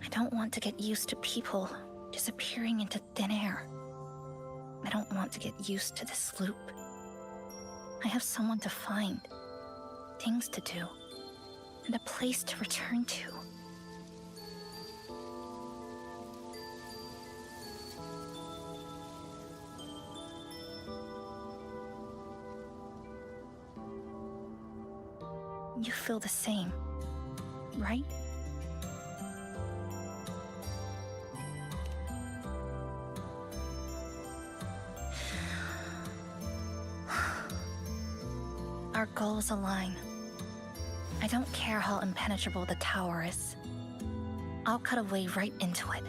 I don't want to get used to people disappearing into thin air. I don't want to get used to this loop. I have someone to find, things to do, and a place to return to. You feel the same, right? Our goals align. I don't care how impenetrable the tower is. I'll cut a way right into it.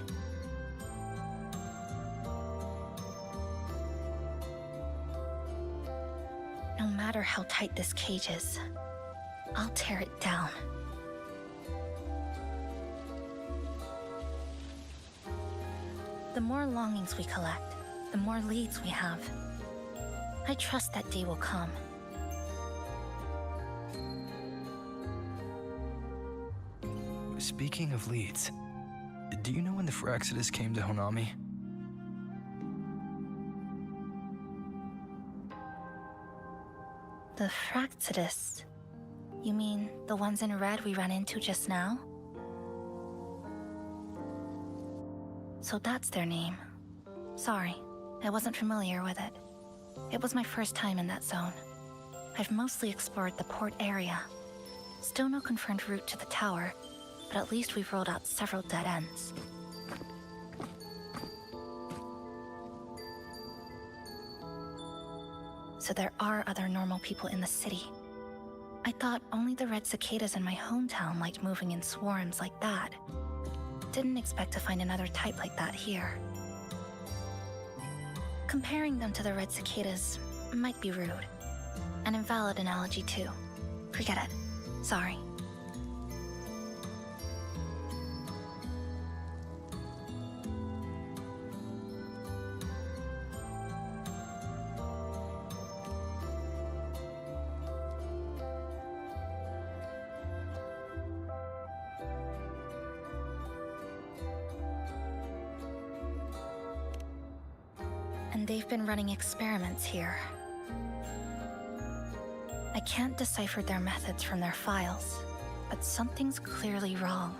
No matter how tight this cage is, I'll tear it down. The more longings we collect, the more leads we have. I trust that day will come. Speaking of leads, do you know when the Fractsidus came to Honami? The Fractsidus? You mean the ones in red we ran into just now? So that's their name. Sorry, I wasn't familiar with it. It was my first time in that zone. I've mostly explored the port area. Still no confirmed route to the tower, but at least we've rolled out several dead ends. So there are other normal people in the city. I thought only the red cicadas in my hometown liked moving in swarms like that. Didn't expect to find another type like that here. Comparing them to the red cicadas might be rude. An invalid analogy too. Forget it. Sorry. And they've been running experiments here. I can't decipher their methods from their files, but something's clearly wrong.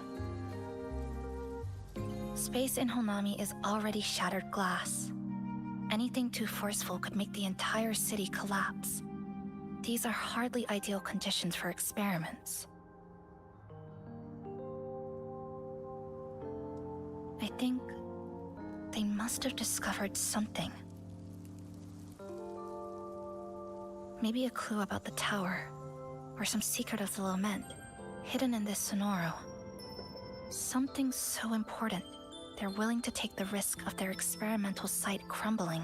Space in Honami is already shattered glass. Anything too forceful could make the entire city collapse. These are hardly ideal conditions for experiments. I think they must have discovered something. Maybe a clue about the tower, or some secret of the lament, hidden in this sonoro. Something so important, they're willing to take the risk of their experimental site crumbling.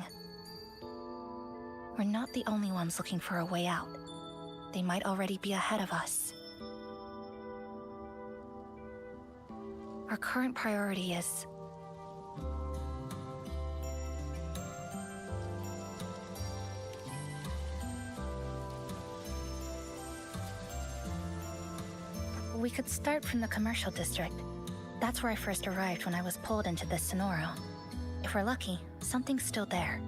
We're not the only ones looking for a way out. They might already be ahead of us. Our current priority is we could start from the commercial district. That's where I first arrived when I was pulled into this sonoro. If we're lucky, something's still there.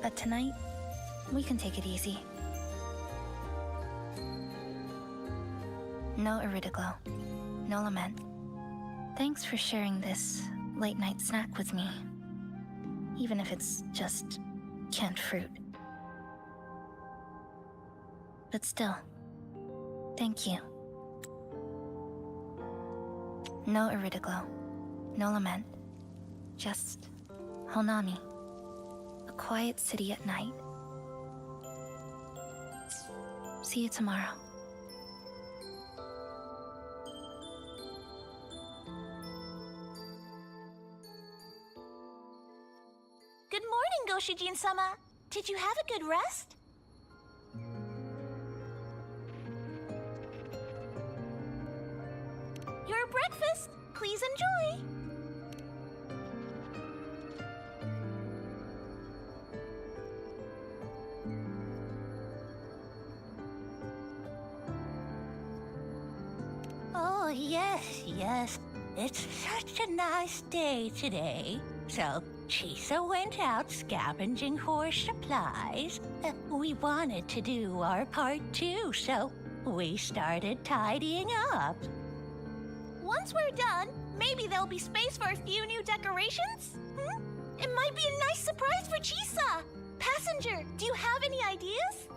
But tonight, we can take it easy. No Iridaglow, no lament. Thanks for sharing this late-night snack with me, even if it's just canned fruit. But still, thank you. No Iridaglow, no lament. Just Honami, a quiet city at night. See you tomorrow. Good morning, Goshijin-sama. Did you have a good rest? Your breakfast. Please enjoy. Oh, yes. It's such a nice day today. So, Chisa went out scavenging for supplies. We wanted to do our part too, so we started tidying up. Once we're done, maybe there'll be space for a few new decorations? It might be a nice surprise for Chisa! Passenger, do you have any ideas?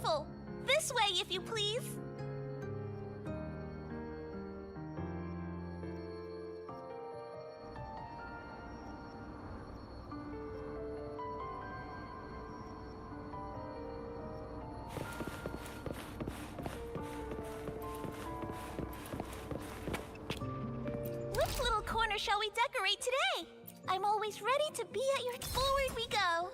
Careful! This way, if you please! Which little corner shall we decorate today? I'm always ready to be at your... Forward we go!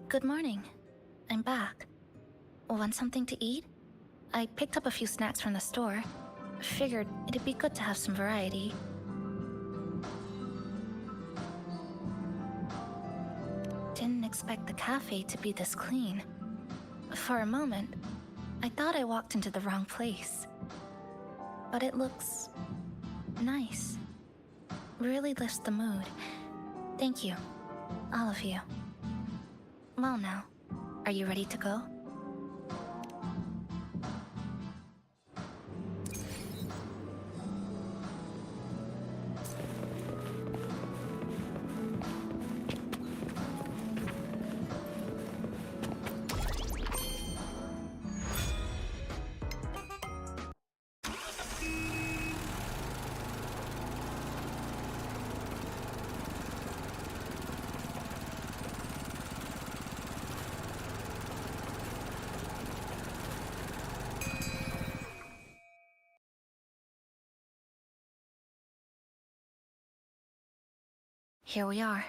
Good morning. I'm back. Want something to eat? I picked up a few snacks from the store. Figured it'd be good to have some variety. Didn't expect the cafe to be this clean. For a moment, I thought I walked into the wrong place. But it looks... nice. Really lifts the mood. Thank you, all of you. Well now, are you ready to go? Here we are.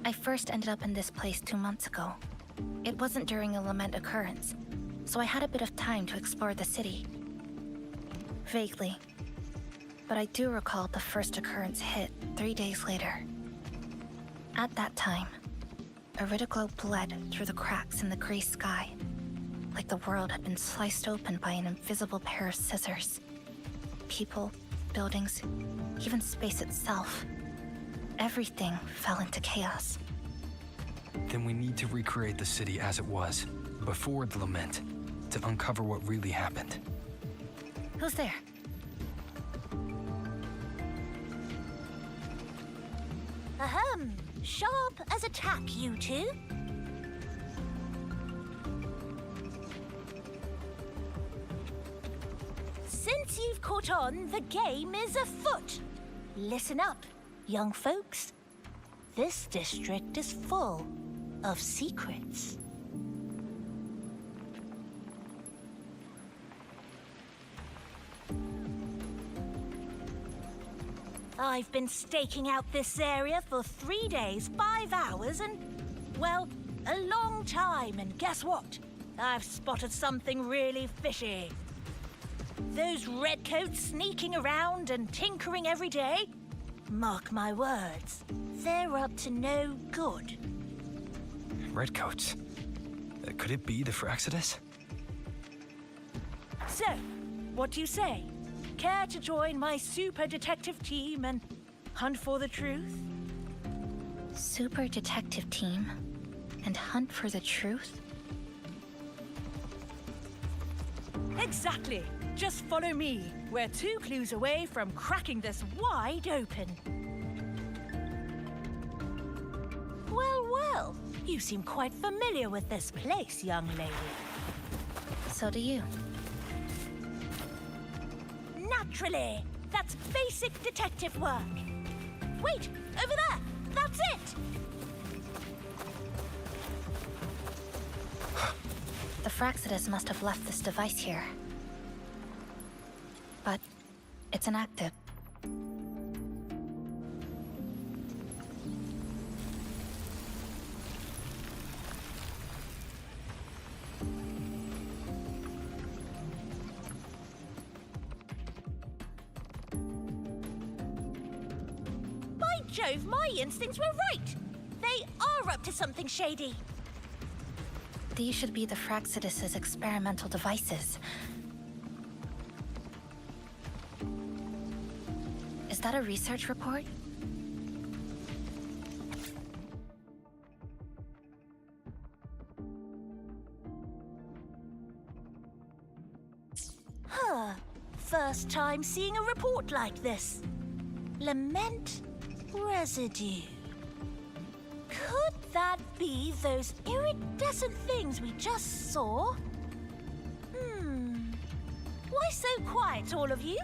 I first ended up in this place 2 months ago. It wasn't during a lament occurrence, so I had a bit of time to explore the city. Vaguely. But I do recall the first occurrence hit 3 days later. At that time, Iridoglow bled through the cracks in the gray sky, like the world had been sliced open by an invisible pair of scissors. People, buildings, even space itself. Everything fell into chaos. Then we need to recreate the city as it was, before the lament, to uncover what really happened. Who's there? Ahem. Sharp as a tack, you two. Since you've caught on, the game is afoot. Listen up, young folks. This district is full of secrets. I've been staking out this area for 3 days, 5 hours, and, well, a long time. And guess what? I've spotted something really fishy. Those redcoats sneaking around and tinkering every day? Mark my words, they're up to no good. Redcoats. Could it be the Fraxidus? So, what do you say? Care to join my super detective team and hunt for the truth? Super detective team? And hunt for the truth? Exactly. Just follow me. We're 2 clues away from cracking this wide open. Well, well. You seem quite familiar with this place, young lady. So do you. Naturally. That's basic detective work. Wait, over there. That's it. The Fraxidus must have left this device here. But it's inactive. By Jove, my instincts were right! They are up to something shady. These should be the Fraxidus' experimental devices. Is that a research report? Huh. First time seeing a report like this. Lament residue. Could that be those iridescent things we just saw? Why so quiet, all of you?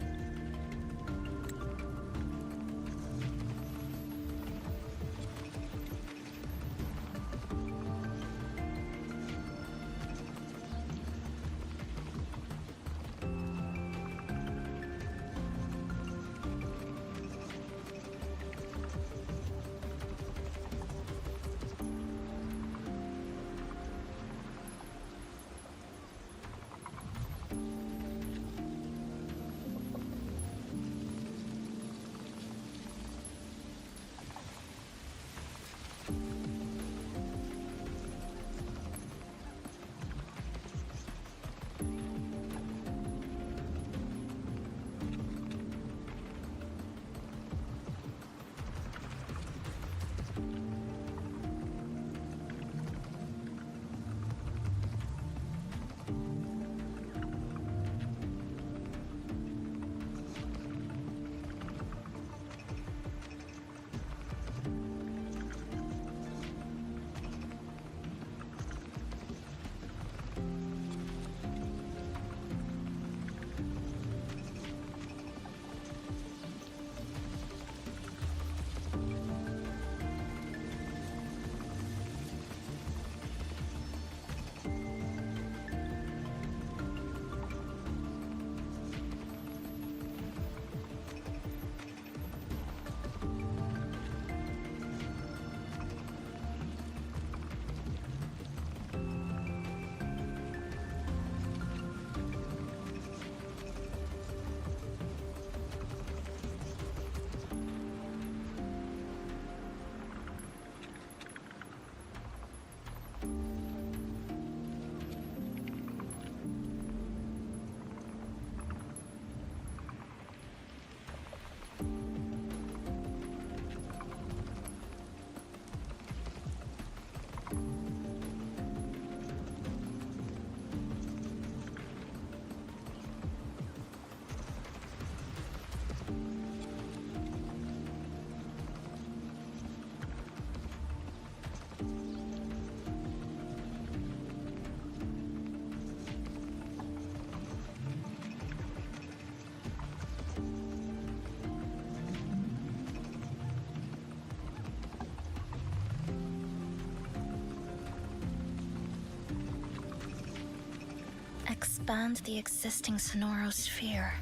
Expand the existing Sonoro sphere.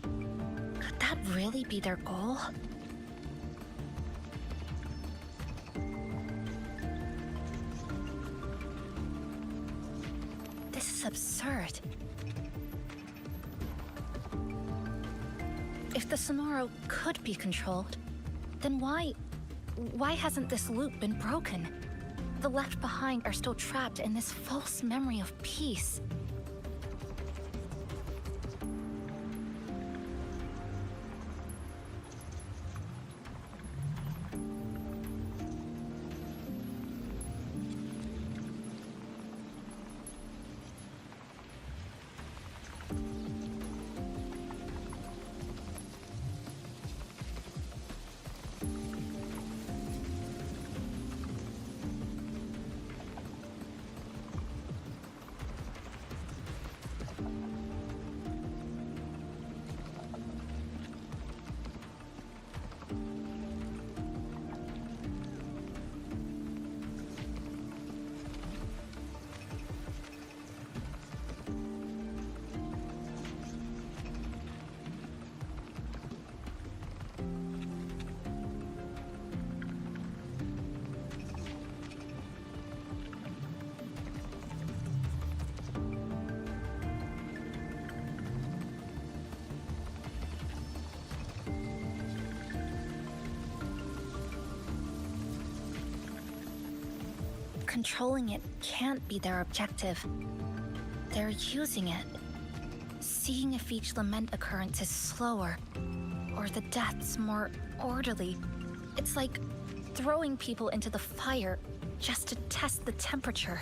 Could that really be their goal? This is absurd. If the Sonoro could be controlled, then why hasn't this loop been broken? The left behind are still trapped in this false memory of peace. Controlling it can't be their objective. They're using it. Seeing if each lament occurrence is slower, or the deaths more orderly. It's like throwing people into the fire just to test the temperature.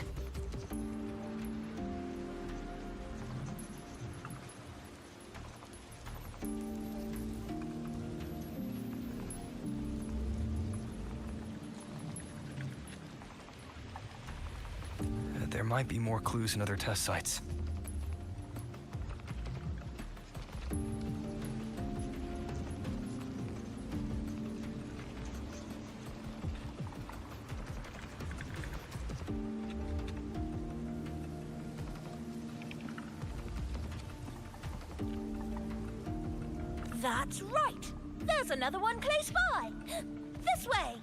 There might be more clues in other test sites. That's right! There's another one close by! This way!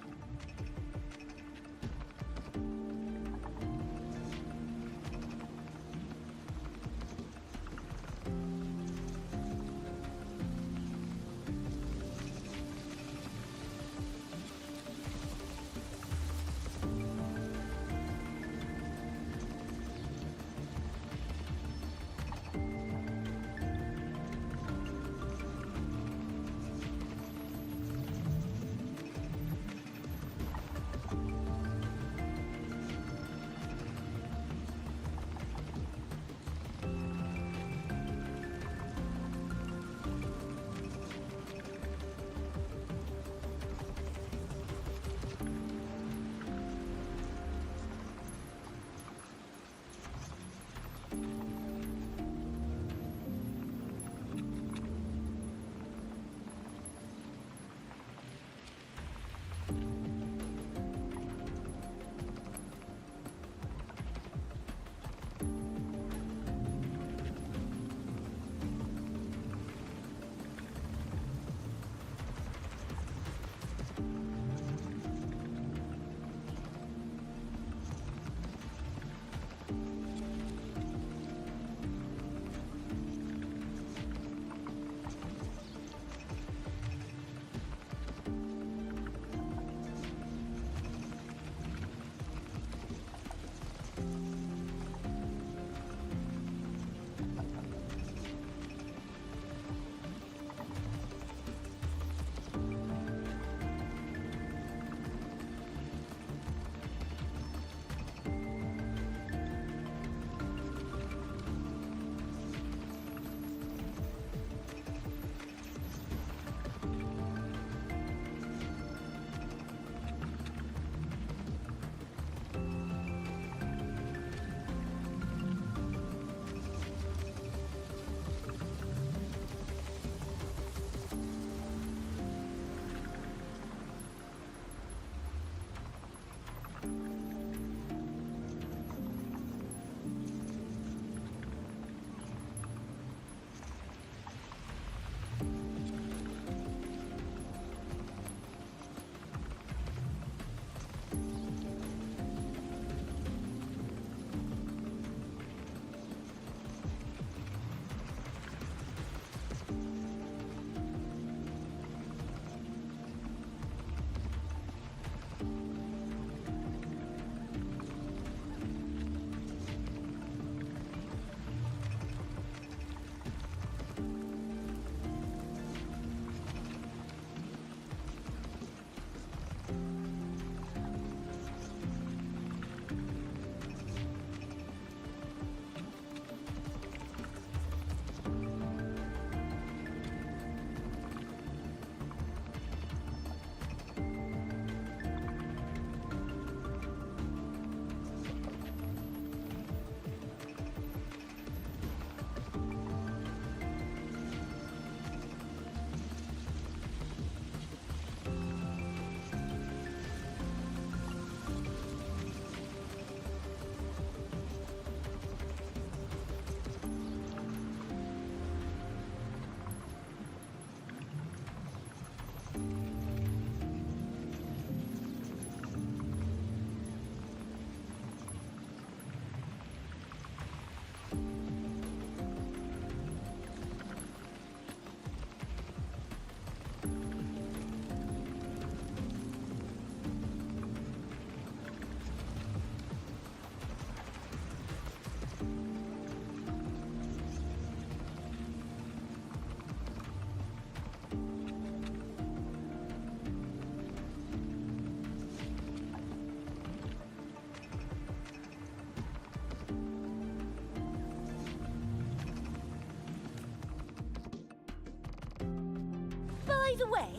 By the way,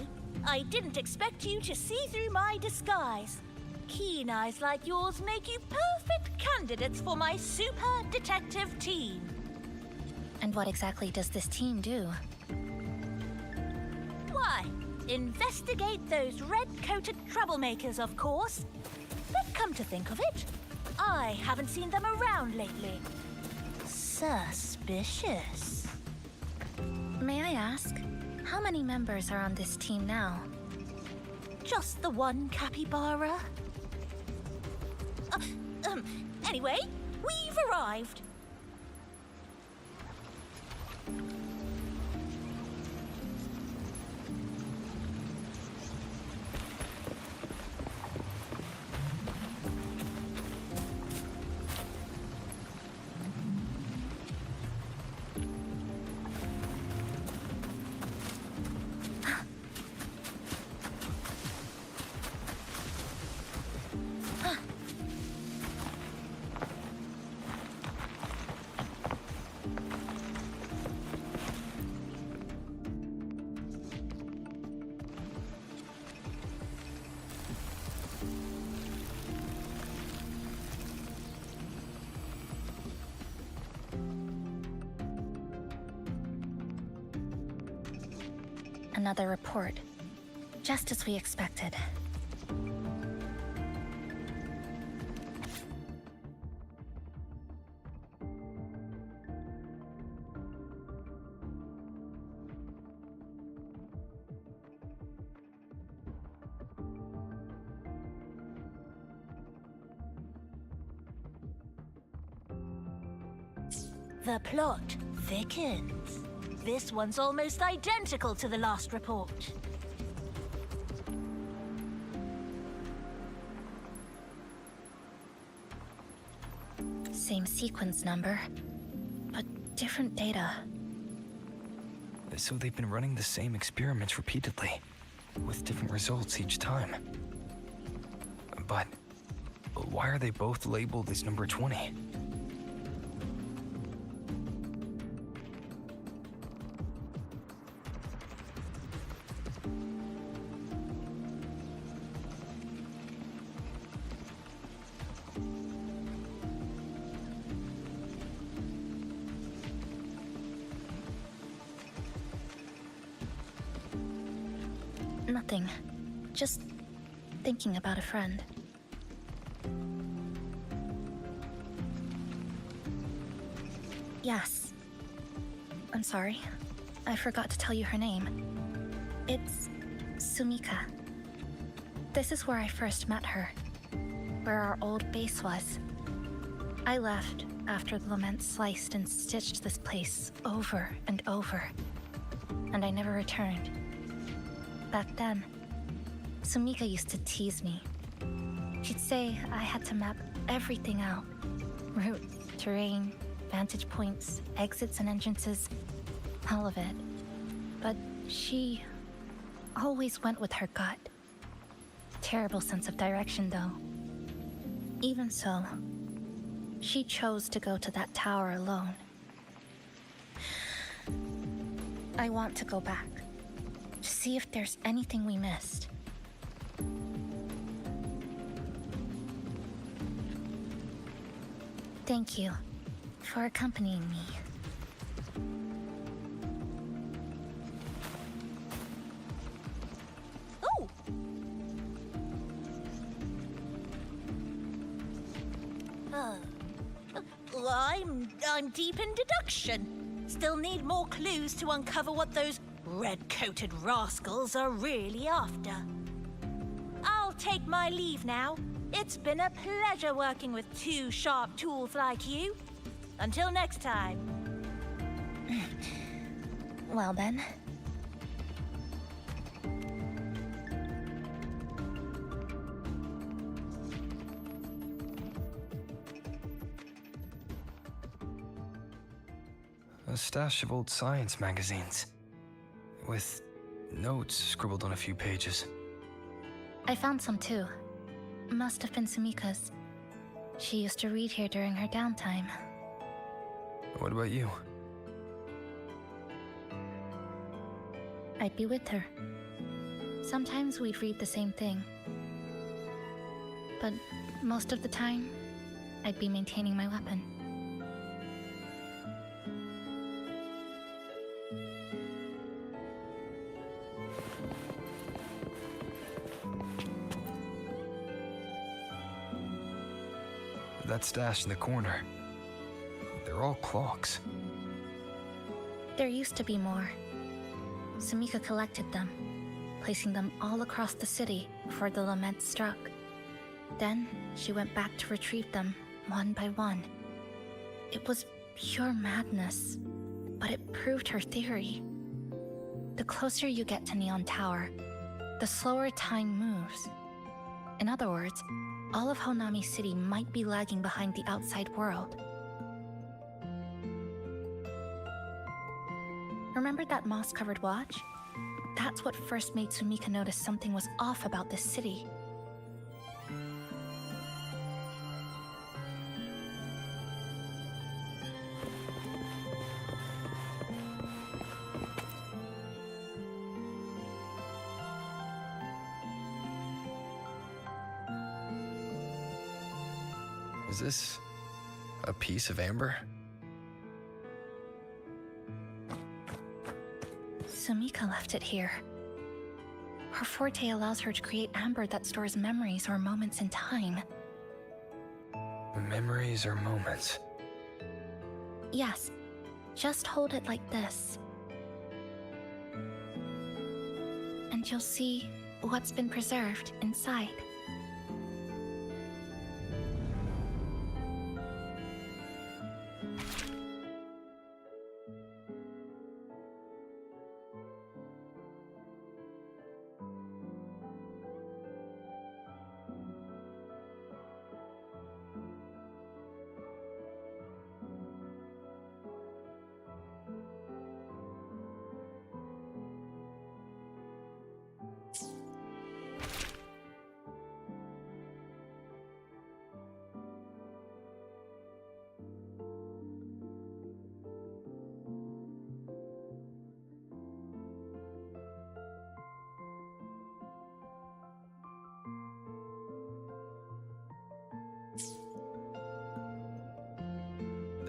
I didn't expect you to see through my disguise. Keen eyes like yours make you perfect candidates for my super detective team. And what exactly does this team do? Why, investigate those red-coated troublemakers, of course. But come to think of it, I haven't seen them around lately. Suspicious. May I ask, how many members are on this team now? Just the one capybara? Anyway, we've arrived. Another report. Just as we expected. The plot thickens. This one's almost identical to the last report. Same sequence number, but different data. So they've been running the same experiments repeatedly, with different results each time. But why are they both labeled as number 20? Nothing. Just thinking about a friend. Yes. I'm sorry. I forgot to tell you her name. It's Sumika. This is where I first met her. Where our old base was. I left after the lament sliced and stitched this place over and over. And I never returned. Back then, Sumika used to tease me. She'd say I had to map everything out. Route, terrain, vantage points, exits and entrances, all of it. But she always went with her gut. Terrible sense of direction, though. Even so, she chose to go to that tower alone. I want to go back. To see if there's anything we missed. Thank you for accompanying me. Oh! I'm deep in deduction. Still need more clues to uncover what those red-coated rascals are really after. I'll take my leave now. It's been a pleasure working with two sharp tools like you. Until next time. Well then. A stash of old science magazines, with notes scribbled on a few pages. I found some too. Must have been Sumika's. She used to read here during her downtime. What about you? I'd be with her, Sometimes we'd read the same thing. But most of the time, I'd be maintaining my weapon. That stash in the corner. They're all clocks. There used to be more. Sumika collected them, placing them all across the city before the lament struck. Then she went back to retrieve them one by one. It was pure madness, but it proved her theory. The closer you get to Neon Tower, the slower time moves. In other words, all of Honami City might be lagging behind the outside world. Remember that moss-covered watch? That's what first made Sumika notice something was off about this city. Is this a piece of amber? Sumika left it here. Her forte allows her to create amber that stores memories or moments in time. Memories or moments? Yes, just hold it like this. And you'll see what's been preserved inside.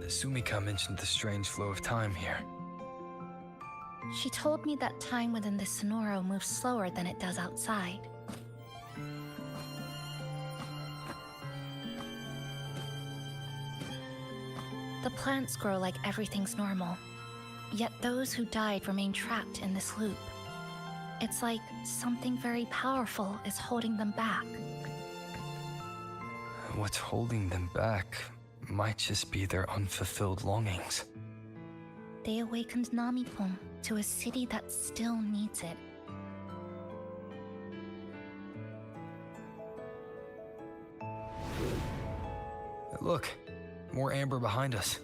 Sumika mentioned the strange flow of time here. She told me that time within this Sonoro moves slower than it does outside. The plants grow like everything's normal, yet those who died remain trapped in this loop. It's like something very powerful is holding them back. What's holding them back might just be their unfulfilled longings. They awakened Namipon to a city that still needs it. Look, more amber behind us.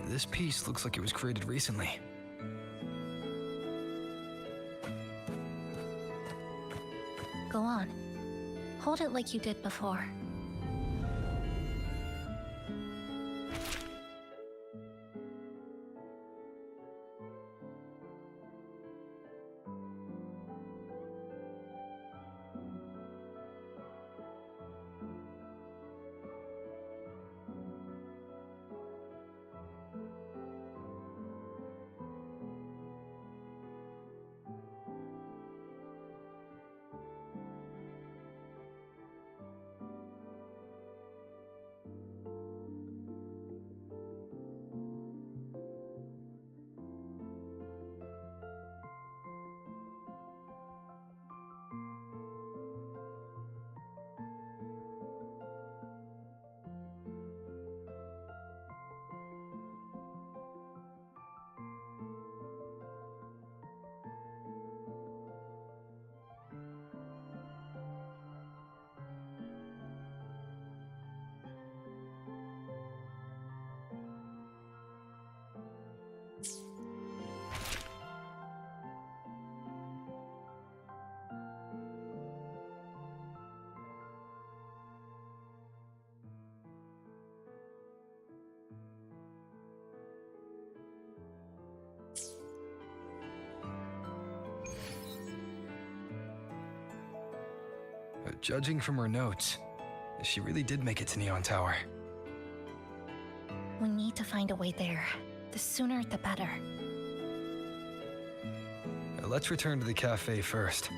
This piece looks like it was created recently. Go on. Hold it like you did before. Judging from her notes, she really did make it to Neon Tower. We need to find a way there. The sooner, the better. Let's return to the cafe first.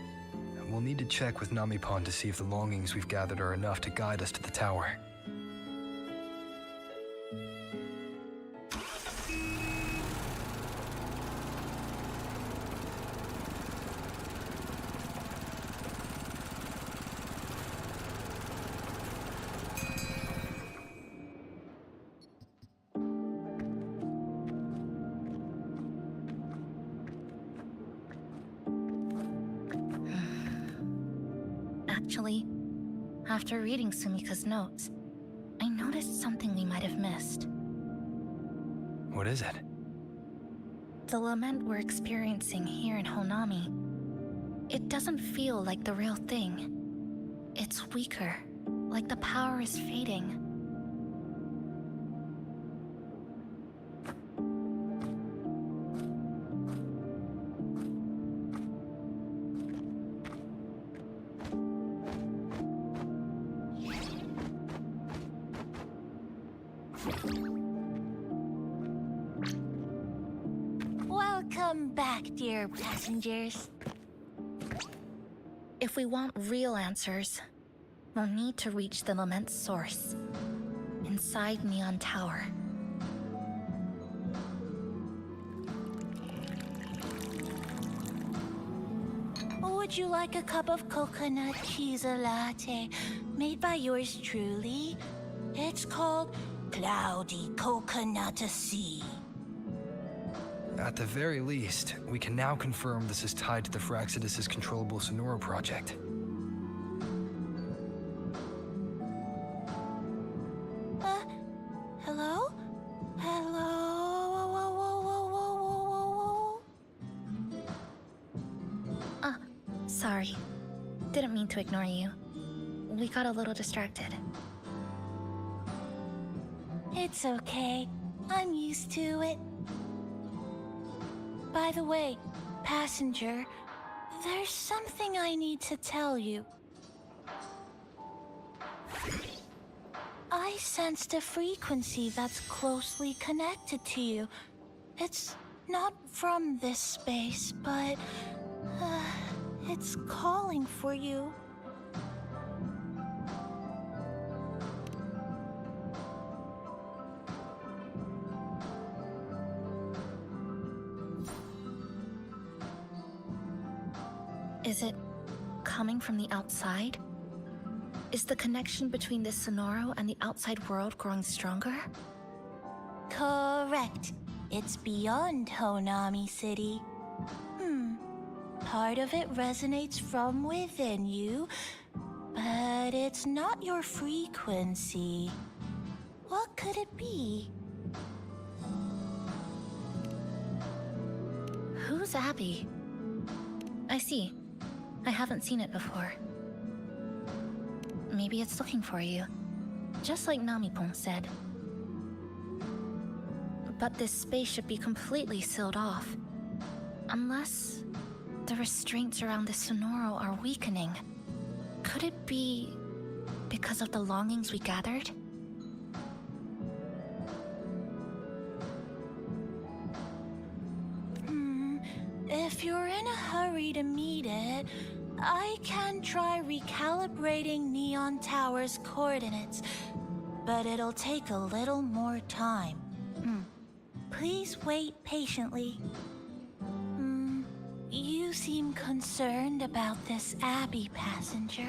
We'll need to check with Namipon to see if the longings we've gathered are enough to guide us to the tower. Actually, after reading Sumika's notes, I noticed something we might have missed. What is it? The lament we're experiencing here in Honami, it doesn't feel like the real thing. It's weaker, like the power is fading. Welcome back, dear passengers. If we want real answers, we'll need to reach the lament's source, inside Neon Tower. Would you like a cup of coconut cheese latte made by yours truly? It's called Cloudy Coconut Sea. At the very least, we can now confirm this is tied to the Phraxidus' controllable Sonora project. Hello? Hello? Sorry. Didn't mean to ignore you. We got a little distracted. It's okay. I'm used to it. By the way, passenger, there's something I need to tell you. I sensed a frequency that's closely connected to you. It's not from this space, but it's calling for you. Is it coming from the outside? Is the connection between this Sonoro and the outside world growing stronger? Correct. It's beyond Honami City. Part of it resonates from within you, but it's not your frequency. What could it be? Who's Abby? I see. I haven't seen it before. Maybe it's looking for you, just like Namipon said. But this space should be completely sealed off. Unless the restraints around the Sonoro are weakening. Could it be because of the longings we gathered? If you're in a hurry to meet it, I can try recalibrating Neon Tower's coordinates, but it'll take a little more time. Please wait patiently. You seem concerned about this Abby, passenger.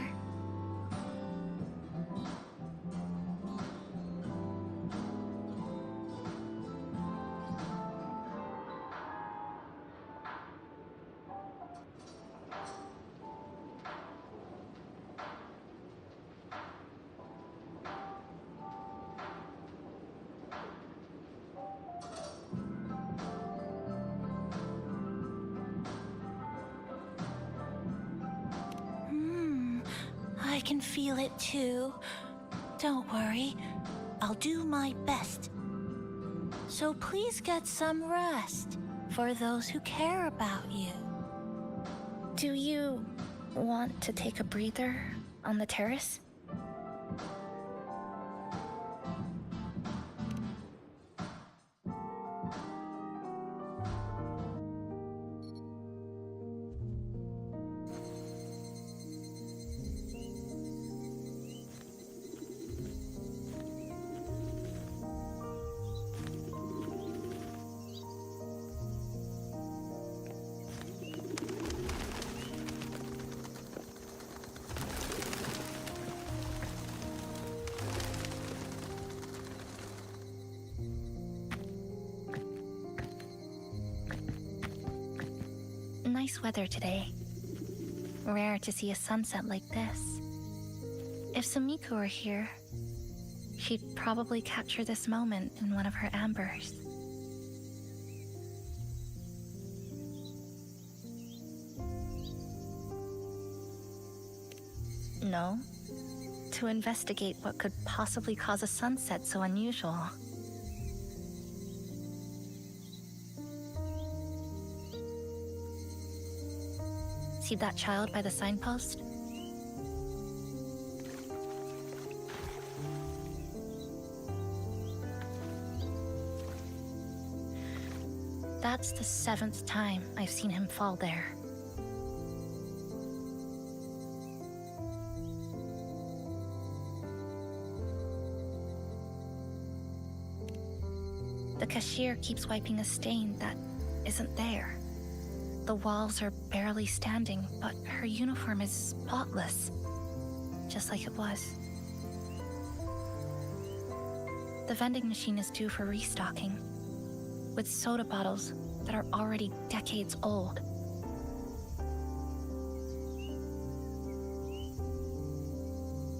I can feel it too. Don't worry, I'll do my best. So please get some rest for those who care about you. Do you want to take a breather On the terrace? Nice weather today. Rare to see a sunset like this. If Sumiko were here, she'd probably capture this moment in one of her ambers. No? To investigate what could possibly cause a sunset so unusual. See that child by the signpost? That's the 7th time I've seen him fall there. The cashier keeps wiping a stain that isn't there. The walls are barely standing, but her uniform is spotless, just like it was. The vending machine is due for restocking, with soda bottles that are already decades old.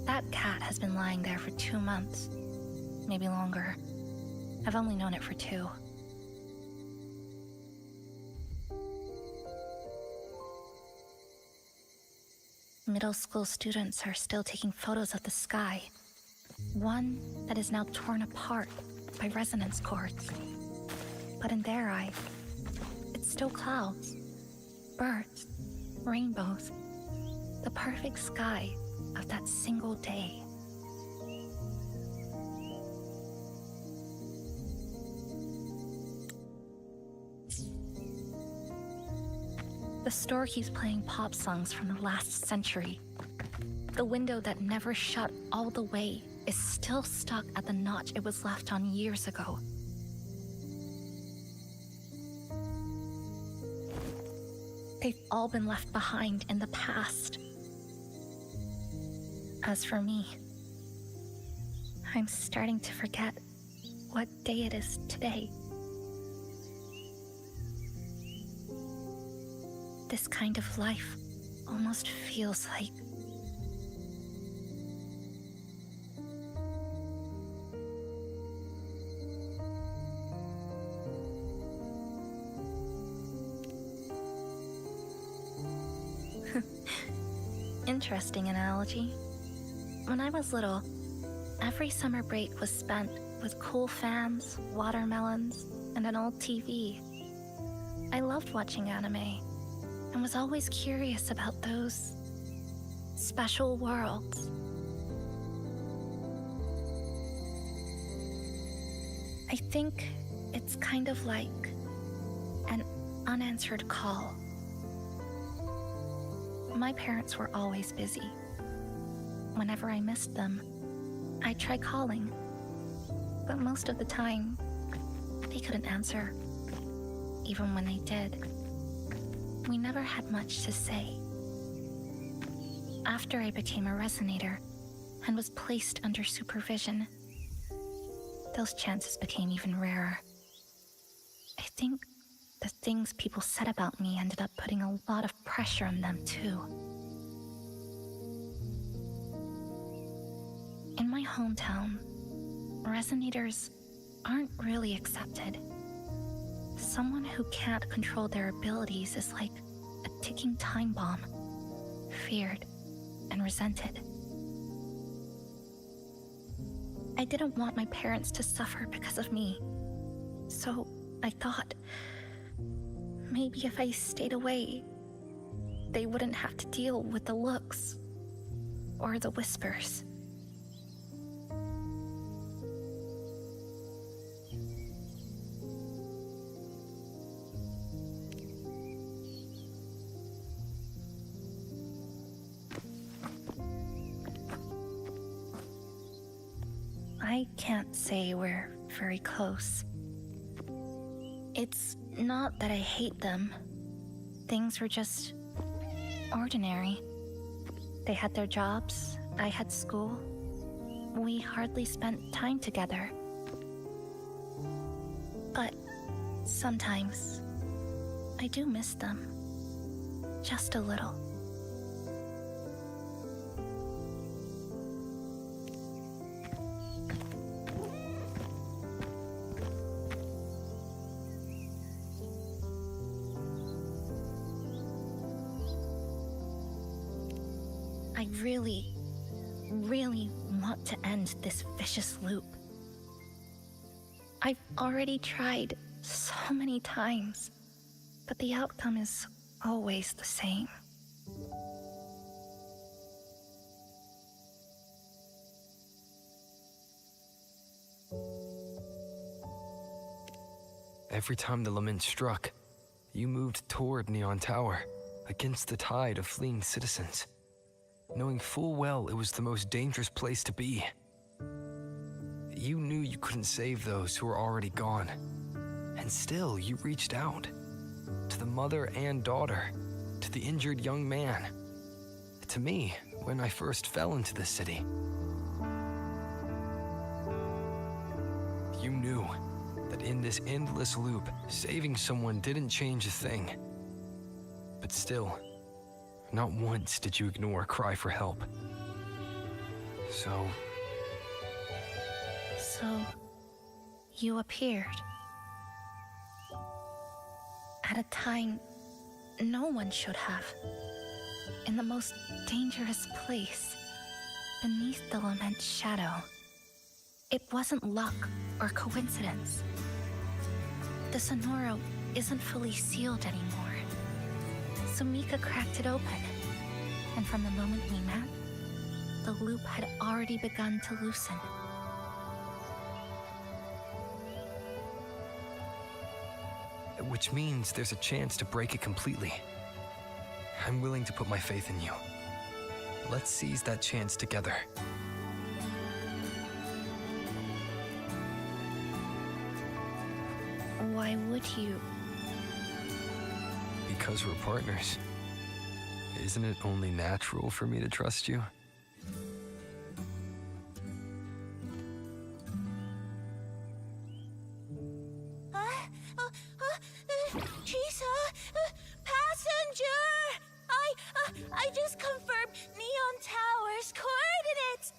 That cat has been lying there for 2 months, maybe longer. I've only known it for 2. Middle school students are still taking photos of the sky. One that is now torn apart by resonance cords. But in their eye, it's still clouds, birds, rainbows, the perfect sky of that single day. The store keeps playing pop songs from the last century. The window that never shut all the way is still stuck at the notch it was left on years ago. They've all been left behind in the past. As for me, I'm starting to forget what day it is today. This kind of life almost feels like... Interesting analogy. When I was little, every summer break was spent with cool fans, watermelons, and an old TV. I loved watching anime, and was always curious about those special worlds. I think it's kind of like an unanswered call. My parents were always busy. Whenever I missed them, I'd try calling, but most of the time, they couldn't answer, even when they did. We never had much to say. After I became a resonator and was placed under supervision, those chances became even rarer. I think the things people said about me ended up putting a lot of pressure on them too. In my hometown, resonators aren't really accepted. Someone who can't control their abilities is like a ticking time bomb, feared and resented. I didn't want my parents to suffer because of me, so I thought maybe if I stayed away, they wouldn't have to deal with the looks. or the whispers. I can't say we're very close. It's not that I hate them. Things were just ordinary. They had their jobs, I had school. We hardly spent time together. But sometimes I do miss them. Just a little. I really want to end this vicious loop. I've already tried so many times, but the outcome is always the same. Every time the lament struck, you moved toward Neon Tower, against the tide of fleeing citizens, knowing full well it was the most dangerous place to be. You knew you couldn't save those who were already gone, and still you reached out. To the mother and daughter, to the injured young man, to me when I first fell into the city. You knew that in this endless loop, saving someone didn't change a thing. But still, not once did you ignore a cry for help. So, you appeared. At a time no one should have. In the most dangerous place, beneath the lament's shadow. It wasn't luck or coincidence. The Sonoro isn't fully sealed anymore. So Mika cracked it open, and from the moment we met, the loop had already begun to loosen. which means there's a chance to break it completely. I'm willing to put my faith in you. Let's seize that chance together. Why would you? Because we're partners. Isn't it only natural for me to trust you? Chisa, passenger! I just confirmed Neon Tower's coordinates.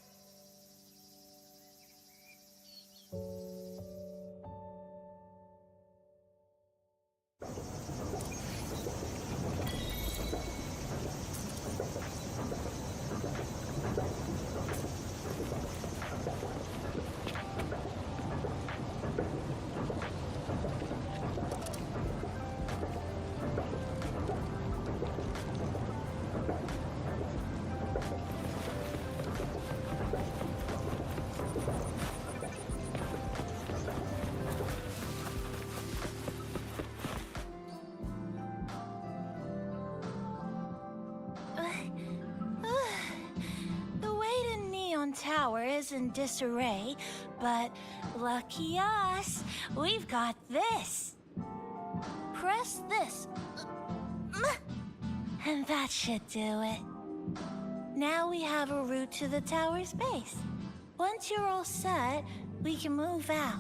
The way to Neon Tower is in disarray, but lucky us, we've got this. Press this. And that should do it. Now we have a route to the tower's base. Once you're all set, we can move out.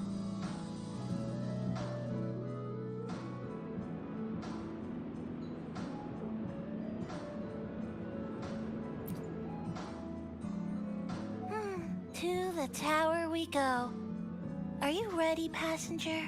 To the tower we go. Are you ready, passenger?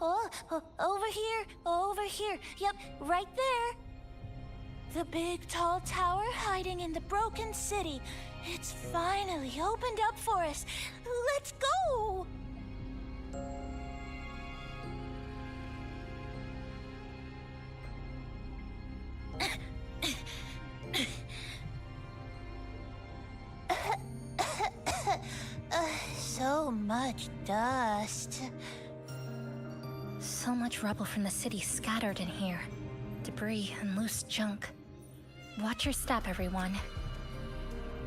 Over here, over here. Yep, right there. The big tall tower hiding in the broken city. It's finally opened up for us. Let's go! So much dust. So much rubble from the city scattered in here. Debris and loose junk. Watch your step, everyone.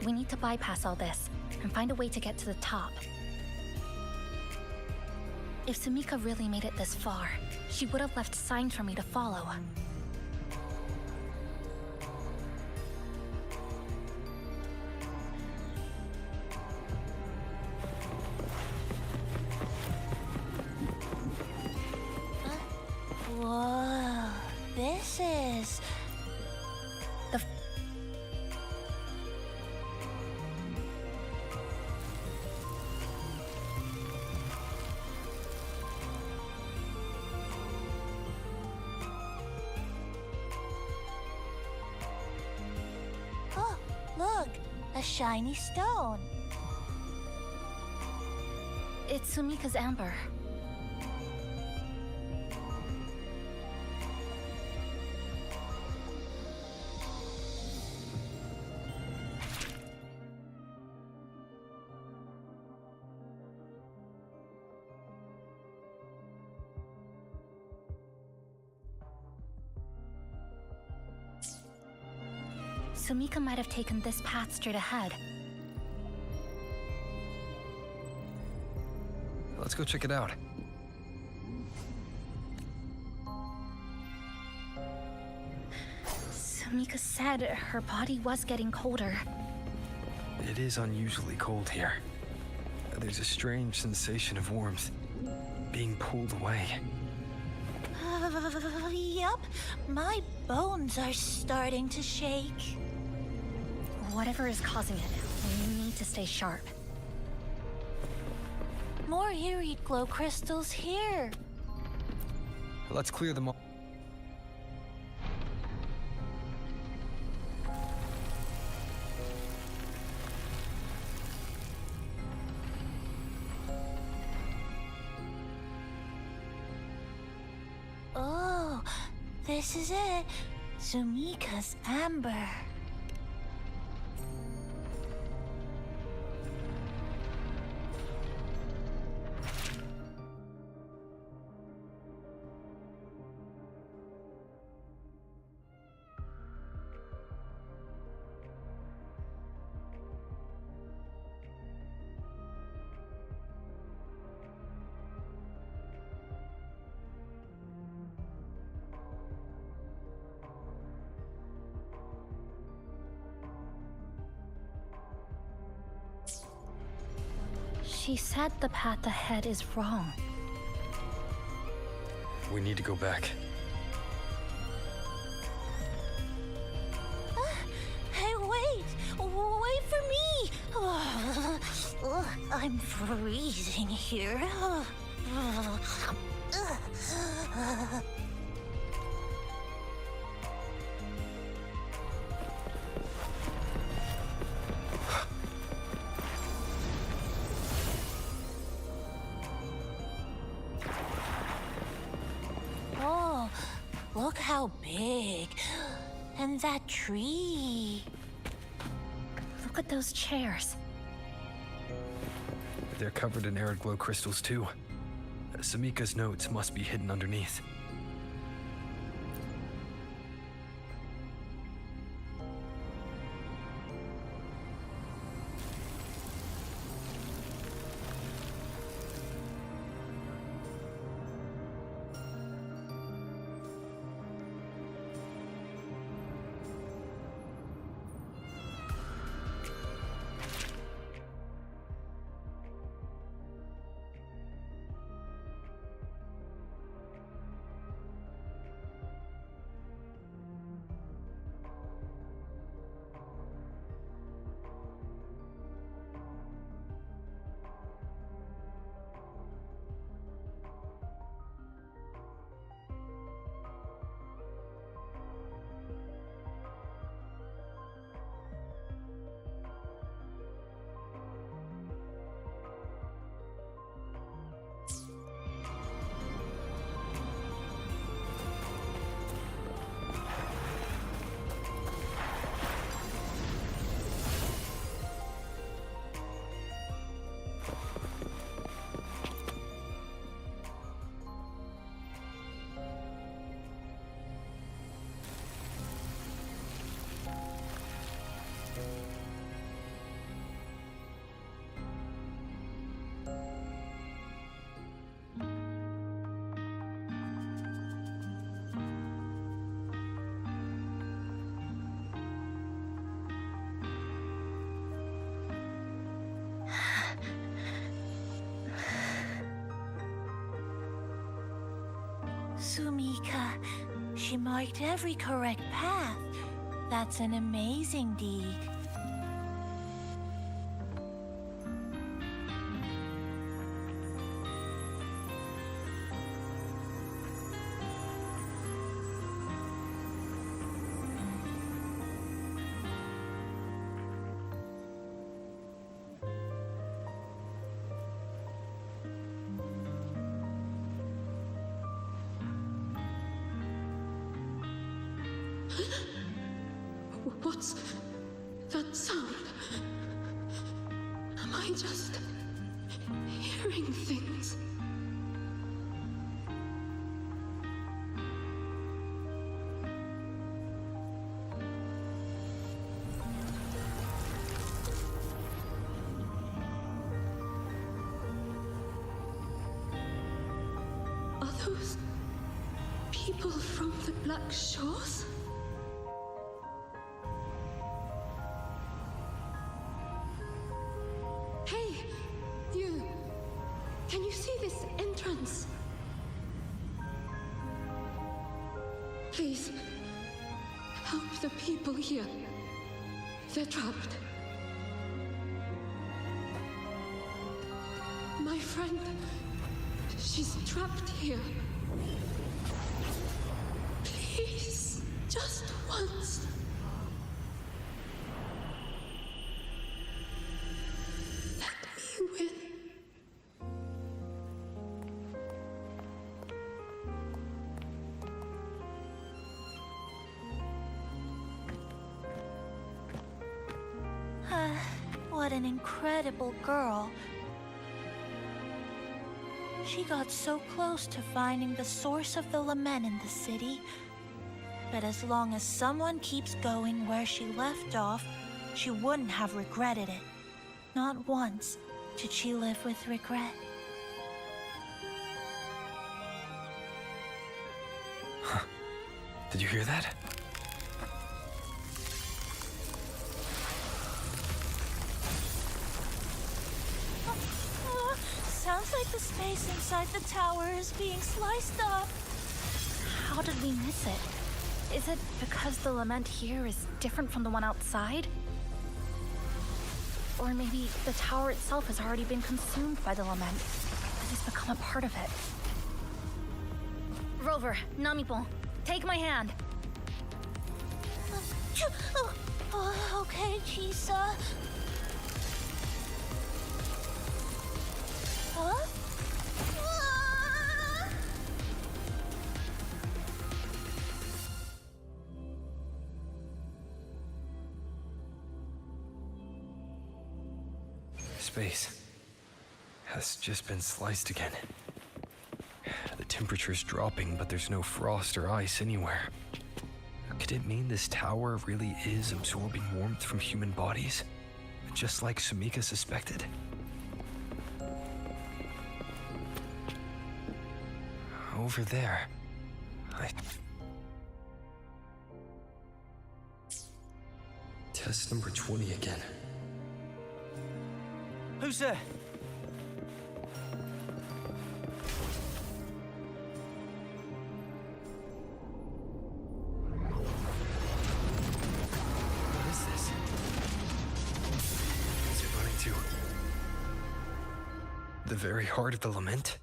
We need to bypass all this and find a way to get to the top. If Sumika really made it this far, she would have left signs for me to follow. Whoa, this is... The Oh, look, a shiny stone. It's Sumika's amber. Sumika might have taken this path straight ahead. Let's go check it out. Sumika said her body was getting colder. It is unusually cold here. There's a strange sensation of warmth, being pulled away. Yup, my bones are starting to shake. Whatever is causing it, we need to stay sharp. More eerie glow crystals here. Let's clear them all. Oh, this is it. Sumika's amber. She said the path ahead is wrong. We need to go back. Hey, wait! Wait for me! I'm freezing here. Oh, look how big. And that tree. Look at those chairs. They're covered in arid glow crystals too. Sumika's notes must be hidden underneath. Sumika, she marked every correct path. That's an amazing deed. What's that sound? Am I just hearing things? Are those people from the Black Shores? Hey, you! Can you see this entrance? Please, help the people here. They're trapped. My friend, she's trapped here. Please, just once. Let me win. What an incredible girl. She got so close to finding the source of the lament in the city. But as long as someone keeps going where she left off, she wouldn't have regretted it. Not once did she live with regret. Did you hear that? Sounds like the space inside the tower is being sliced up. How did we miss it? Is it because the lament here is different from the one outside? Or maybe the tower itself has already been consumed by the lament. It has become a part of it. Rover, Namipon, take my hand. Okay, Chisa. Huh? Space has just been sliced again. The temperature's dropping, but there's no frost or ice anywhere. Could it mean this tower really is absorbing warmth from human bodies? Just like Sumika suspected? Over there. Test number 20 again. Who's there? What is this? Is it running to the very heart of the lament?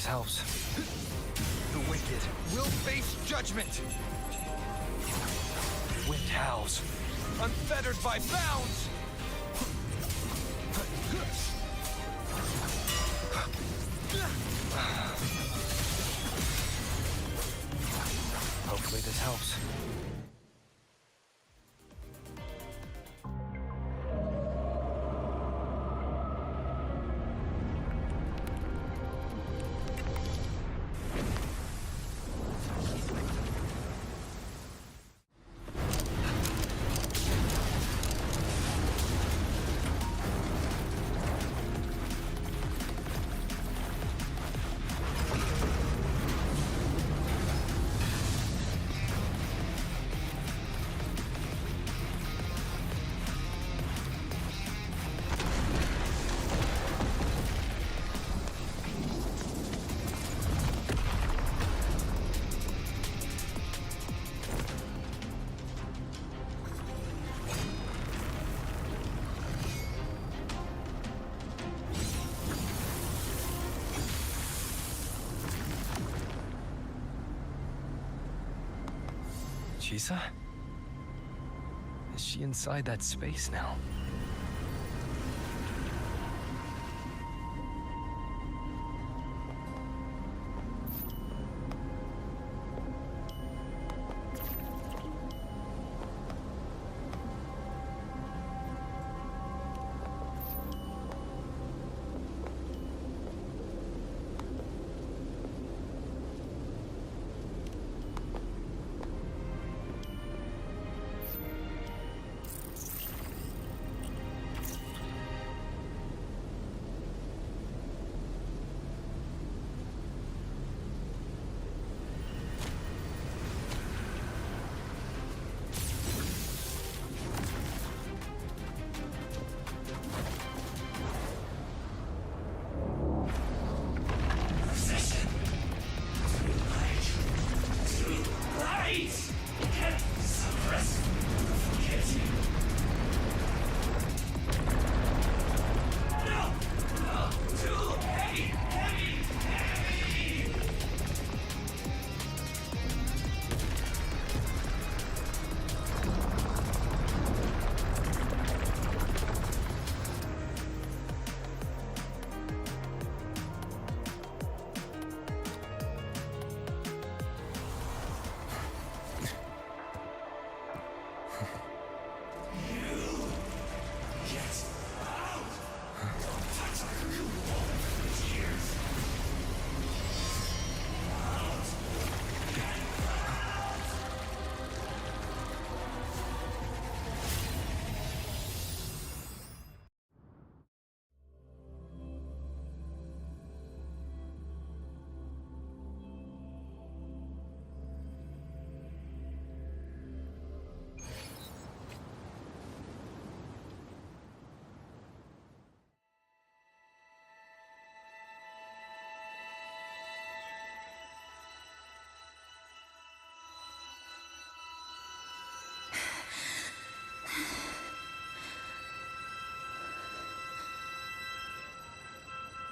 this helps. The wicked will face judgment! Wind howls, unfettered by bounds! Hopefully this helps. Chisa? Is she inside that space now?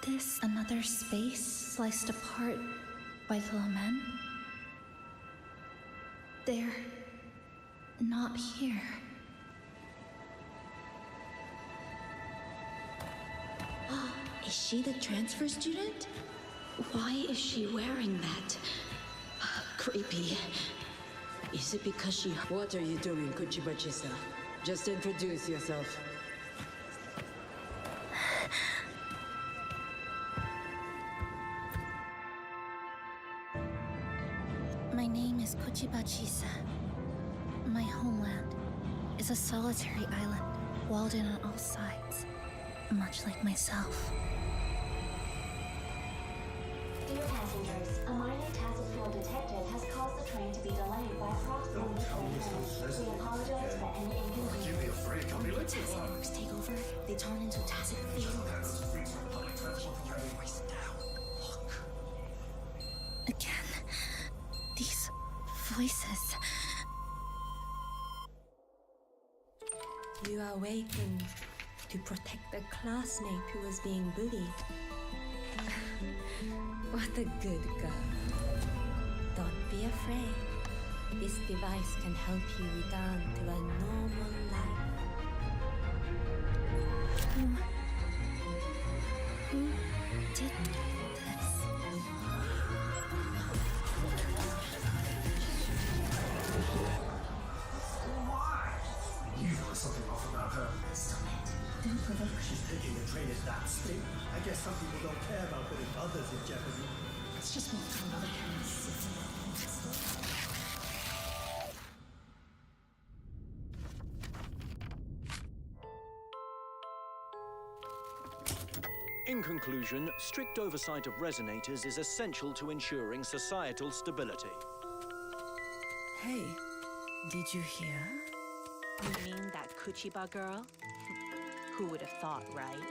This another space sliced apart by the lament? They're not here. Is she the transfer student? Why is she wearing that? Creepy. Is it because she... What are you doing, Kuchibachi-san? Just introduce yourself. My name is Kuchibachi-sa. My homeland is a solitary island, walled in on all sides, much like myself. Dear passengers, a minor task force detected has caused the train to be delayed by approximately 20 minutes. We apologize for any inconvenience. Task take over, they turn into tacit feelings. Again, these voices. You are awakened to protect a classmate who was being bullied. What a good girl. Don't be afraid. This device can help you return to a normal life. Who did this? You know something off about her. Stop it. Don't provoke. She's picking a train at that state. I guess some people don't care about putting others in jeopardy. Let's just move to another case. In conclusion, strict oversight of resonators is essential to ensuring societal stability. Hey, did you hear? You mean that Kuchiba girl? Who would have thought, right?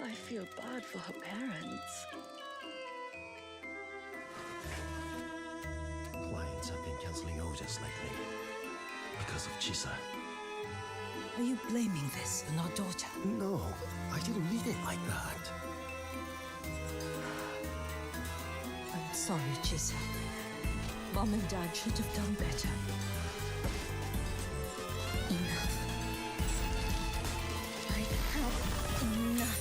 I feel bad for her parents. Clients have been canceling orders lately because of Chisa. Are you blaming this on our daughter? No, I didn't mean it like that. I'm sorry, Chisa. Mom and Dad should have done better. Enough. I have enough.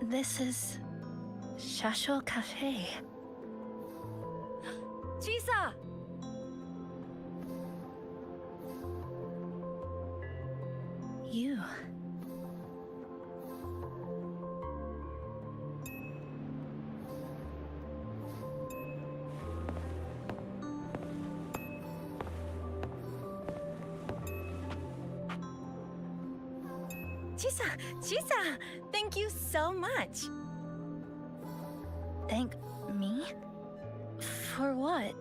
This is Shasho Cafe. Chisa! You. Chisa! Thank you so much. Thank me? For what?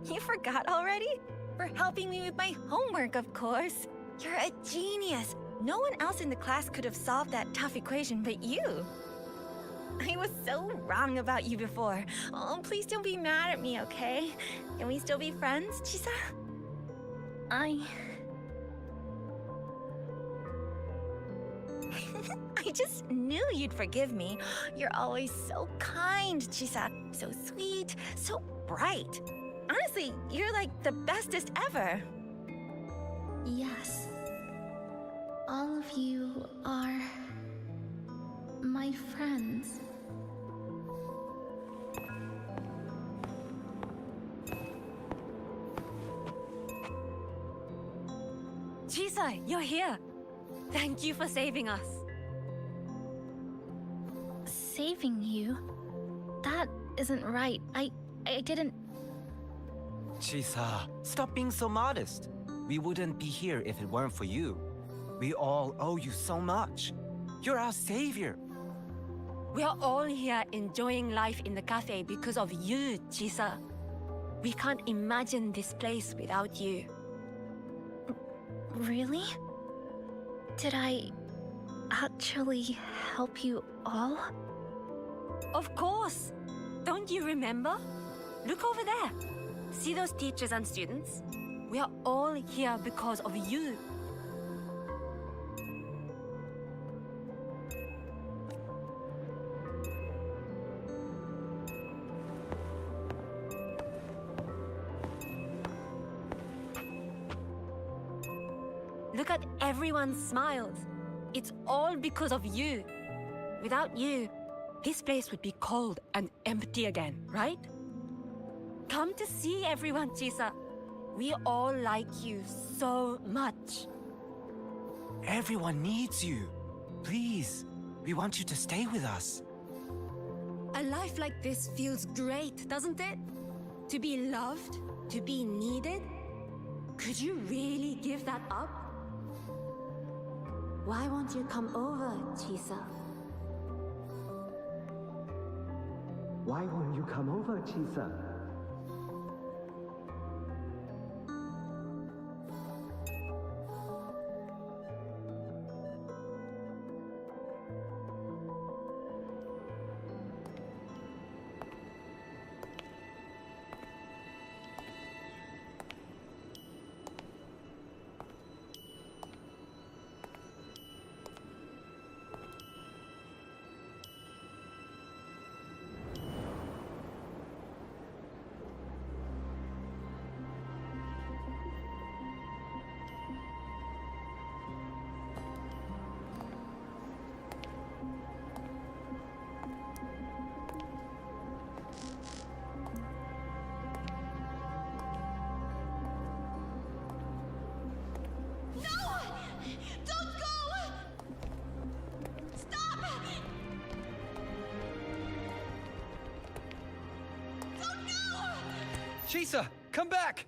You forgot already? For helping me with my homework, of course. You're a genius. No one else in the class could have solved that tough equation but you. I was so wrong about you before. Oh, please don't be mad at me, okay? Can we still be friends, Chisa? I just knew you'd forgive me. You're always so kind, Chisa. So sweet, so bright. Honestly, you're like the bestest ever. Yes. All of you are my friends. Chisa, you're here. Thank you for saving us. Saving you? That isn't right. I didn't... Chisa, stop being so modest. We wouldn't be here if it weren't for you. We all owe you so much. You're our savior. We are all here enjoying life in the cafe because of you, Chisa. We can't imagine this place without you. Really? Did I actually help you all? Of course! Don't you remember? Look over there. See those teachers and students? We are all here because of you. Look at everyone's smiles. It's all because of you. Without you, this place would be cold and empty again, right? Come to see everyone, Chisa. We all like you so much. Everyone needs you. Please, we want you to stay with us. A life like this feels great, doesn't it? To be loved, to be needed. Could you really give that up? Why won't you come over, Chisa? Why won't you come over, Chisa? Chisa, come back!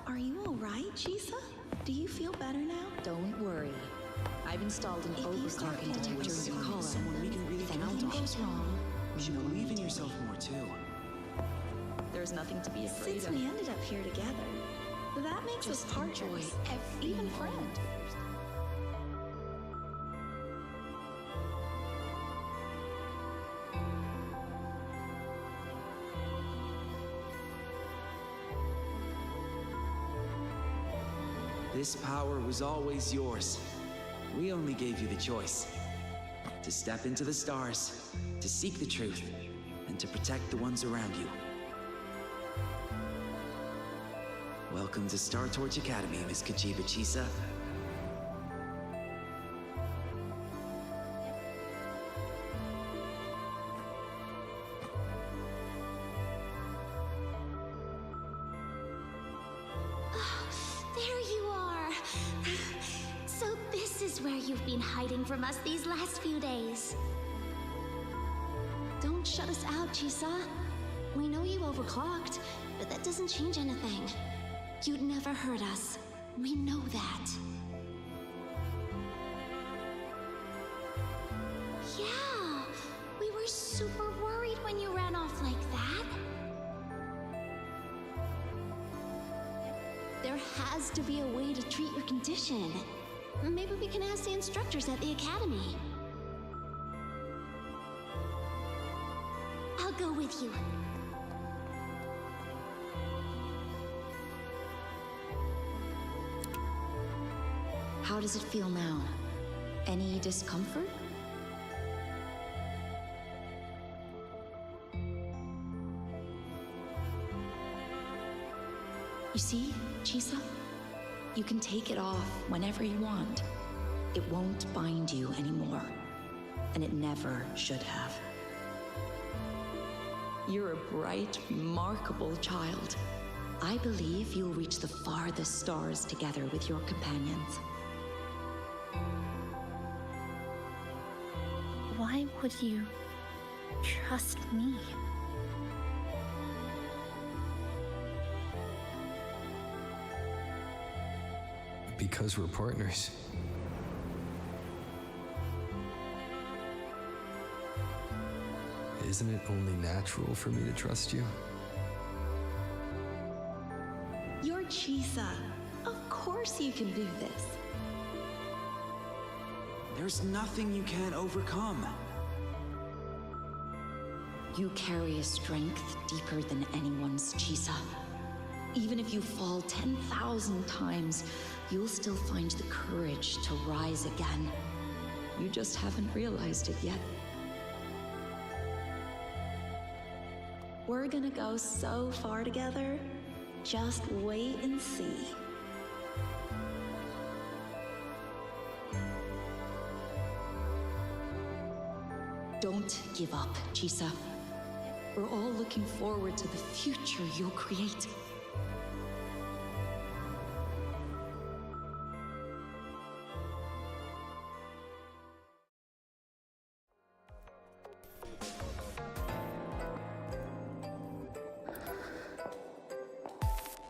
Are you alright, Chisa? Do you feel better now? Don't worry. I've installed an If you start overclocking detector in feeling your collar. someone we can really If anything goes wrong, You should believe in yourself more too. there's nothing to be afraid Since of. we ended up here together, that makes us Just enjoy partners, every even moment. friends. This power was always yours. We only gave you the choice. To step into the stars, to seek the truth, and to protect the ones around you. Welcome to Star Torch Academy, Miss Kajiba Chisa. There you are. So this is where you've been hiding from us these last few days. Don't shut us out, Chisa. We know you overclocked, but that doesn't change anything. You'd never hurt us. We know that. Yeah, we were super worried when you ran off like that. There has to be a way to treat your condition. Maybe we can ask the instructors at the academy. I'll go with you. How does it feel now? Any discomfort? You see, Chisa? You can take it off whenever you want. It won't bind you anymore. And it never should have. You're a bright, remarkable child. I believe you'll reach the farthest stars together with your companions. Why would you trust me? Because we're partners. Isn't it only natural for me to trust you? You're Chisa. Of course you can do this. There's nothing you can't overcome. You carry a strength deeper than anyone's, Chisa. Even if you fall 10,000 times, you'll still find the courage to rise again. You just haven't realized it yet. We're gonna go so far together. Just wait and see. Don't give up, Chisa. We're all looking forward to the future you'll create.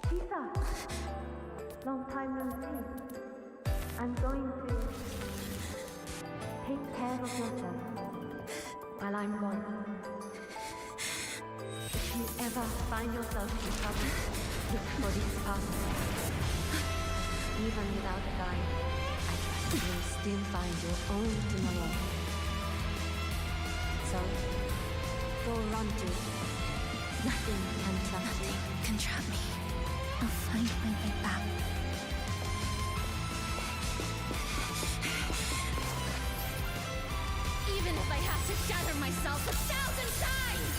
Chisa, long time no see. I'm going to take care of yourself while I'm gone. If you ever find yourself in trouble, look for these paths. Even without a guide, I trust you'll still find your own tomorrow. So, go run to it. Nothing can trap you. Nothing can trap me. I'll find my way back. shatter myself 1,000 times!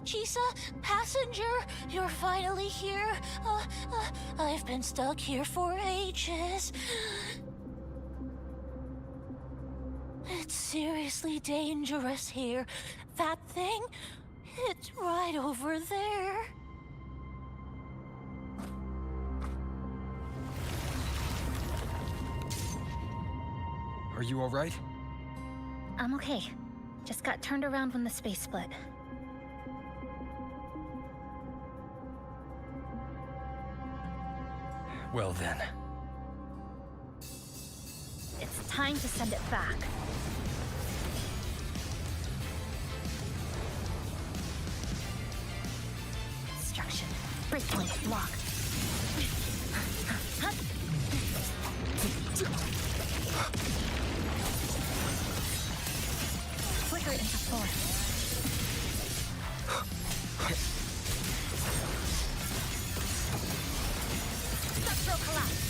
Chisa, passenger, you're finally here. I've been stuck here for ages. It's seriously dangerous here. That thing, it's right over there. Are you all right? I'm okay. Just got turned around when the space split. Well then. It's time to send it back. Destruction. Breakpoint. Lock. Flicker into floor. Structural collapse.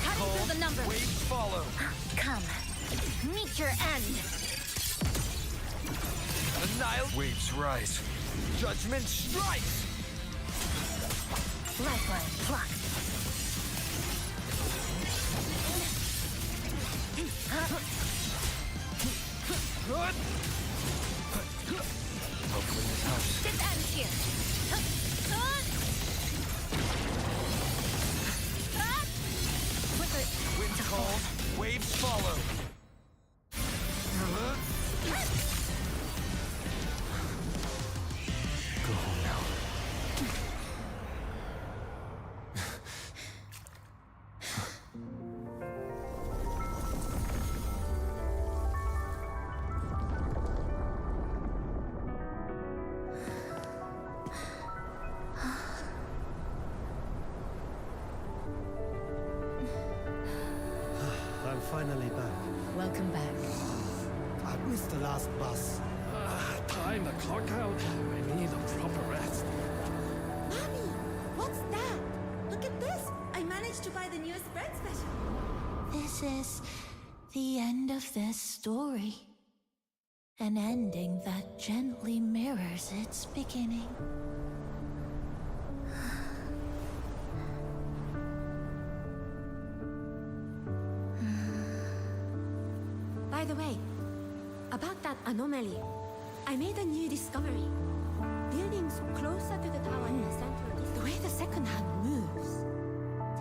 Cutting through the numbers. Waves follow. Come. Meet your end. Annihilate. Waves rise. Judgment strikes. Lifeline blocked. Good. Hopefully this helps. This ends here. Wind calls, waves follow. Go home now. I'm finally back. Welcome back. I missed the last bus. Time to clock out. I need a proper rest. Mommy, what's that? Look at this. I managed to buy the newest bread special. This is the end of this story. An ending that gently mirrors its beginning. By the way, about that anomaly, I made a new discovery. Buildings closer to the tower in the center, the way the second hand moves.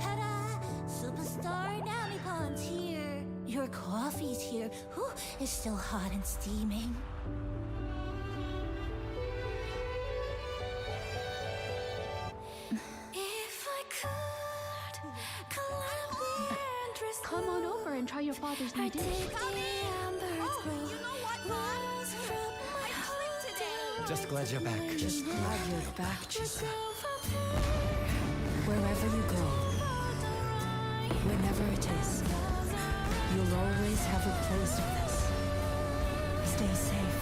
Ta-da! Superstar Namipon's here. Your coffee's here. Whew, it's still hot and steaming. If I could climb the entrance. Come on over and try your father's new dish. You know what, Mom? I clicked today. Just glad you're back. Just glad you're back, Chisa. Wherever you go, whenever it is, you'll always have a place with us. Stay safe.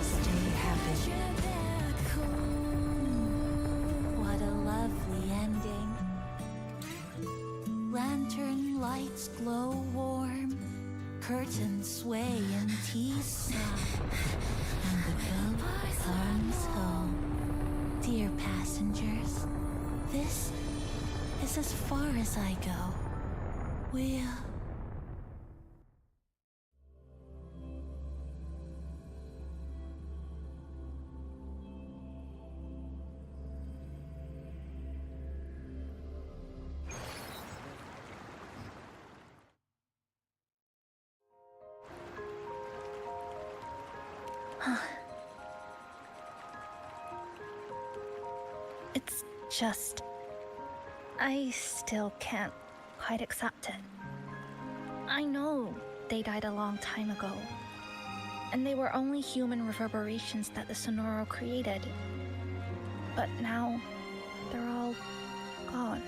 Stay happy. What a lovely ending. Lantern lights glow warm. Curtains sway in tea soft. And the boat comes home. Dear passengers, this is as far as I go. We'll... It's just I still can't quite accept it. I know they died a long time ago, and they were only human reverberations that the Sonoro created. But now, they're all gone.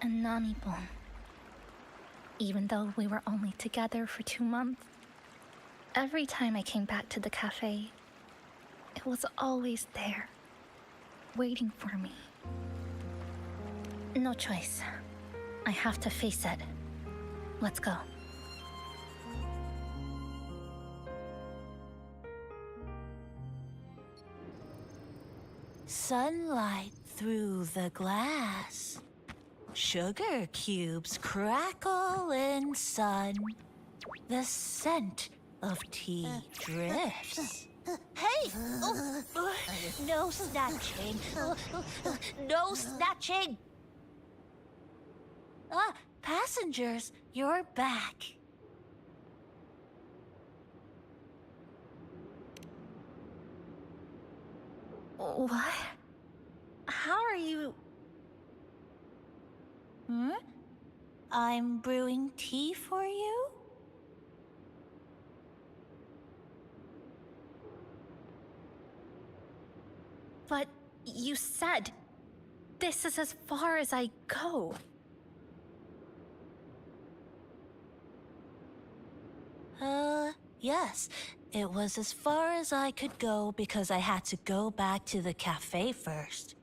And Namibon. Even though we were only together for 2 months, every time I came back to the cafe, it was always there, waiting for me. No choice. I have to face it. Let's go. Sunlight through the glass. Sugar cubes crackle in sun. The scent of tea drifts. Hey! Oh, no snatching. No snatching! Ah, passengers, you're back. What? How are you? I'm brewing tea for you? But you said this is as far as I go. Yes. It was as far as I could go because I had to go back to the cafe first.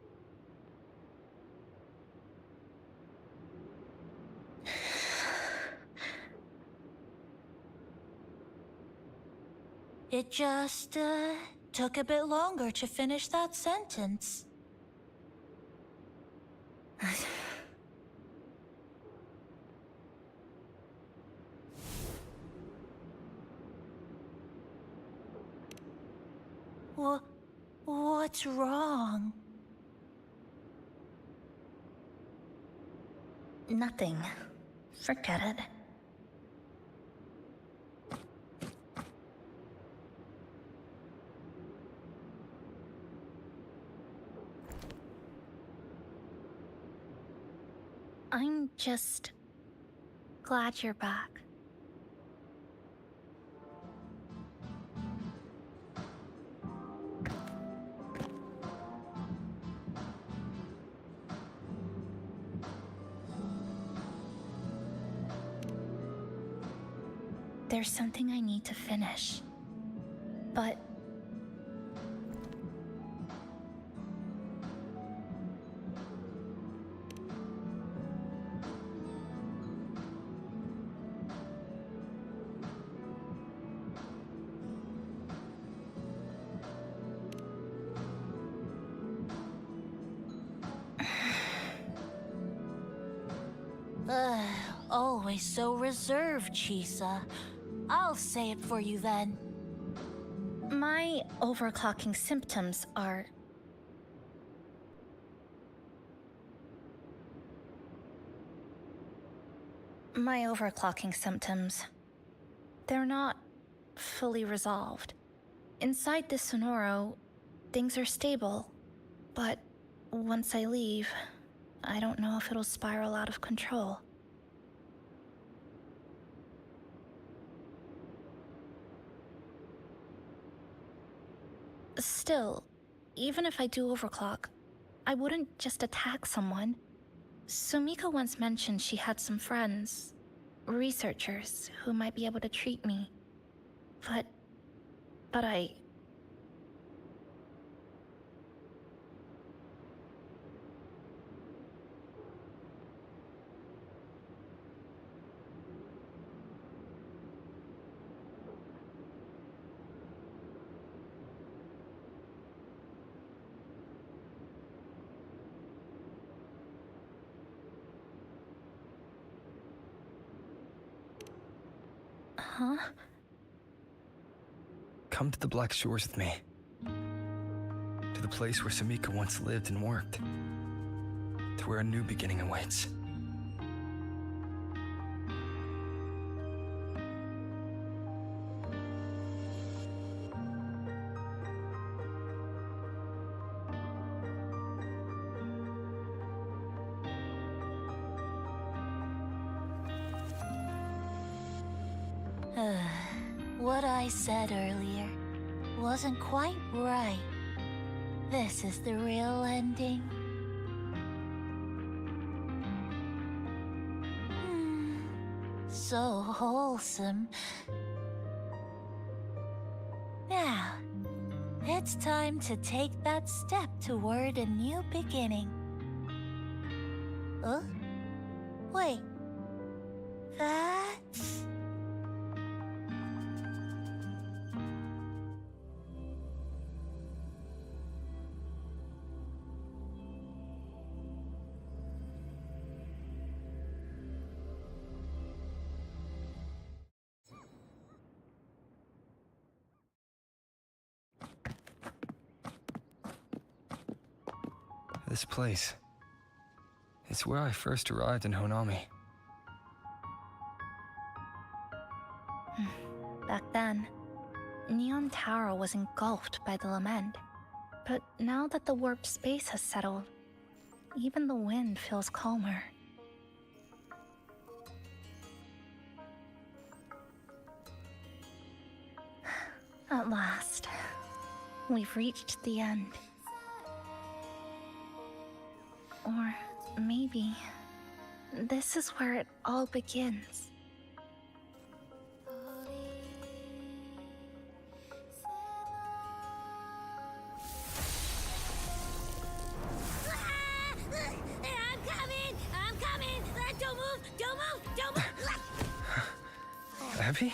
It just, took a bit longer to finish that sentence. What's wrong? Nothing. Forget it. I'm just glad you're back. There's something I need to finish, but always so reserved, Chisa. I'll say it for you then. my overclocking symptoms are... My overclocking symptoms, they're not fully resolved. Inside this Sonoro, things are stable, but once I leave, I don't know if it'll spiral out of control. Still, even if I do overclock, I wouldn't just attack someone. Sumika once mentioned she had some friends, researchers, who might be able to treat me. But I... Huh? Come to the Black Shores with me. To the place where Sumika once lived and worked. To where a new beginning awaits. what I said earlier wasn't quite right. This is the real ending. So wholesome. Now, it's time to take that step toward a new beginning. Huh? Wait. That's... This place. It's where I first arrived in Honami. Back then, Neon Tower was engulfed by the lament. But now that the warp space has settled, even the wind feels calmer. At last, we've reached the end. Or maybe this is where it all begins. I'm coming! Don't move! Don't move! Abby?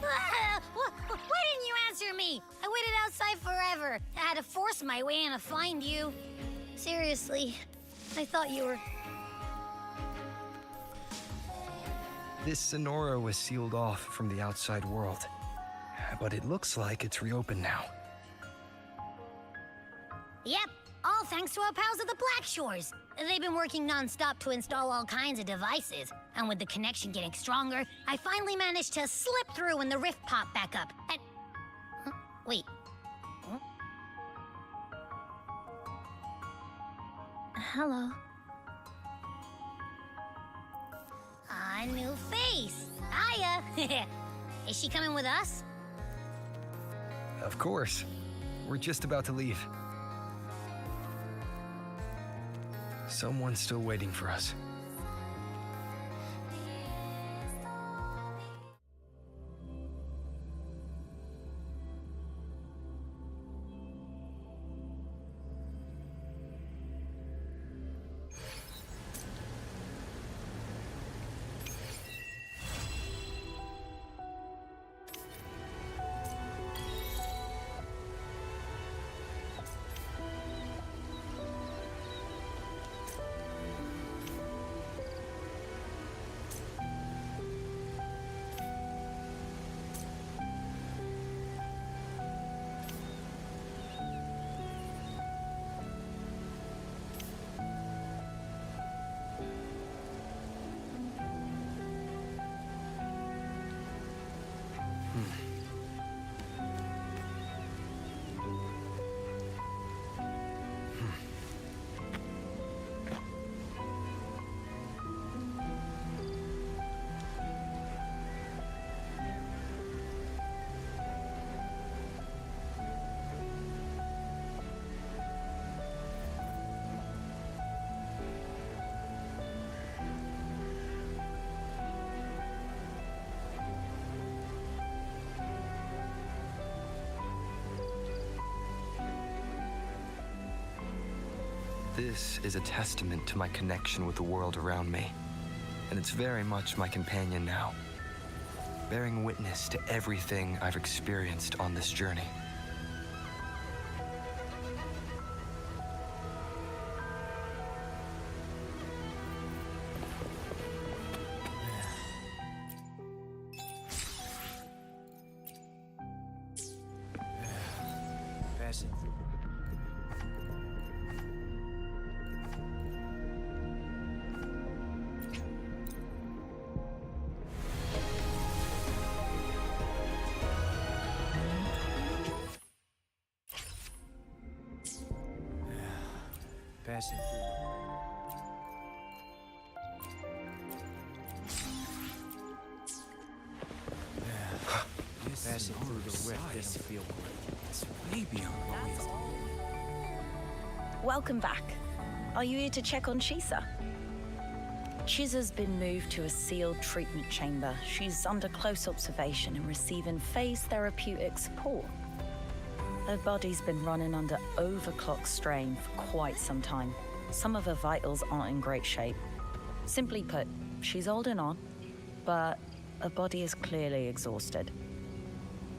Why didn't you answer me? I waited outside forever. I had to force my way in to find you. Seriously, I thought you were... This Sonora was sealed off from the outside world, but it looks like it's reopened now. Yep, all thanks to our pals at the Black Shores. They've been working non-stop to install all kinds of devices, and with the connection getting stronger, I finally managed to slip through when the rift popped back up. And... Huh? Wait. Huh? Hello. A new face. Hiya. Is she coming with us? Of course. We're just about to leave. Someone's still waiting for us. This is a testament to my connection with the world around me, and it's very much my companion now, bearing witness to everything I've experienced on this journey. Passing through. Passing through. Passing through the rift didn't feel great. It's way beyond what we Welcome back. Are you here to check on Chisa? Chisa's been moved to a sealed treatment chamber. She's under close observation and receiving phase therapeutic support. Her body's been running under overclock strain for quite some time. Some of her vitals aren't in great shape. Simply put, she's holding on, but her body is clearly exhausted.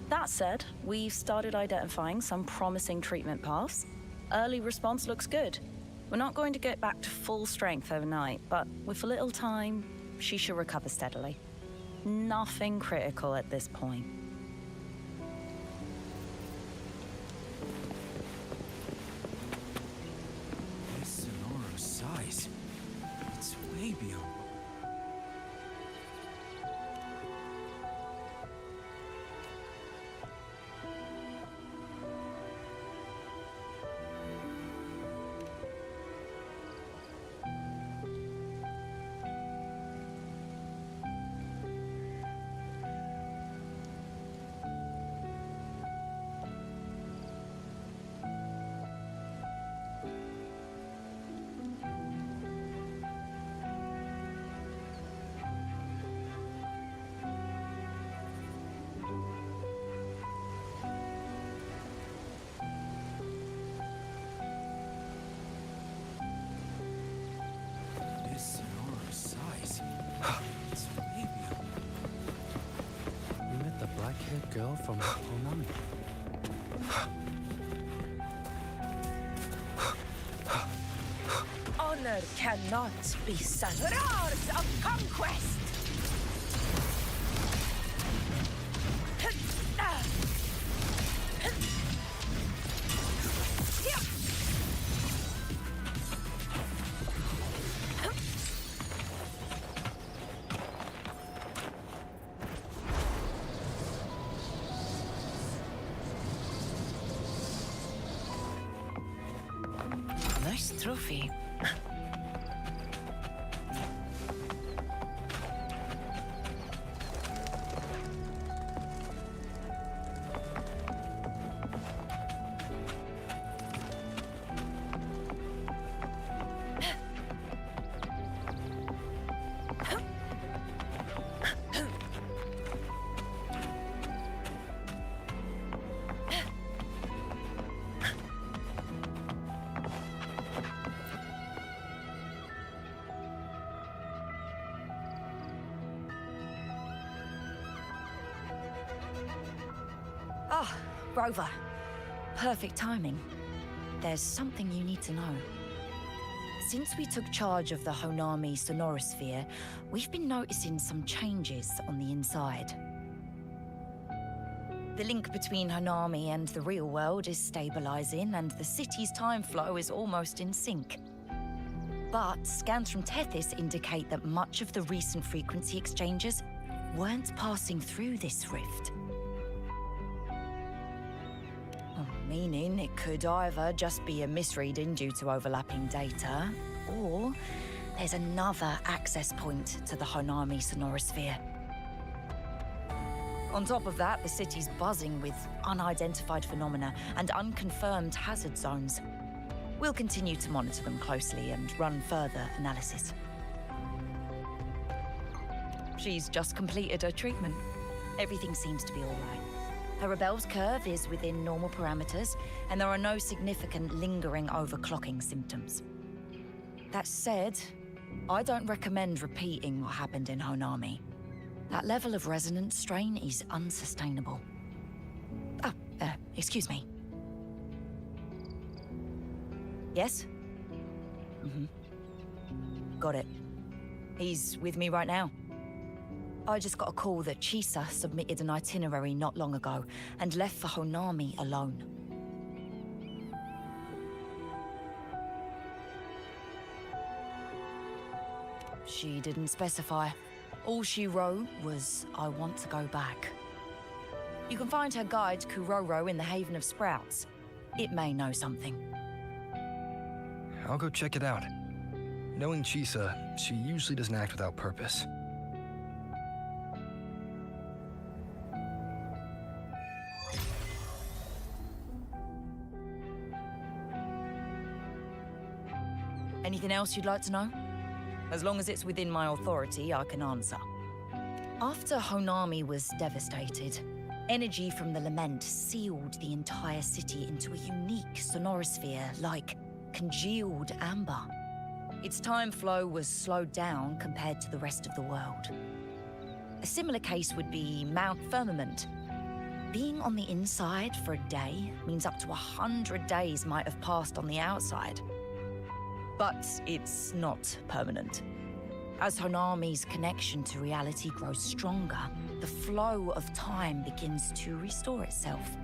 That said, we've started identifying some promising treatment paths. Early response looks good. We're not going to get back to full strength overnight, but with a little time, she should recover steadily. Nothing critical at this point. This Sonora's size. It's way beyond. Black-haired girl from Honami. Honor cannot be roars of conquest! Nice trophy. Ah, Rover. Perfect timing. There's something you need to know. Since we took charge of the Honami Sonorosphere, we've been noticing some changes on the inside. The link between Honami and the real world is stabilizing, and the city's time flow is almost in sync. But scans from Tethys indicate that much of the recent frequency exchanges weren't passing through this rift. Meaning it could either just be a misreading due to overlapping data, or there's another access point to the Honami Sonorosphere. On top of that, the city's buzzing with unidentified phenomena and unconfirmed hazard zones. We'll continue to monitor them closely and run further analysis. She's just completed her treatment. Everything seems to be all right. Her rebel's curve is within normal parameters, and there are no significant lingering overclocking symptoms. That said, I don't recommend repeating what happened in Honami. That level of resonance strain is unsustainable. Oh, excuse me. Yes? Got it. He's with me right now. I just got a call that Chisa submitted an itinerary not long ago and left for Honami alone. She didn't specify. All she wrote was, "I want to go back." You can find her guide, Kuroro, in the Haven of Sprouts. It may know something. I'll go check it out. Knowing Chisa, she usually doesn't act without purpose. Anything else you'd like to know? As long as it's within my authority, I can answer. After Honami was devastated, energy from the lament sealed the entire city into a unique sonorosphere like congealed amber. Its time flow was slowed down compared to the rest of the world. A similar case would be Mount Firmament. Being on the inside for a day means up to 100 days might have passed on the outside. But it's not permanent. As Honami's connection to reality grows stronger, the flow of time begins to restore itself.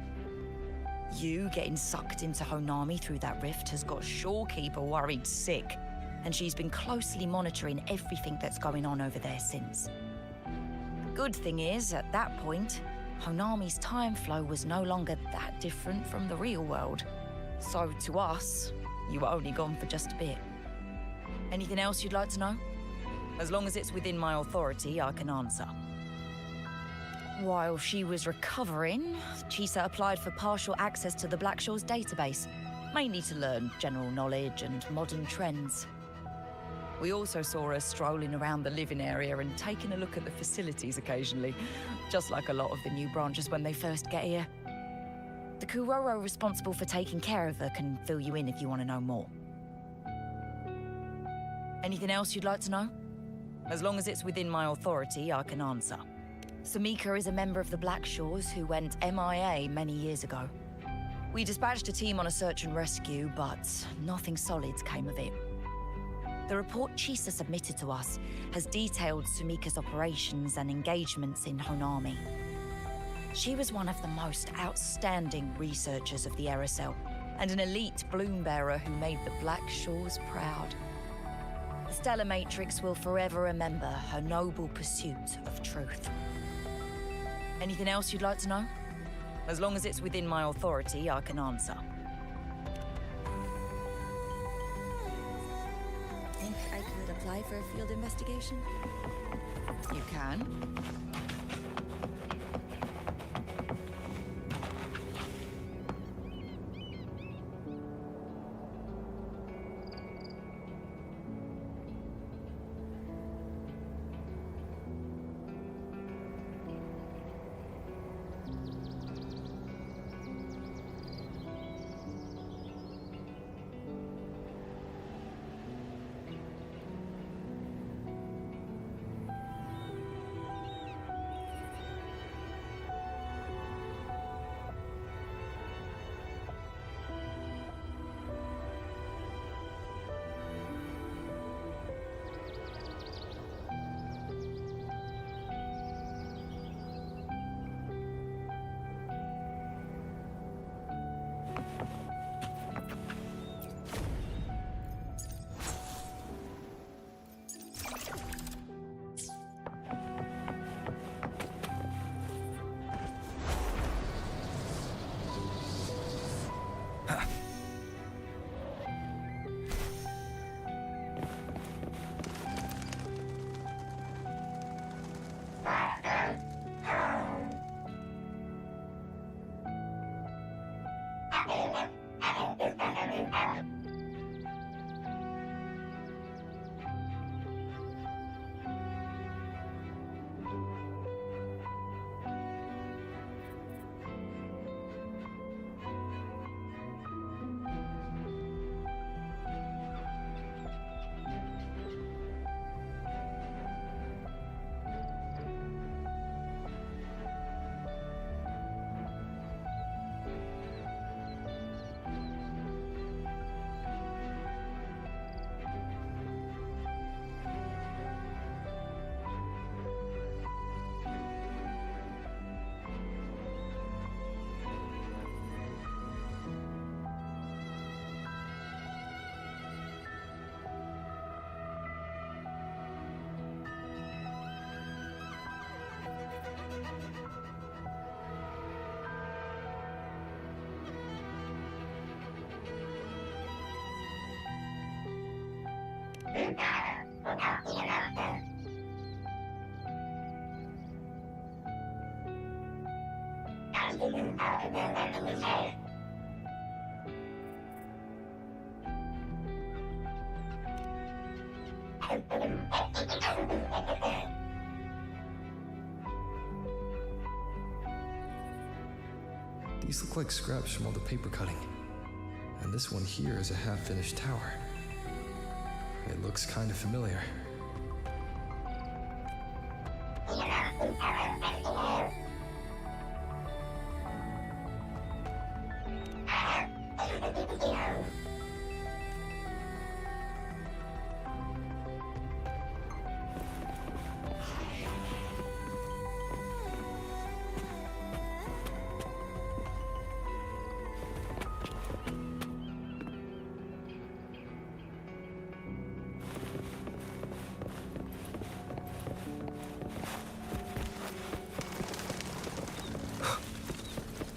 You getting sucked into Honami through that rift has got Shorekeeper worried sick, and she's been closely monitoring everything that's going on over there since. The good thing is, at that point, Honami's time flow was no longer that different from the real world. So to us, you were only gone for just a bit. Anything else you'd like to know? As long as it's within my authority, I can answer. While she was recovering, Chisa applied for partial access to the Blackshaw's database, mainly to learn general knowledge and modern trends. We also saw her strolling around the living area and taking a look at the facilities occasionally, just like a lot of the new branches when they first get here. The Kuroro responsible for taking care of her can fill you in if you want to know more. Anything else you'd like to know? As long as it's within my authority, I can answer. Samika is a member of the Blackshaws who went MIA many years ago. We dispatched a team on a search and rescue, but nothing solid came of it. The report Chisa submitted to us has detailed Sumika's operations and engagements in Honami. She was one of the most outstanding researchers of the Aerocell, and an elite bloom bearer who made the Blackshaws proud. The Stellar Matrix will forever remember her noble pursuit of truth. Anything else you'd like to know? As long as it's within my authority, I can answer. Think I could apply for a field investigation? You can. These look like scraps from all the paper cutting. And this one here is a half-finished tower. It looks kind of familiar.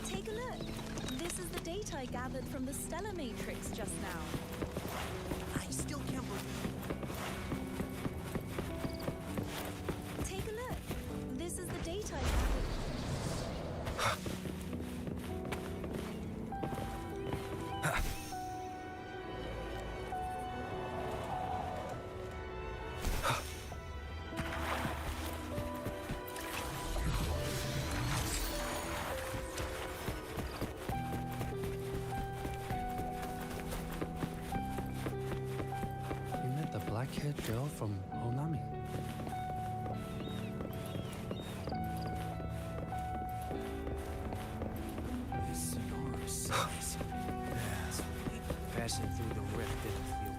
Take a look. This is the data I gathered from the stellar matrix just now. I still can't believe. Take a look. This is the data I gathered. You met the black-haired girl from Onami. This sonorous size. Yes. Passing through the rift didn't feel great.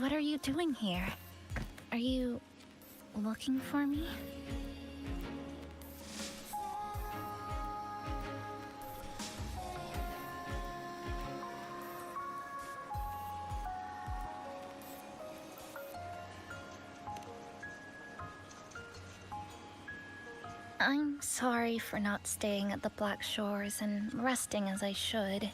What are you doing here? Are you looking for me? I'm sorry for not staying at the Black Shores and resting as I should.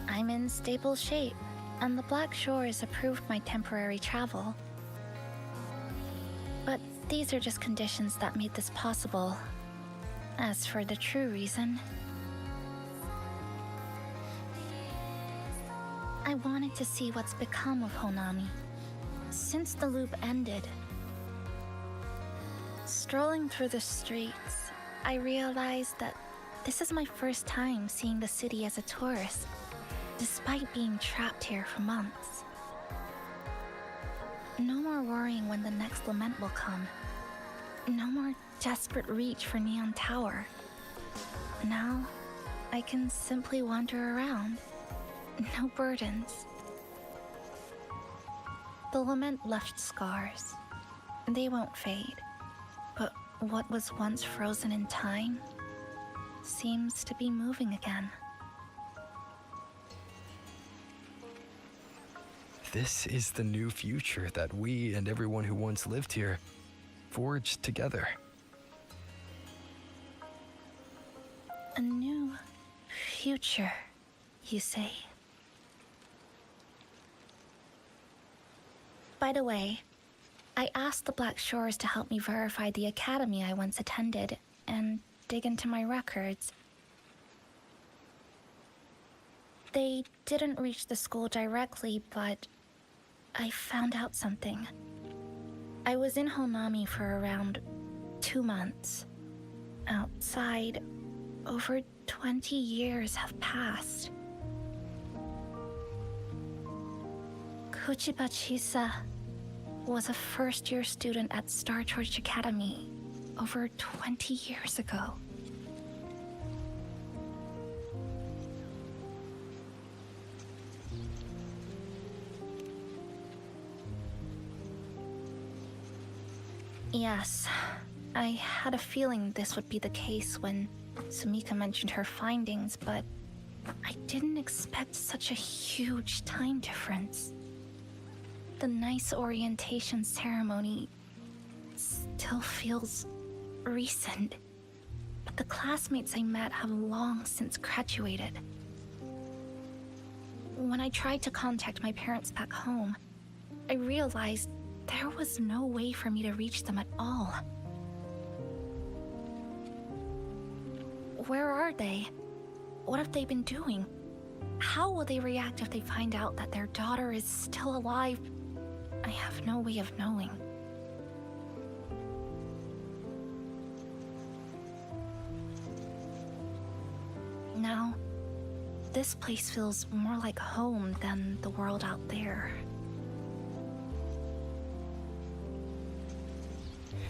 I'm in stable shape, and the Black Shores approved my temporary travel. But these are just conditions that made this possible. As for the true reason, I wanted to see what's become of Honami. Since the loop ended, strolling through the streets, I realized that this is my first time seeing the city as a tourist, despite being trapped here for months. No more worrying when the next lament will come. No more desperate reach for Neon Tower. Now, I can simply wander around. No burdens. The lament left scars. They won't fade. But what was once frozen in time seems to be moving again. This is the new future that we and everyone who once lived here forged together. A new future, you say? By the way, I asked the Black Shores to help me verify the academy I once attended, and dig into my records. They didn't reach the school directly, but I found out something. I was in Honami for around 2 months. Outside, over 20 years have passed. Kuchiba Chisa was a first-year student at Star Torch Academy over 20 years ago. Yes, I had a feeling this would be the case when Sumika mentioned her findings, but I didn't expect such a huge time difference. The nice orientation ceremony still feels recent, but the classmates I met have long since graduated. When I tried to contact my parents back home, I realized there was no way for me to reach them at all. Where are they? What have they been doing? How will they react if they find out that their daughter is still alive? I have no way of knowing. Now, this place feels more like home than the world out there.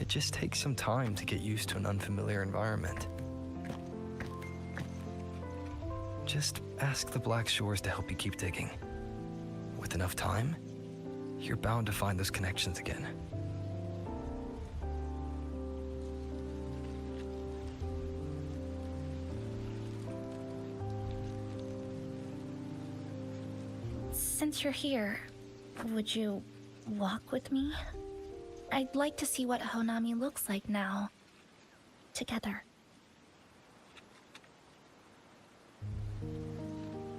It just takes some time to get used to an unfamiliar environment. Just ask the Black Shores to help you keep digging. With enough time, you're bound to find those connections again. Since you're here, would you walk with me? I'd like to see what Honami looks like now. Together.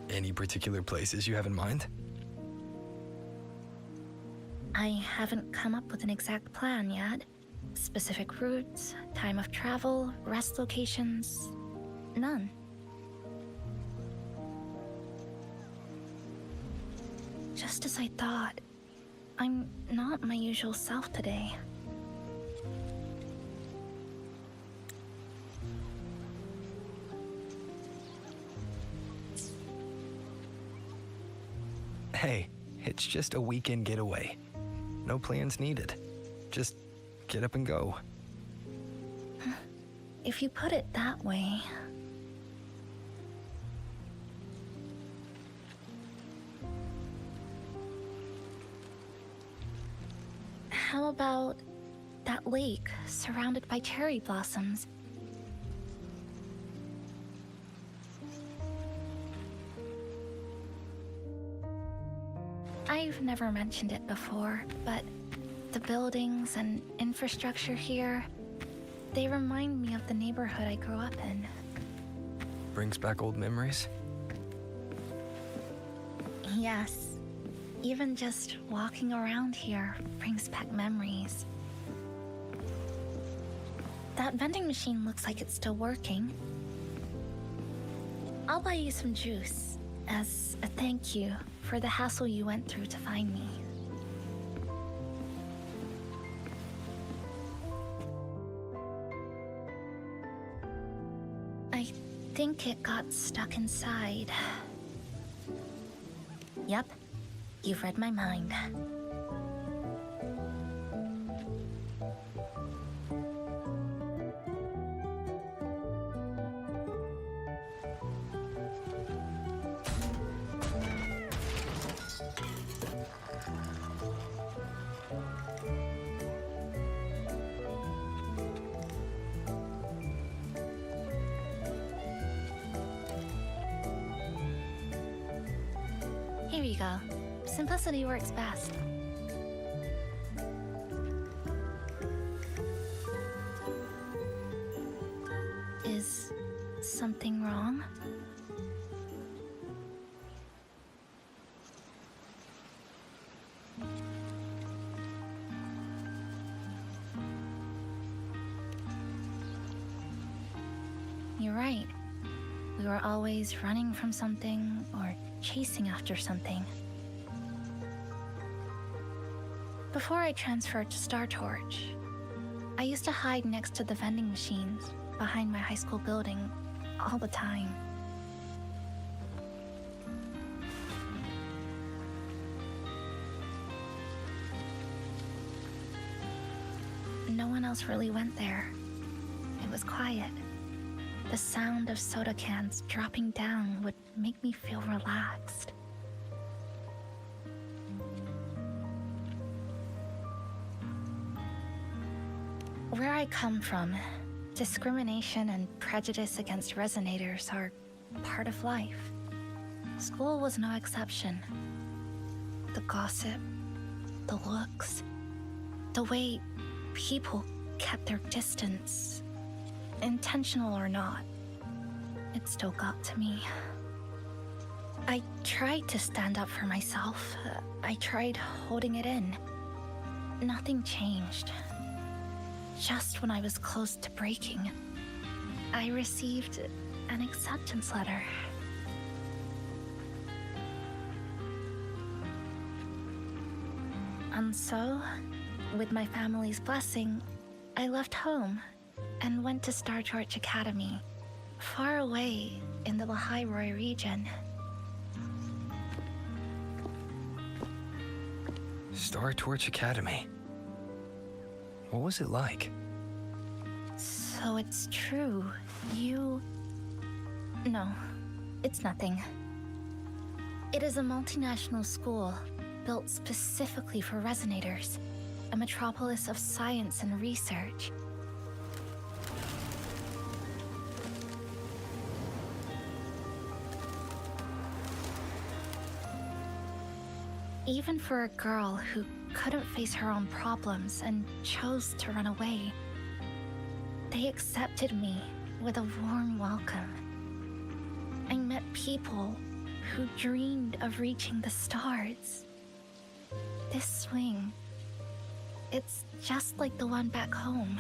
Any particular places you have in mind? I haven't come up with an exact plan yet. Specific routes, time of travel, rest locations, none. Just as I thought, I'm not my usual self today. Hey, it's just a weekend getaway. No plans needed. Just get up and go. If you put it that way... How about that lake surrounded by cherry blossoms? I've never mentioned it before, but the buildings and infrastructure here, they remind me of the neighborhood I grew up in. Brings back old memories? Yes. Even just walking around here brings back memories. That vending machine looks like it's still working. I'll buy you some juice as a thank you for the hassle you went through to find me. I think it got stuck inside. Yep. You've read my mind. Here you go. Simplicity works best. Is something wrong? you're right. We were always running from something or chasing after something. Before I transferred to Star Torch, I used to hide next to the vending machines behind my high school building all the time. No one else really went there. It was quiet. The sound of soda cans dropping down would make me feel relaxed. Where I come from, discrimination and prejudice against resonators are part of life. School was no exception. The gossip, the looks, the way people kept their distance, intentional or not, it still got to me. I tried to stand up for myself. I tried holding it in. Nothing changed. Just when I was close to breaking, I received an acceptance letter. And so, with my family's blessing, I left home and went to Star Torch Academy, far away in the Lahai Roi region. Star Torch Academy. What was it like? So it's true, you... No, it's nothing. It is a multinational school built specifically for resonators, a metropolis of science and research. Even for a girl who couldn't face her own problems and chose to run away, they accepted me with a warm welcome. I met people who dreamed of reaching the stars. This swing, it's just like the one back home.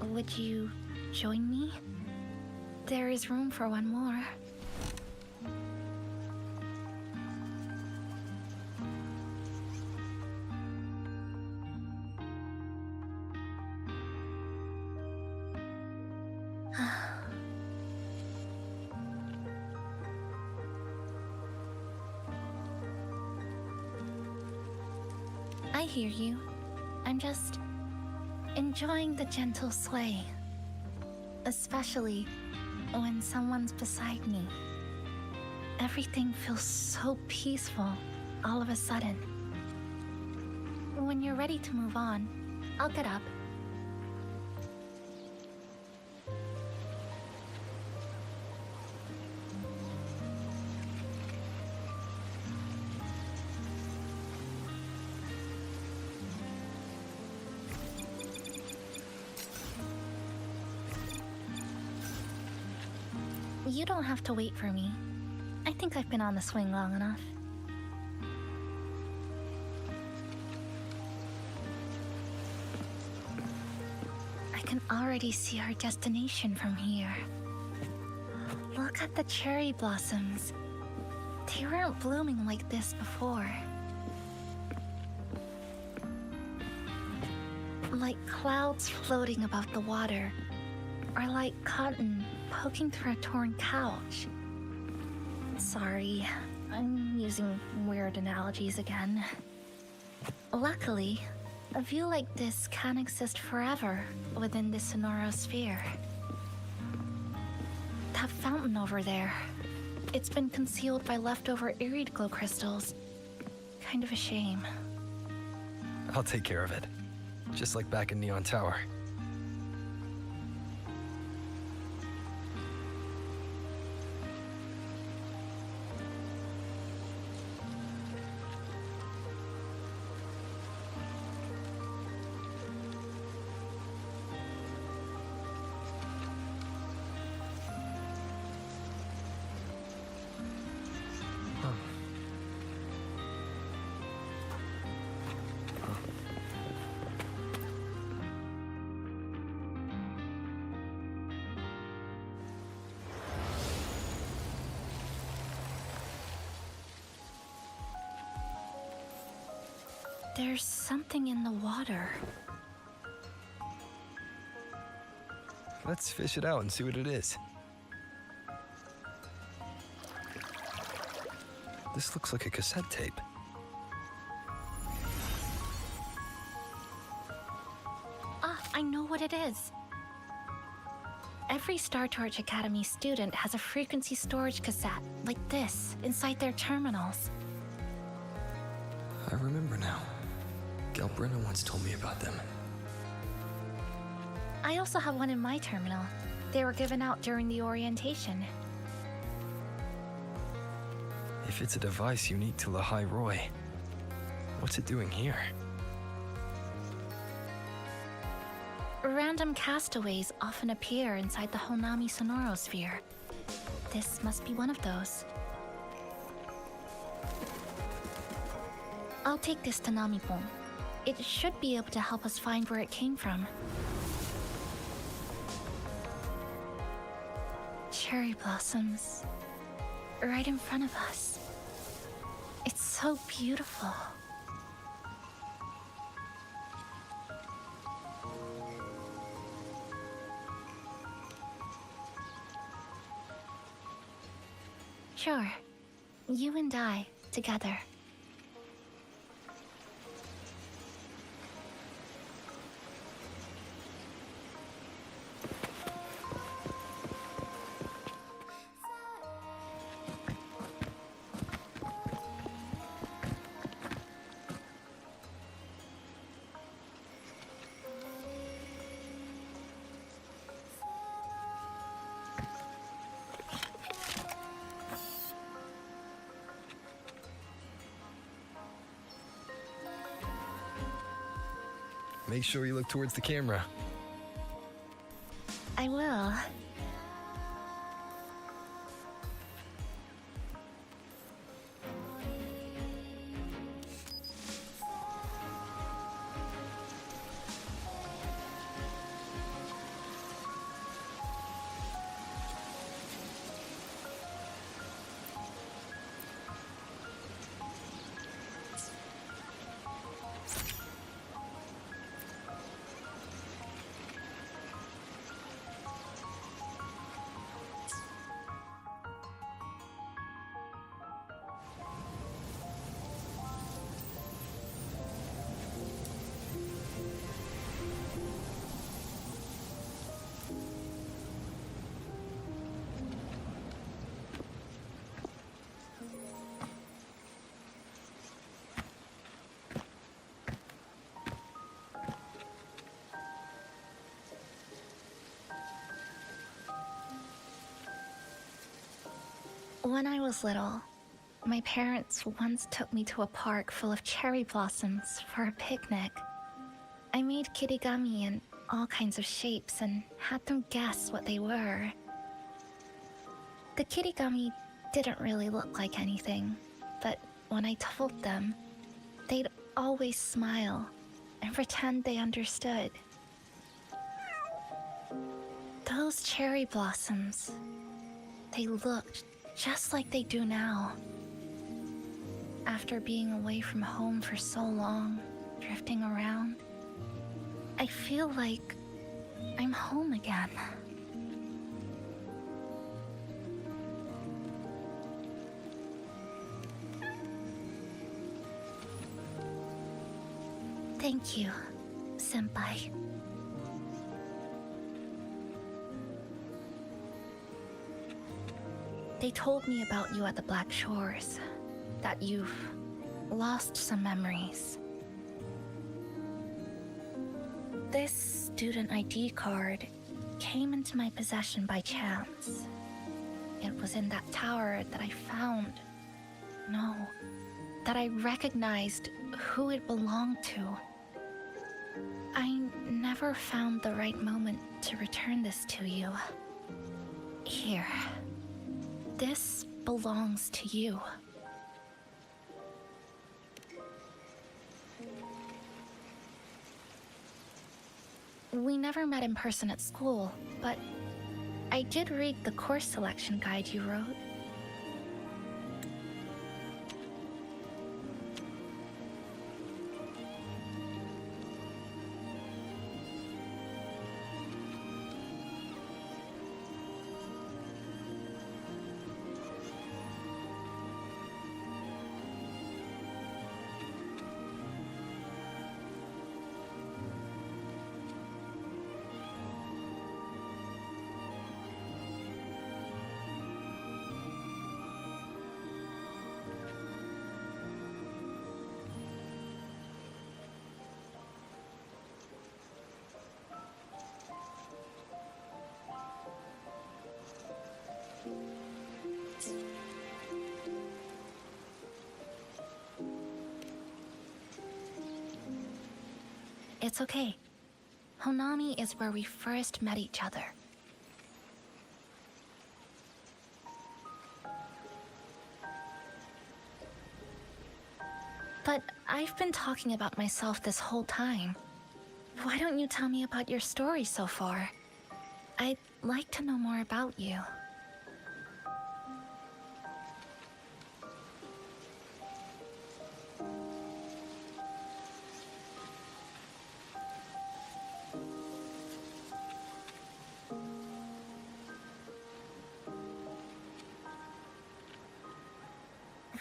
Would you join me? There is room for one more. I hear you. I'm just enjoying the gentle sway. Especially when someone's beside me. Everything feels so peaceful all of a sudden. When you're ready to move on, I'll get up. You don't have to wait for me. I think I've been on the swing long enough. I can already see our destination from here. Look at the cherry blossoms. They weren't blooming like this before. Like clouds floating above the water, or like cotton poking through a torn couch. Sorry, I'm using weird analogies again. Luckily, a view like this can exist forever within this Sonoro sphere. That fountain over there, it's been concealed by leftover irid glow crystals. Kind of a shame. I'll take care of it. Just like back in Neon Tower. There's something in the water. Let's fish it out and see what it is. This looks like a cassette tape. Ah, I know what it is. Every Star Torch Academy student has a frequency storage cassette like this inside their terminals. I remember now. Galbrina once told me about them. I also have one in my terminal. They were given out during the orientation. If it's a device unique to Lahai Roi, what's it doing here? Random castaways often appear inside the Honami sonorosphere. This must be one of those. I'll take this to Namipon. It should be able to help us find where it came from. Cherry blossoms, right in front of us. It's so beautiful. Sure, you and I, together. Make sure you look towards the camera. I will. When I was little, my parents once took me to a park full of cherry blossoms for a picnic. I made kirigami in all kinds of shapes and had them guess what they were. The kirigami didn't really look like anything, but when I told them, they'd always smile and pretend they understood. Those cherry blossoms, they looked just like they do now. After being away from home for so long, drifting around, I feel like I'm home again. Thank you, Senpai. They told me about you at the Black Shores, that you've lost some memories. This student ID card came into my possession by chance. It was in that tower that I found. No, that I recognized who it belonged to. I never found the right moment to return this to you. Here. This belongs to you. We never met in person at school, but I did read the course selection guide you wrote. It's okay. Honami is where we first met each other. But I've been talking about myself this whole time. Why don't you tell me about your story so far? I'd like to know more about you.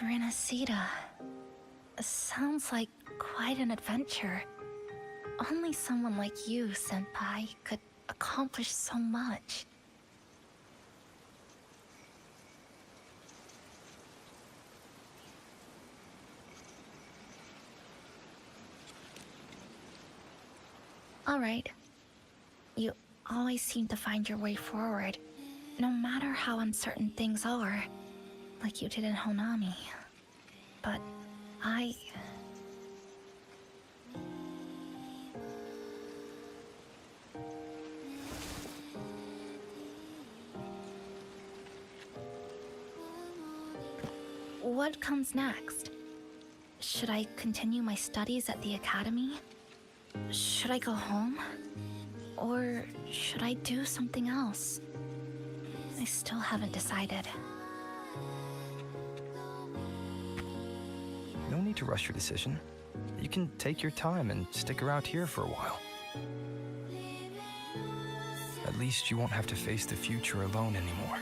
Renacida. Sounds like quite an adventure. Only someone like you, Senpai, could accomplish so much. All right. You always seem to find your way forward, no matter how uncertain things are, like you did in Honami. But what comes next? Should I continue my studies at the academy? Should I go home? Or should I do something else? I still haven't decided. No need to rush your decision. You can take your time and stick around here for a while. At least you won't have to face the future alone anymore.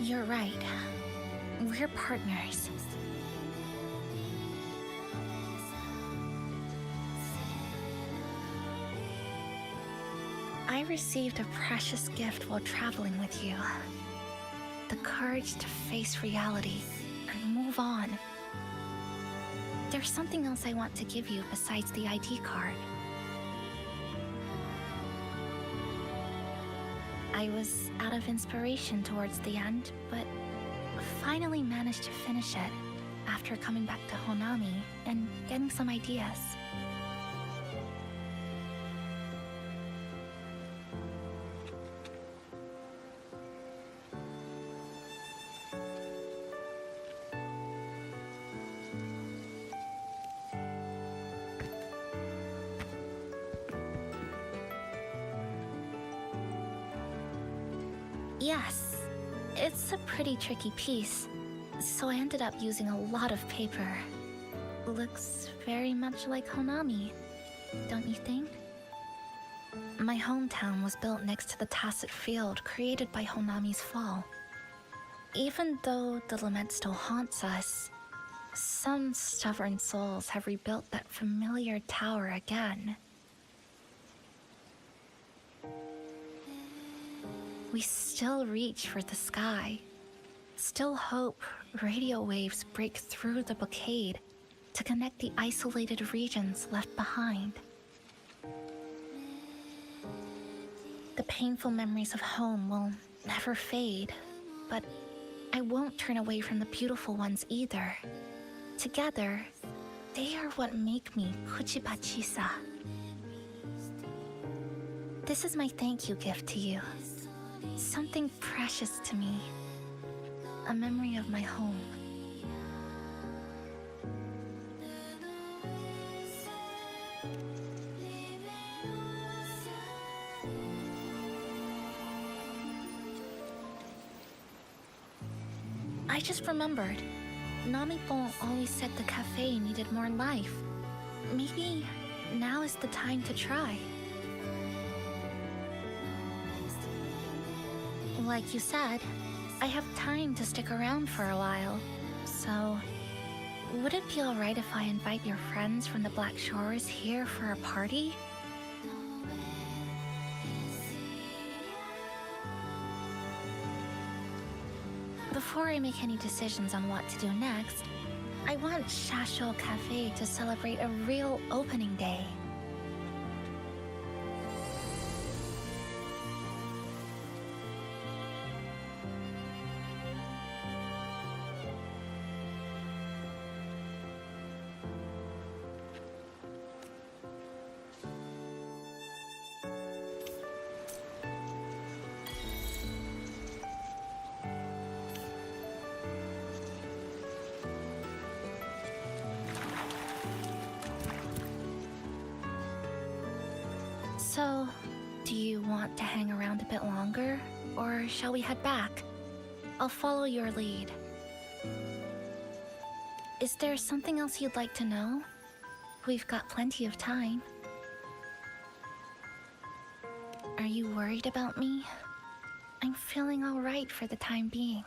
You're right. We're partners. I received a precious gift while traveling with you. The courage to face reality and move on. There's something else I want to give you besides the ID card. I was out of inspiration towards the end, but finally managed to finish it after coming back to Honami and getting some ideas. Yes, it's a pretty tricky piece, so I ended up using a lot of paper. Looks very much like Honami, don't you think? My hometown was built next to the tacit field created by Honami's fall. Even though the lament still haunts us, some stubborn souls have rebuilt that familiar tower again. We still reach for the sky, still hope radio waves break through the blockade to connect the isolated regions left behind. The painful memories of home will never fade, but I won't turn away from the beautiful ones either. Together, they are what make me Kuchiba Chisa. This is my thank you gift to you. Something precious to me. A memory of my home. I just remembered. Namipon always said the cafe needed more life. Maybe now is the time to try. Like you said, I have time to stick around for a while, so would it be alright if I invite your friends from the Black Shores here for a party? Before I make any decisions on what to do next, I want Shasho Cafe to celebrate a real opening day. So, do you want to hang around a bit longer, or shall we head back? I'll follow your lead. Is there something else you'd like to know? We've got plenty of time. Are you worried about me? I'm feeling all right for the time being.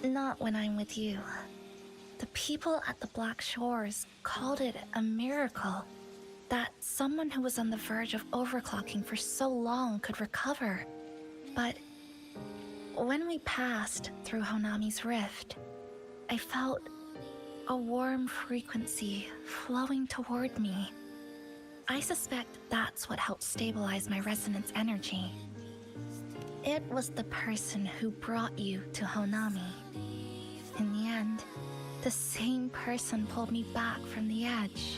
Not when I'm with you. The people at the Black Shores called it a miracle that someone who was on the verge of overclocking for so long could recover. But when we passed through Honami's rift, I felt a warm frequency flowing toward me. I suspect that's what helped stabilize my resonance energy. It was the person who brought you to Honami. In the end, the same person pulled me back from the edge.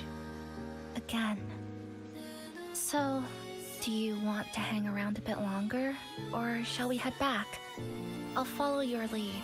Again. So, do you want to hang around a bit longer, or shall we head back? I'll follow your lead.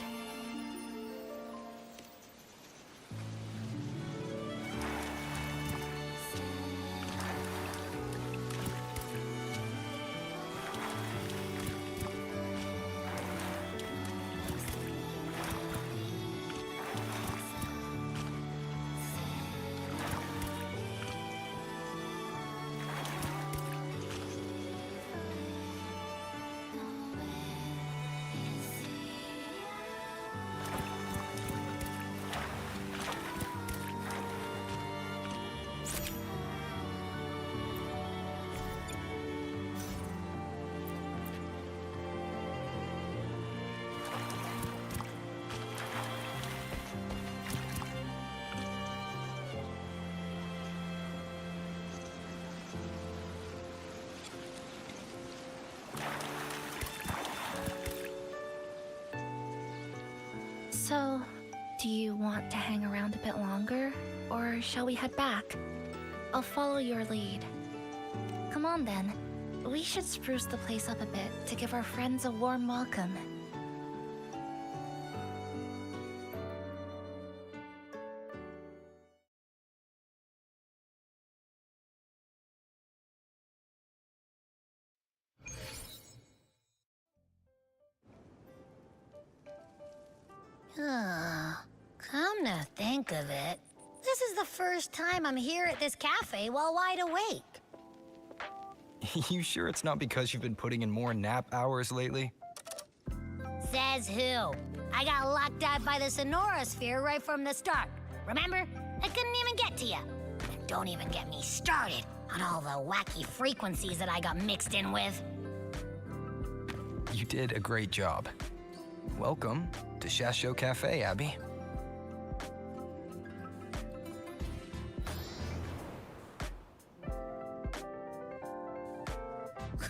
So, do you want to hang around a bit longer, or shall we head back? I'll follow your lead. Come on then. We should spruce the place up a bit to give our friends a warm welcome. Come to think of it, this is the first time I'm here at this cafe while wide awake. You sure it's not because you've been putting in more nap hours lately? Says who? I got locked out by the Sonora Sphere right from the start. Remember? I couldn't even get to you. And don't even get me started on all the wacky frequencies that I got mixed in with. You did a great job. Welcome to Shasho Cafe, Abby.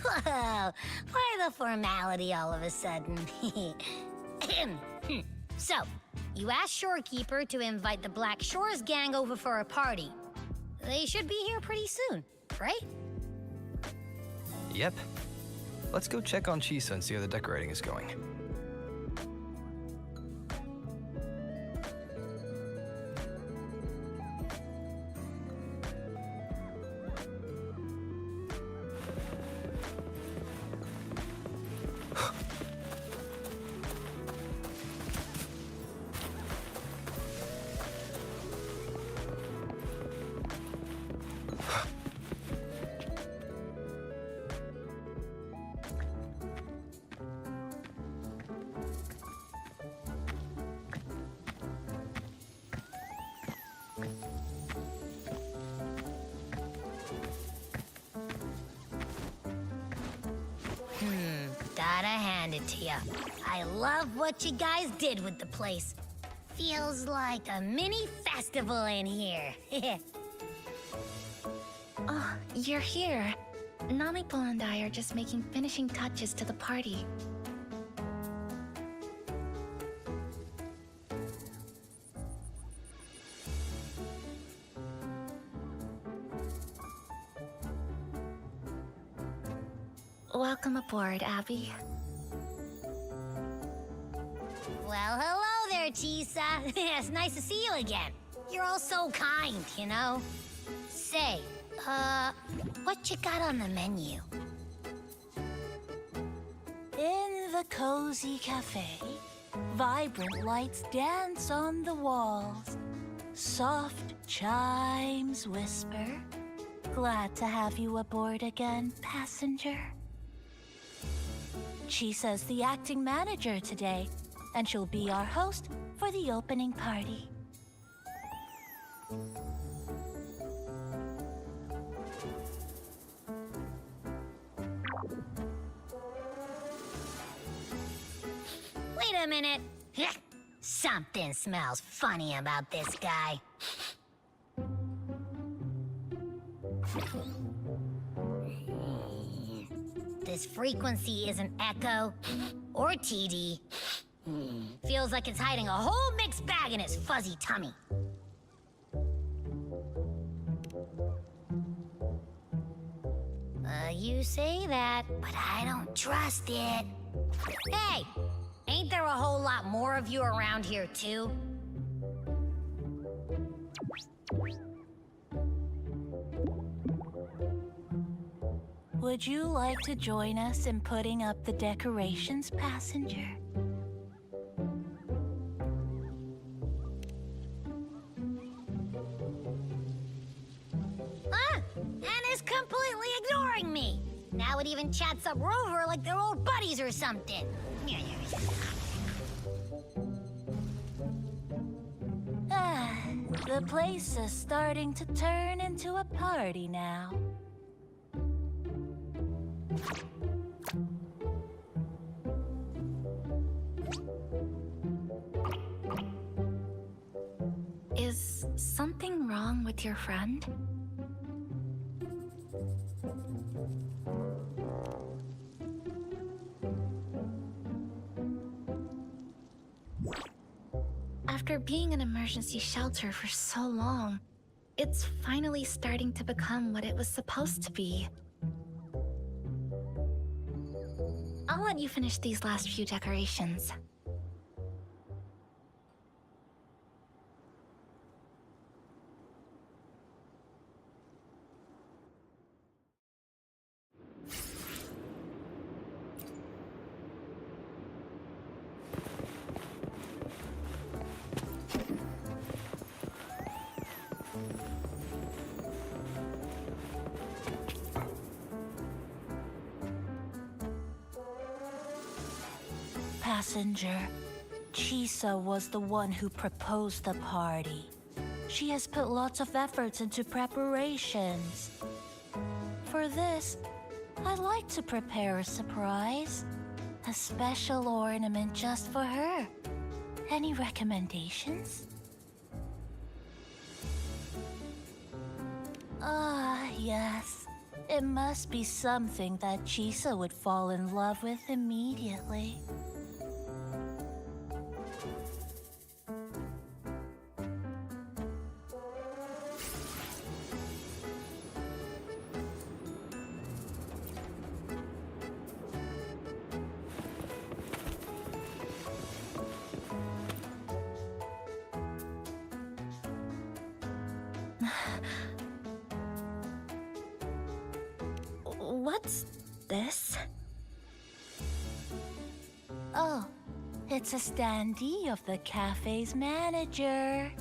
Whoa, why the formality all of a sudden? So, you asked Shorekeeper to invite the Black Shores gang over for a party. They should be here pretty soon, right? Yep. Let's go check on Chisa and see how the decorating is going. Gotta hand it to you. I love what you guys did with the place. Feels like a mini festival in here. Oh, you're here. Namiko and I are just making finishing touches to the party. Welcome aboard, Abby. Well, hello there, Chisa. It's nice to see you again. You're all so kind, you know? Say, what you got on the menu? In the cozy cafe, vibrant lights dance on the walls. Soft chimes whisper. Glad to have you aboard again, passenger. Chisa's the acting manager today, and she'll be our host for the opening party. Wait a minute. Something smells funny about this guy. This frequency isn't echo or TD. Feels like it's hiding a whole mixed bag in his fuzzy tummy. You say that, but I don't trust it. Hey, ain't there a whole lot more of you around here, too? Would you like to join us in putting up the decorations, passenger? And is completely ignoring me. Now it even chats up Rover like they're old buddies or something. The place is starting to turn into a party now. Is something wrong with your friend? After being an emergency shelter for so long, it's finally starting to become what it was supposed to be. I'll let you finish these last few decorations. Passenger, Chisa was the one who proposed the party. She has put lots of efforts into preparations. For this, I'd like to prepare a surprise. A special ornament just for her. Any recommendations? Yes. It must be something that Chisa would fall in love with immediately. What's this? Oh, it's a standee of the cafe's manager.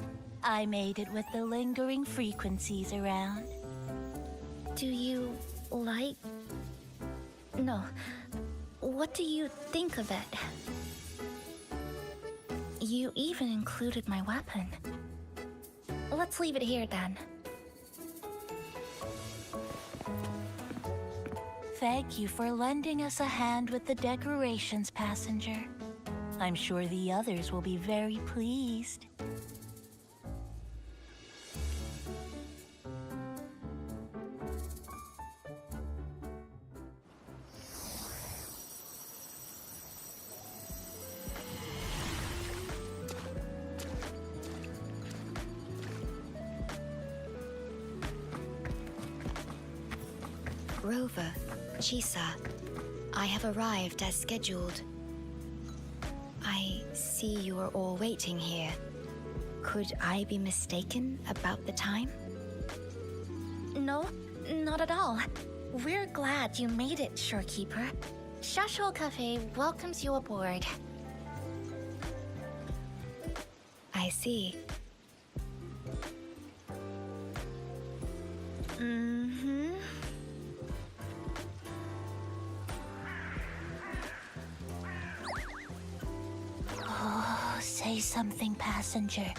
I made it with the lingering frequencies around. Do you like... No. What do you think of it? You even included my weapon. Let's leave it here then. Thank you for lending us a hand with the decorations, passenger. I'm sure the others will be very pleased. Rover, Chisa, I have arrived as scheduled. I see you are all waiting here. Could I be mistaken about the time? No, not at all. We're glad you made it, Shorekeeper. Shashol Cafe welcomes you aboard. I see. Mm-hmm. Oh, say something, passenger.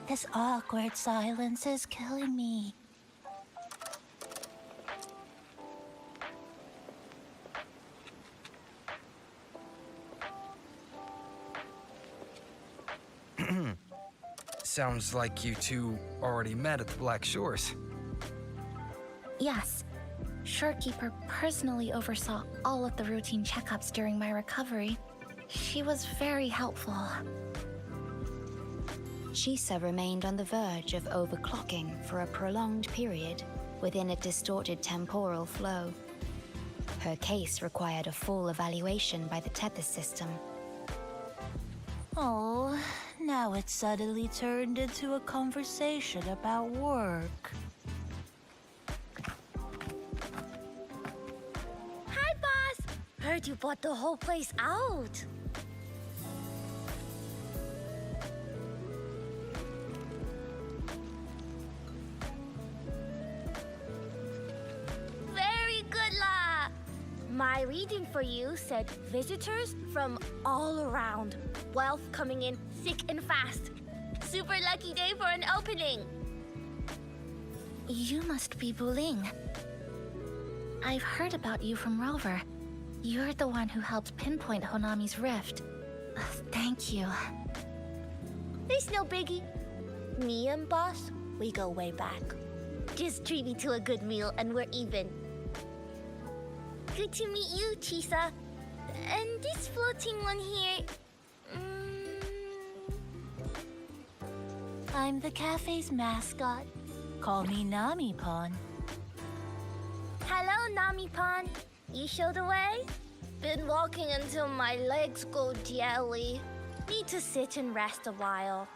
This awkward silence is killing me. Sounds like you two already met at the Black Shores. Yes. Shorekeeper personally oversaw all of the routine checkups during my recovery. She was very helpful. Chisa remained on the verge of overclocking for a prolonged period within a distorted temporal flow. Her case required a full evaluation by the Tethys system. Oh, now it's suddenly turned into a conversation about work. Hi, boss! Heard you bought the whole place out. Very good, La! My reading for you said visitors from all around. Wealth coming in thick and fast. Super lucky day for an opening. You must be Buling. I've heard about you from Rover. You're the one who helped pinpoint Honami's rift. Thank you. It's no biggie. Me and boss, we go way back. Just treat me to a good meal and we're even. Good to meet you, Chisa. And this floating one here... I'm the cafe's mascot. Call me Nami-Pon. Hello, Nami-Pon. You show the way? Been walking until my legs go jelly. Need to sit and rest a while.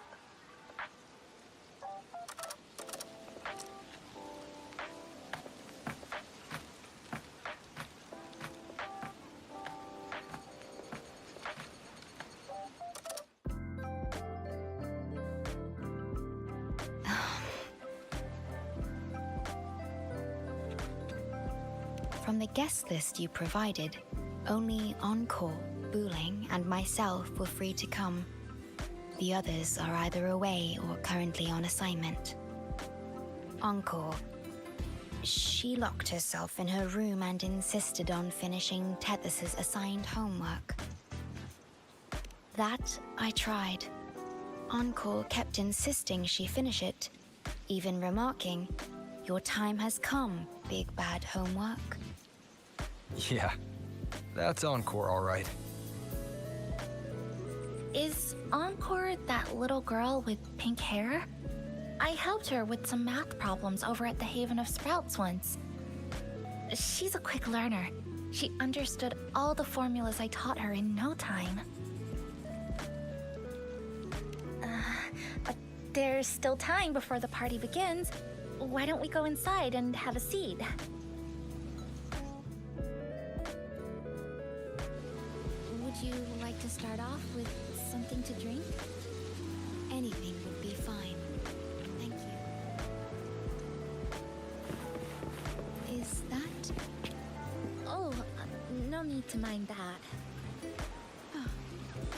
From the guest list you provided, only Encore, Buling, and myself were free to come. The others are either away or currently on assignment. Encore. She locked herself in her room and insisted on finishing Tethys's assigned homework. That I tried. Encore kept insisting she finish it, even remarking, "Your time has come, big bad homework." Yeah, that's Encore, all right. Is Encore that little girl with pink hair? I helped her with some math problems over at the Haven of Sprouts once. She's a quick learner. She understood all the formulas I taught her in no time. There's still time before the party begins. Why don't we go inside and have a seat? Would you like to start off with something to drink? Anything would be fine. Thank you. Is that... Oh, no need to mind that. Oh,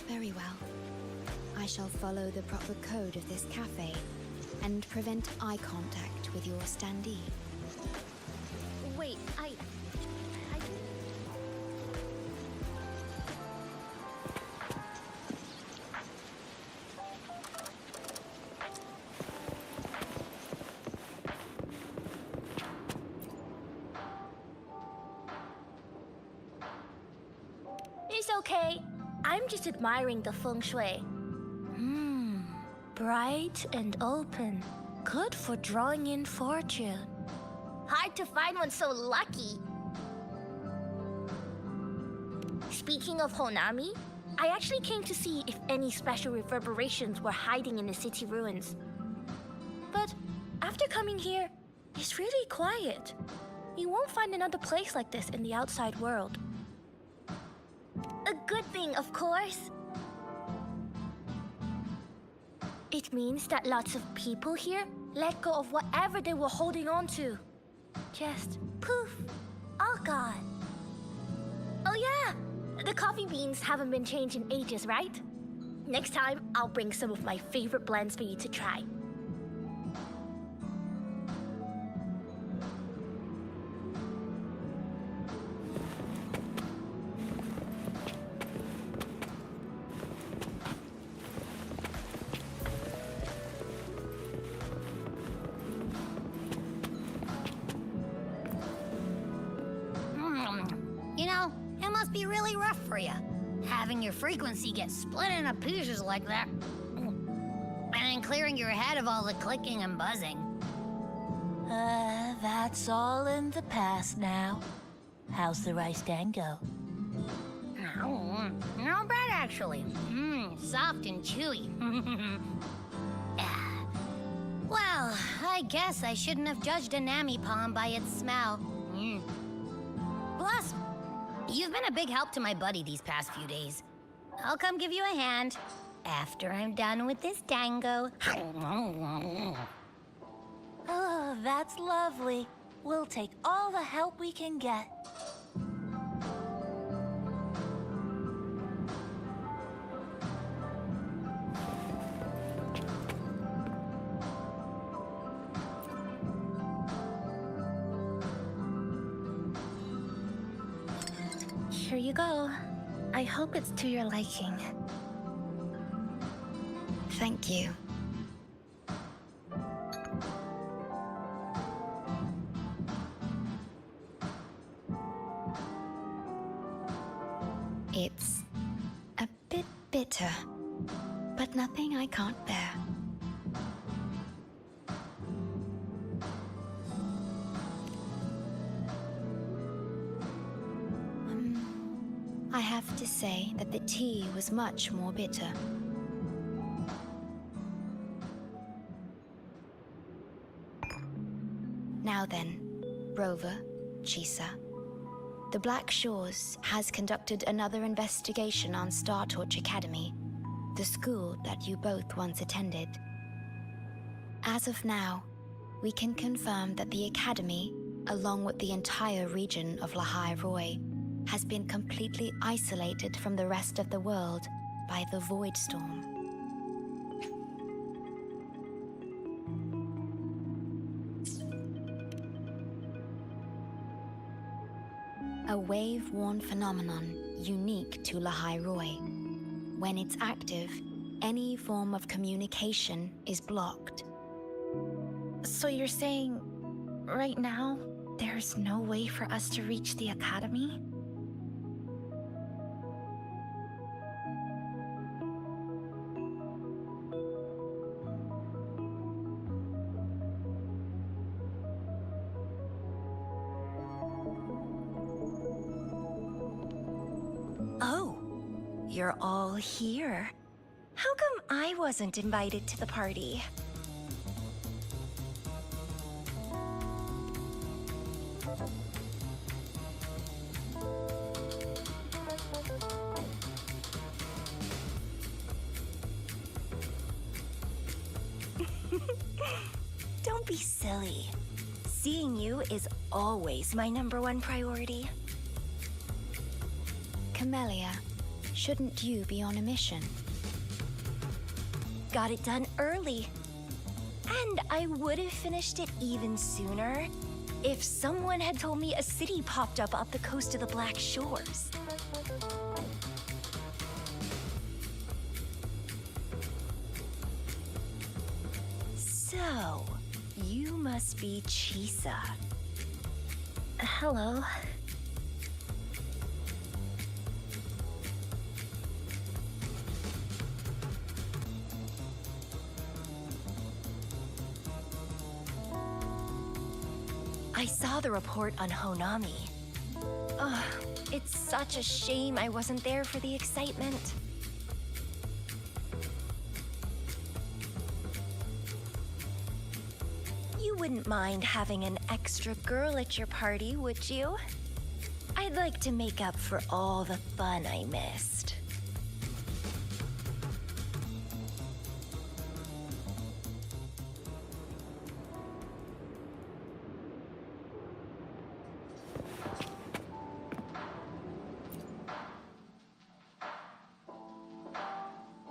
very well. I shall follow the proper code of this cafe and prevent eye contact with your standee. Wait, I... It's okay. I'm just admiring the feng shui. Bright and open. Good for drawing in fortune. Hard to find one so lucky. Speaking of Honami, I actually came to see if any special reverberations were hiding in the city ruins. But after coming here, it's really quiet. You won't find another place like this in the outside world. A good thing, of course. It means that lots of people here let go of whatever they were holding on to. Just poof, all gone. Oh yeah, the coffee beans haven't been changed in ages, right? Next time, I'll bring some of my favorite blends for you to try. You know, it must be really rough for you, having your frequency get split into pieces like that. And then clearing your head of all the clicking and buzzing. That's all in the past now. How's the rice dango? Oh, not bad, actually. Soft and chewy. Well, I guess I shouldn't have judged a Nami palm by its smell. Plus, you've been a big help to my buddy these past few days. I'll come give you a hand after I'm done with this dango. Oh, that's lovely. We'll take all the help we can get. Here you go. I hope it's to your liking. Thank you. It's a bit bitter, but nothing I can't bear. I have to say that the tea was much more bitter. Now then, Rover, Chisa, the Black Shores has conducted another investigation on Star Torch Academy, the school that you both once attended. As of now, we can confirm that the Academy, along with the entire region of Lahai Roi, has been completely isolated from the rest of the world by the Void Storm. A wave-worn phenomenon unique to Lahai Roi. When it's active, any form of communication is blocked. So you're saying, right now, there's no way for us to reach the Academy? You're all here. How come I wasn't invited to the party? Don't be silly. Seeing you is always my #1 priority. Camellia, shouldn't you be on a mission? Got it done early. And I would have finished it even sooner if someone had told me a city popped up off the coast of the Black Shores. So, you must be Chisa. Hello. I saw the report on Honami. Ugh, it's such a shame I wasn't there for the excitement. wouldn't mind having an extra girl at your party, would you? I'd like to make up for all the fun I missed.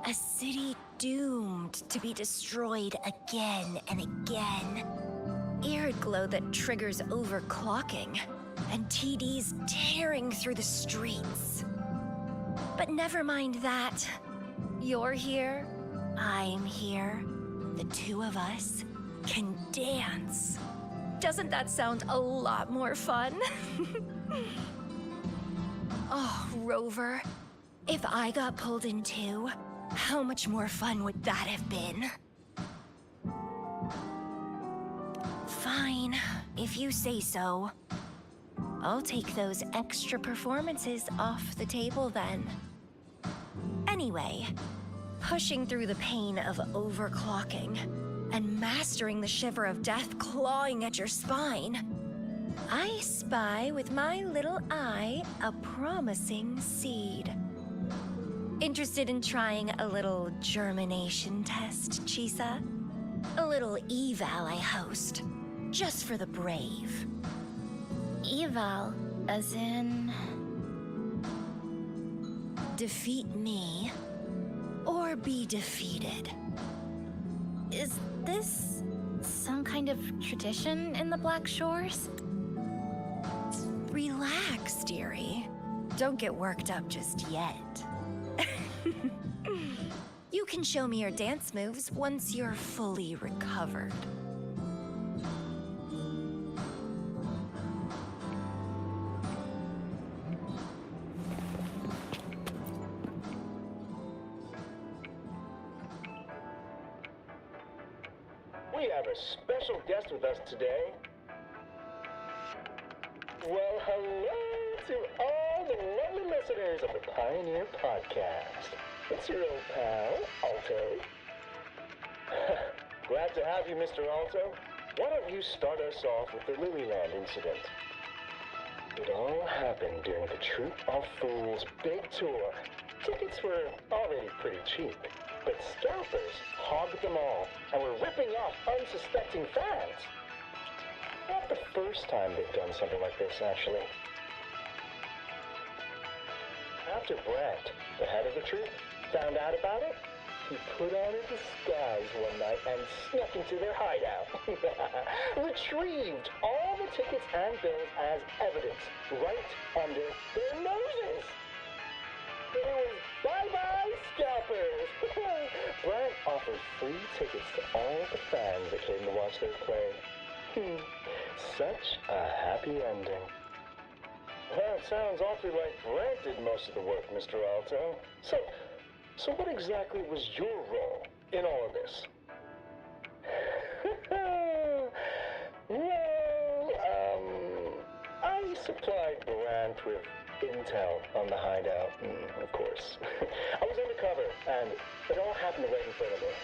A city doomed to be destroyed again and again. Air glow that triggers overclocking, and TDs tearing through the streets. But never mind that. You're here, I'm here. The two of us can dance. Doesn't that sound a lot more fun? Oh, Rover, if I got pulled in too, how much more fun would that have been? Fine, if you say so. I'll take those extra performances off the table then. Anyway, pushing through the pain of overclocking and mastering the shiver of death clawing at your spine, I spy with my little eye a promising seed. Interested in trying a little germination test, Chisa? A little eval I host, just for the brave. Eval, as in... Defeat me, or be defeated. Is this some kind of tradition in the Black Shores? Relax, dearie. Don't get worked up just yet. You can show me your dance moves once you're fully recovered. We have a special guest with us today. Well, hello to all the lovely listeners of the Pioneer Podcast. It's your old pal, Alto. Glad to have you, Mr. Alto. Why don't you start us off with the Lilyland incident? It all happened during the Troop of Fools big tour. Tickets were already pretty cheap, but scalpers hogged them all and were ripping off unsuspecting fans. Not the first time they've done something like this, actually. After Brent, the head of the troop, found out about it, he put on a disguise one night and snuck into their hideout. Retrieved all the tickets and bills as evidence right under their noses. It was bye-bye scalpers. Brent offered free tickets to all the fans that came to watch their play. Such a happy ending. Well, it sounds awfully like Brent did most of the work, Mr. Alto. So what exactly was your role in all of this? Well, I supplied Brent with intel on the hideout, of course. I was undercover, and it all happened right in front of me.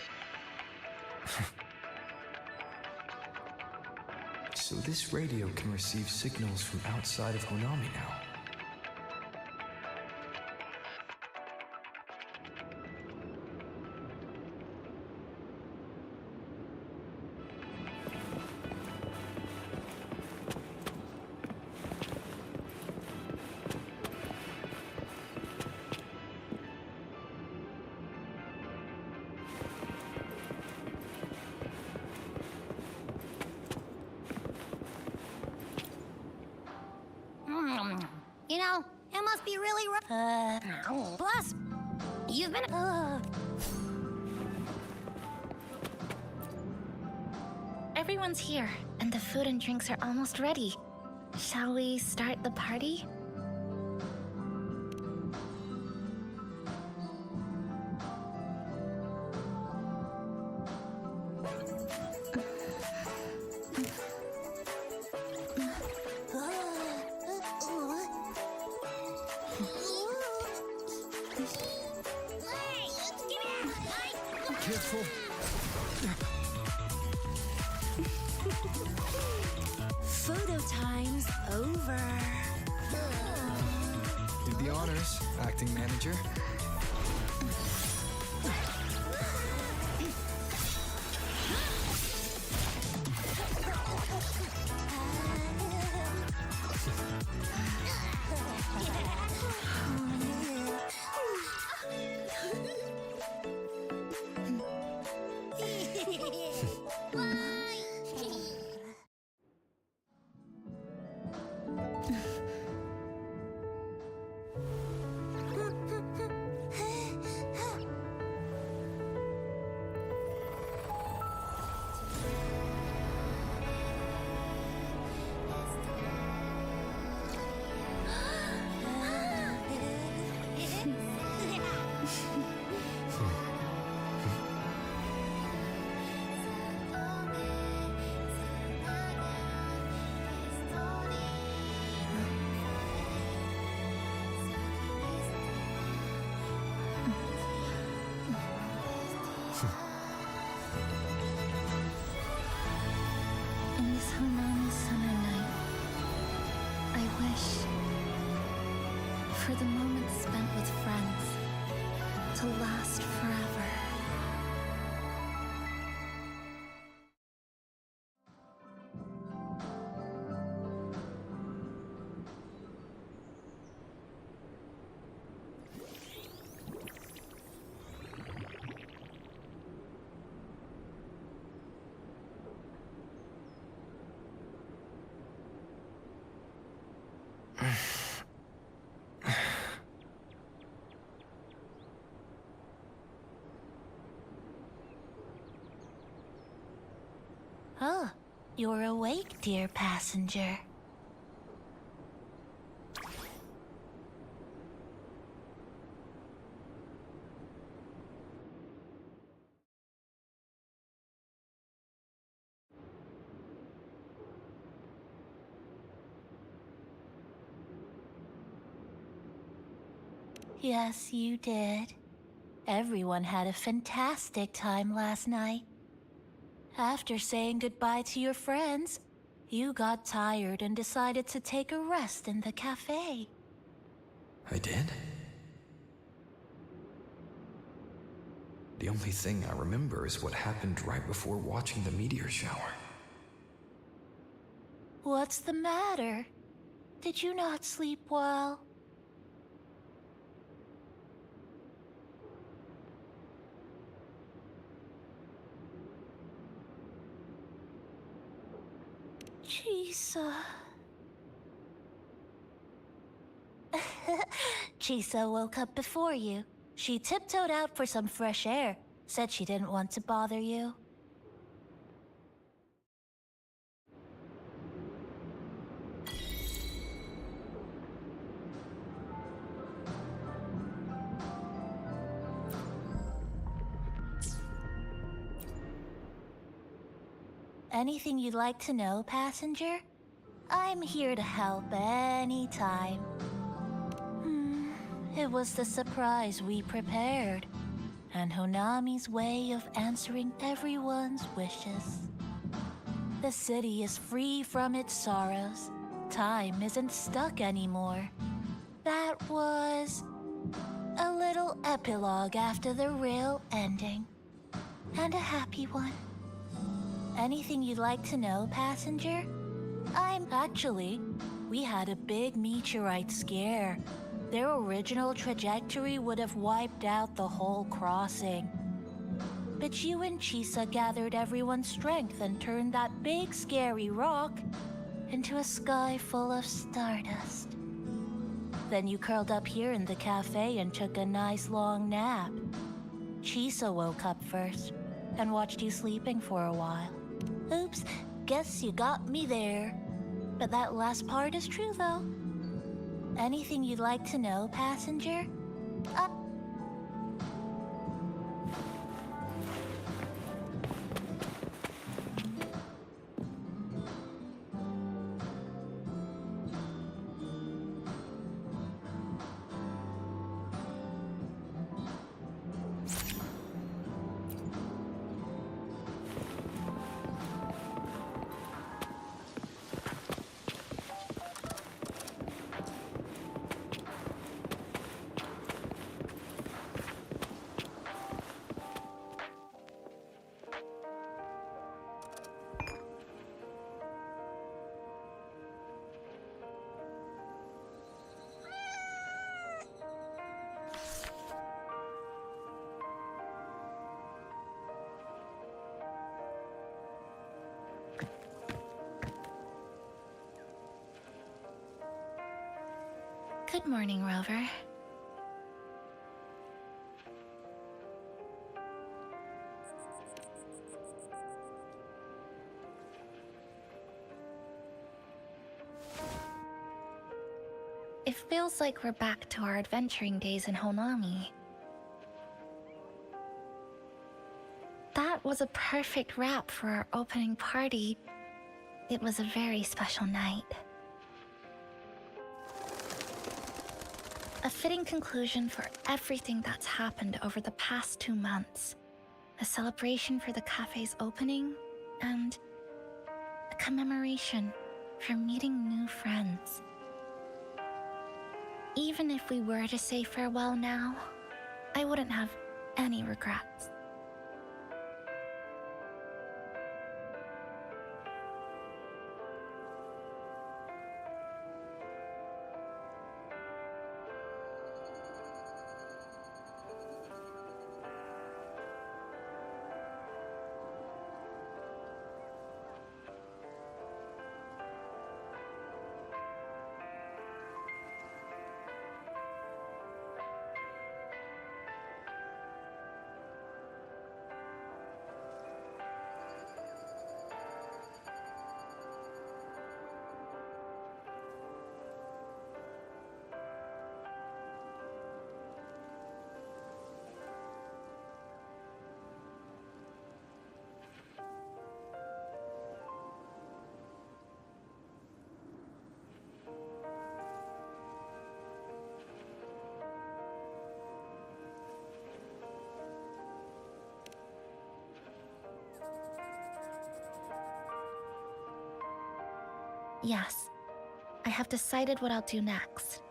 So this radio can receive signals from outside of Honami now. You know, it must be really rough. Plus, you've been... Everyone's here, and the food and drinks are almost ready. Shall we start the party? Careful. over. Do the honors, acting manager. In this Hanami summer night, I wish for the moments spent with friends to last forever. Oh, you're awake, dear passenger. Yes, you did. Everyone had a fantastic time last night. After saying goodbye to your friends, you got tired and decided to take a rest in the cafe. I did? The only thing I remember is what happened right before watching the meteor shower. What's the matter? Did you not sleep well? Chisa. Chisa woke up before you. She tiptoed out for some fresh air, said she didn't want to bother you. Anything you'd like to know, passenger? I'm here to help anytime. It was the surprise we prepared, and Honami's way of answering everyone's wishes. The city is free from its sorrows. Time isn't stuck anymore. That was a little epilogue after the real ending, and a happy one. Anything you'd like to know, passenger? We had a big meteorite scare. Their original trajectory would have wiped out the whole crossing. But you and Chisa gathered everyone's strength and turned that big scary rock into a sky full of stardust. Then you curled up here in the cafe and took a nice long nap. Chisa woke up first and watched you sleeping for a while. Oops, guess you got me there. But that last part is true, though. Anything you'd like to know, passenger? Good morning, Rover. It feels like we're back to our adventuring days in Honami. That was a perfect wrap for our opening party. It was a very special night. A fitting conclusion for everything that's happened over the past 2 months. A celebration for the cafe's opening, and a commemoration for meeting new friends. Even if we were to say farewell now, I wouldn't have any regrets. Yes, I have decided what I'll do next.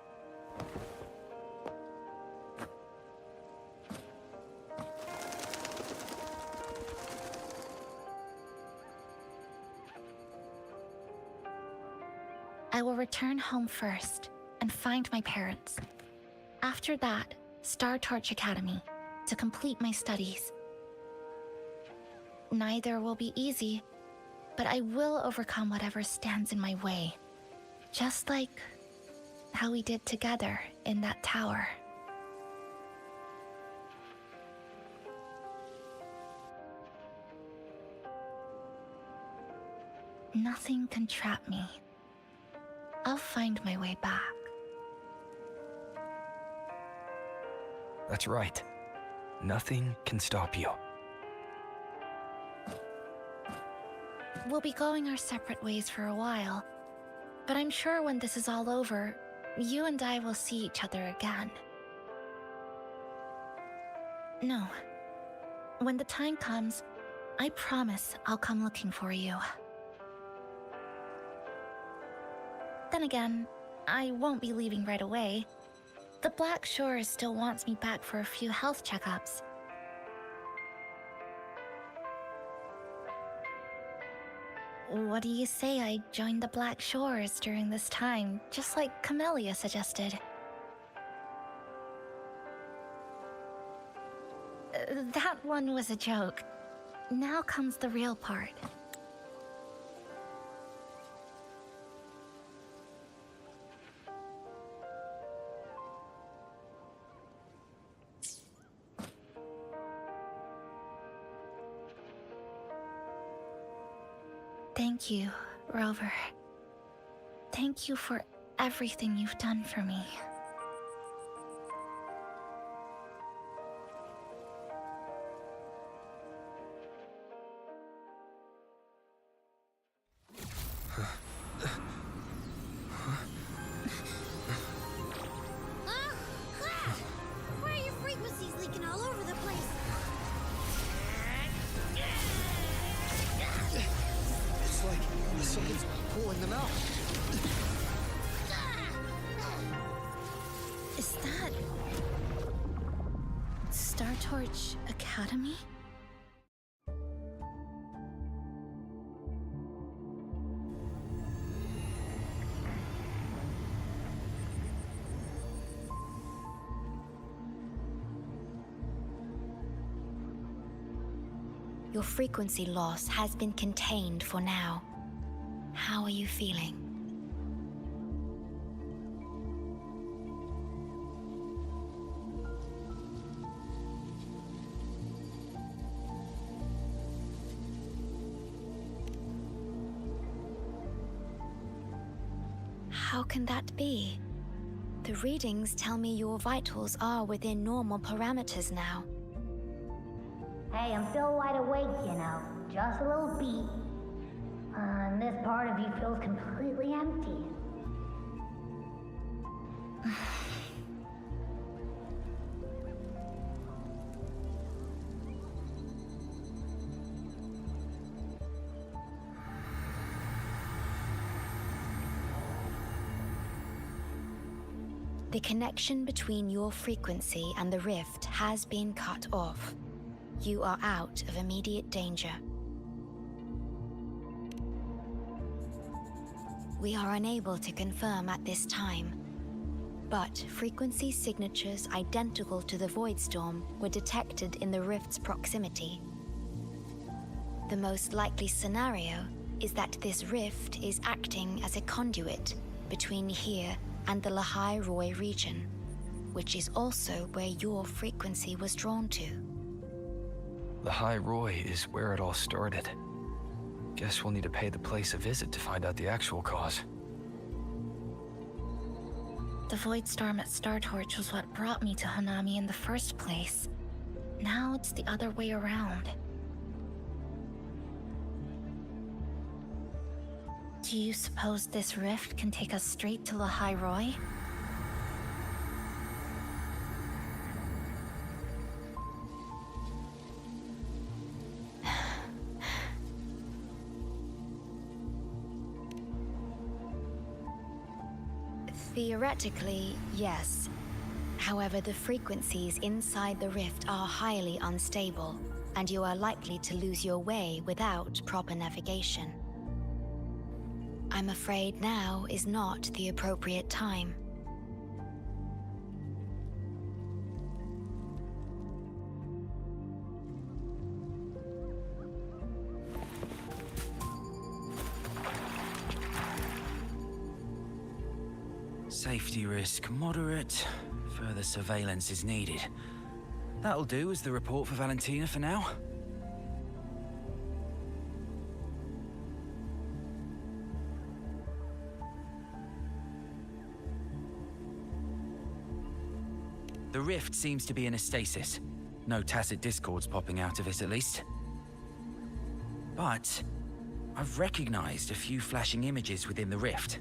I will return home first and find my parents. After that, Star Torch Academy to complete my studies. Neither will be easy, but I will overcome whatever stands in my way. Just like how we did together in that tower. Nothing can trap me. I'll find my way back. That's right. Nothing can stop you. We'll be going our separate ways for a while, but I'm sure when this is all over, you and I will see each other again. No. When the time comes, I promise I'll come looking for you. Then again, I won't be leaving right away. The Black Shores still wants me back for a few health checkups. What do you say I join the Black Shores during this time, just like Camellia suggested? That one was a joke. Now comes the real part. Thank you, Rover. Thank you for everything you've done for me. Why are your frequencies leaking all over the place? It's like something's pulling them out. Is that... Star Torch Academy? Your frequency loss has been contained for now. How are you feeling? How can that be? The readings tell me your vitals are within normal parameters now. Hey, I'm still wide awake, you know. Just a little beat. And this part of you feels completely empty. The connection between your frequency and the rift has been cut off. You are out of immediate danger. We are unable to confirm at this time, but frequency signatures identical to the Void Storm were detected in the rift's proximity. The most likely scenario is that this rift is acting as a conduit between here and the Lahai Roi region, which is also where your frequency was drawn to. Lahai Roi is where it all started. Guess we'll need to pay the place a visit to find out the actual cause. The Void Storm at Star Torch was what brought me to Hanami in the first place. Now it's the other way around. Do you suppose this rift can take us straight to Lahai Roi? Theoretically, yes. However, the frequencies inside the rift are highly unstable, and you are likely to lose your way without proper navigation. I'm afraid now is not the appropriate time. Safety risk moderate. Further surveillance is needed. That'll do as the report for Valentina for now. The rift seems to be in a stasis. No tacit discords popping out of it, at least. But I've recognized a few flashing images within the rift.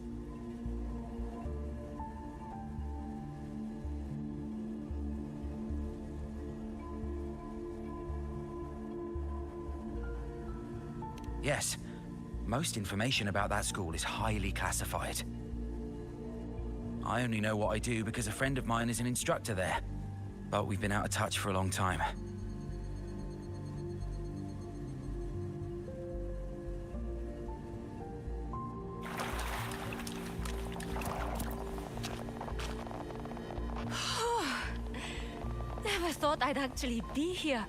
Yes, most information about that school is highly classified. I only know what I do because a friend of mine is an instructor there, but we've been out of touch for a long time. Never thought I'd actually be here.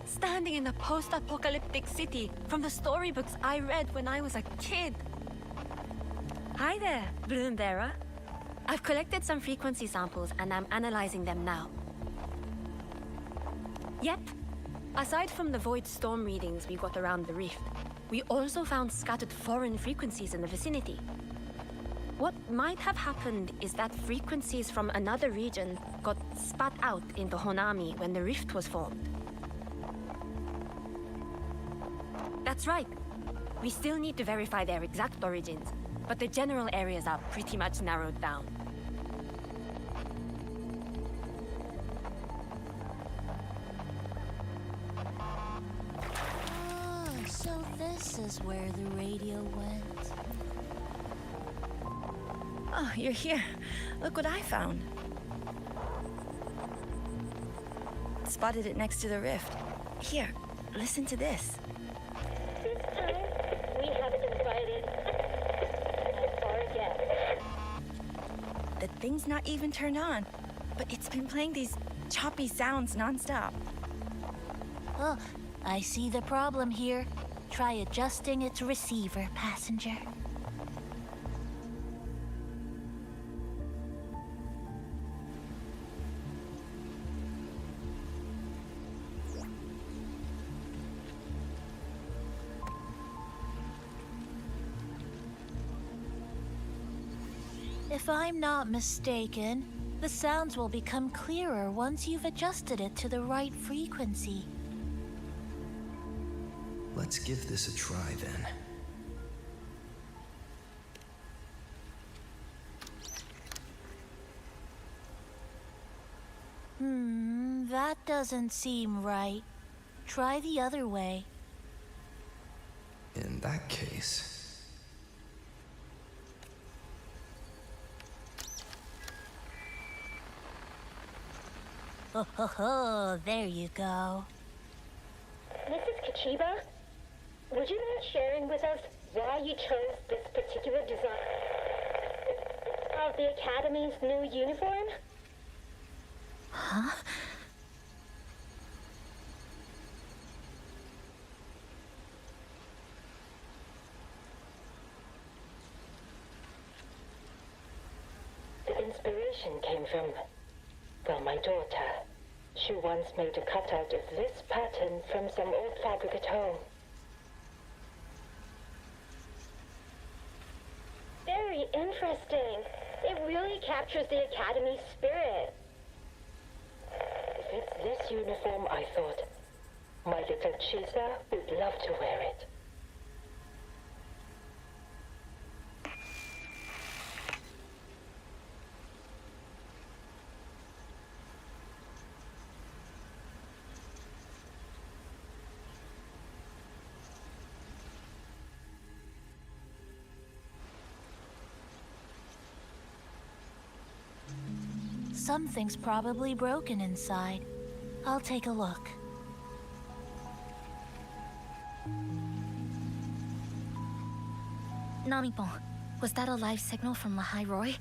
Standing in a post-apocalyptic city from the storybooks I read when I was a kid. Hi there, Bloombearer. I've collected some frequency samples and I'm analyzing them now. Yep. Aside from the Void Storm readings we got around the rift, we also found scattered foreign frequencies in the vicinity. What might have happened is that frequencies from another region got spat out into Honami when the rift was formed. That's right. We still need to verify their exact origins, but the general areas are pretty much narrowed down. So this is where the radio went. Oh, you're here. Look what I found. Spotted it next to the rift. Here, listen to this. This time, we have invited our guest. The thing's not even turned on, but it's been playing these choppy sounds nonstop. Oh, I see the problem here. Try adjusting its receiver, passenger. If I'm not mistaken, the sounds will become clearer once you've adjusted it to the right frequency. Let's give this a try then. That doesn't seem right. Try the other way. In that case... Oh, there you go. Mrs. Kachiba, would you mind sharing with us why you chose this particular design of the Academy's new uniform? Huh? The inspiration came from, well, my daughter. She once made a cutout of this pattern from some old fabric at home. Very interesting. It really captures the Academy's spirit. If it's this uniform, I thought, my little Chisa would love to wear it. Something's probably broken inside. I'll take a look. Namipon, was that a live signal from Lahai Roi?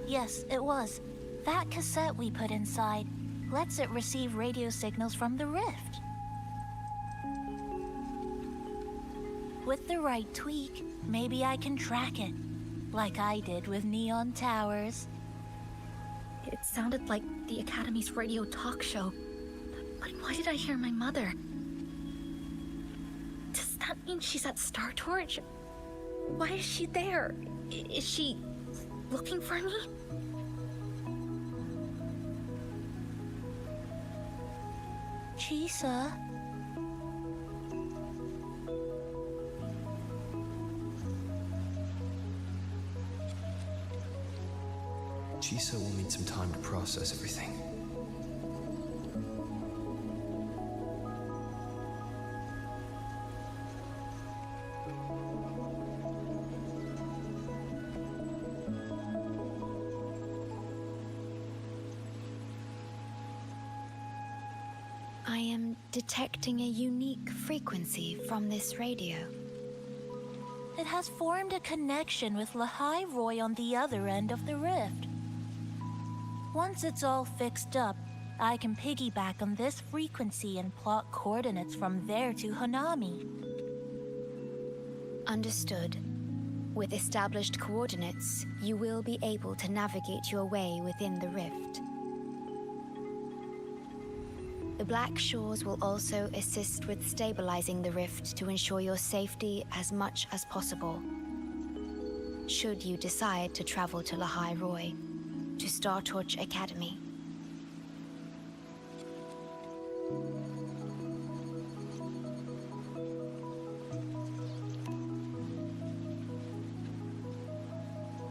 Yes, it was. That cassette we put inside lets it receive radio signals from the rift. With the right tweak, maybe I can track it, like I did with Neon Towers. It sounded like the Academy's radio talk show. But why did I hear my mother? Does that mean she's at Star Torch? Why is she there? Is she looking for me? Chisa? Chisa will need some time to process everything. I am detecting a unique frequency from this radio. It has formed a connection with Lahai Roi on the other end of the rift. Once it's all fixed up, I can piggyback on this frequency and plot coordinates from there to Hanami. Understood. With established coordinates, you will be able to navigate your way within the rift. The Black Shores will also assist with stabilizing the rift to ensure your safety as much as possible. Should you decide to travel to Lahai Roi, to Star Torch Academy.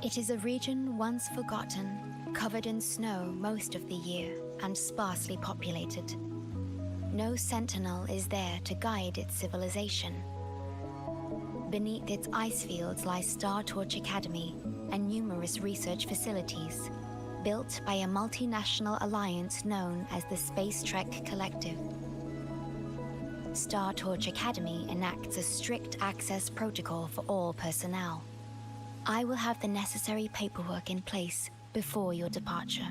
It is a region once forgotten, covered in snow most of the year, and sparsely populated. No sentinel is there to guide its civilization. Beneath its ice fields lies Star Torch Academy and numerous research facilities, built by a multinational alliance known as the Space Trek Collective. Star Torch Academy enacts a strict access protocol for all personnel. I will have the necessary paperwork in place before your departure.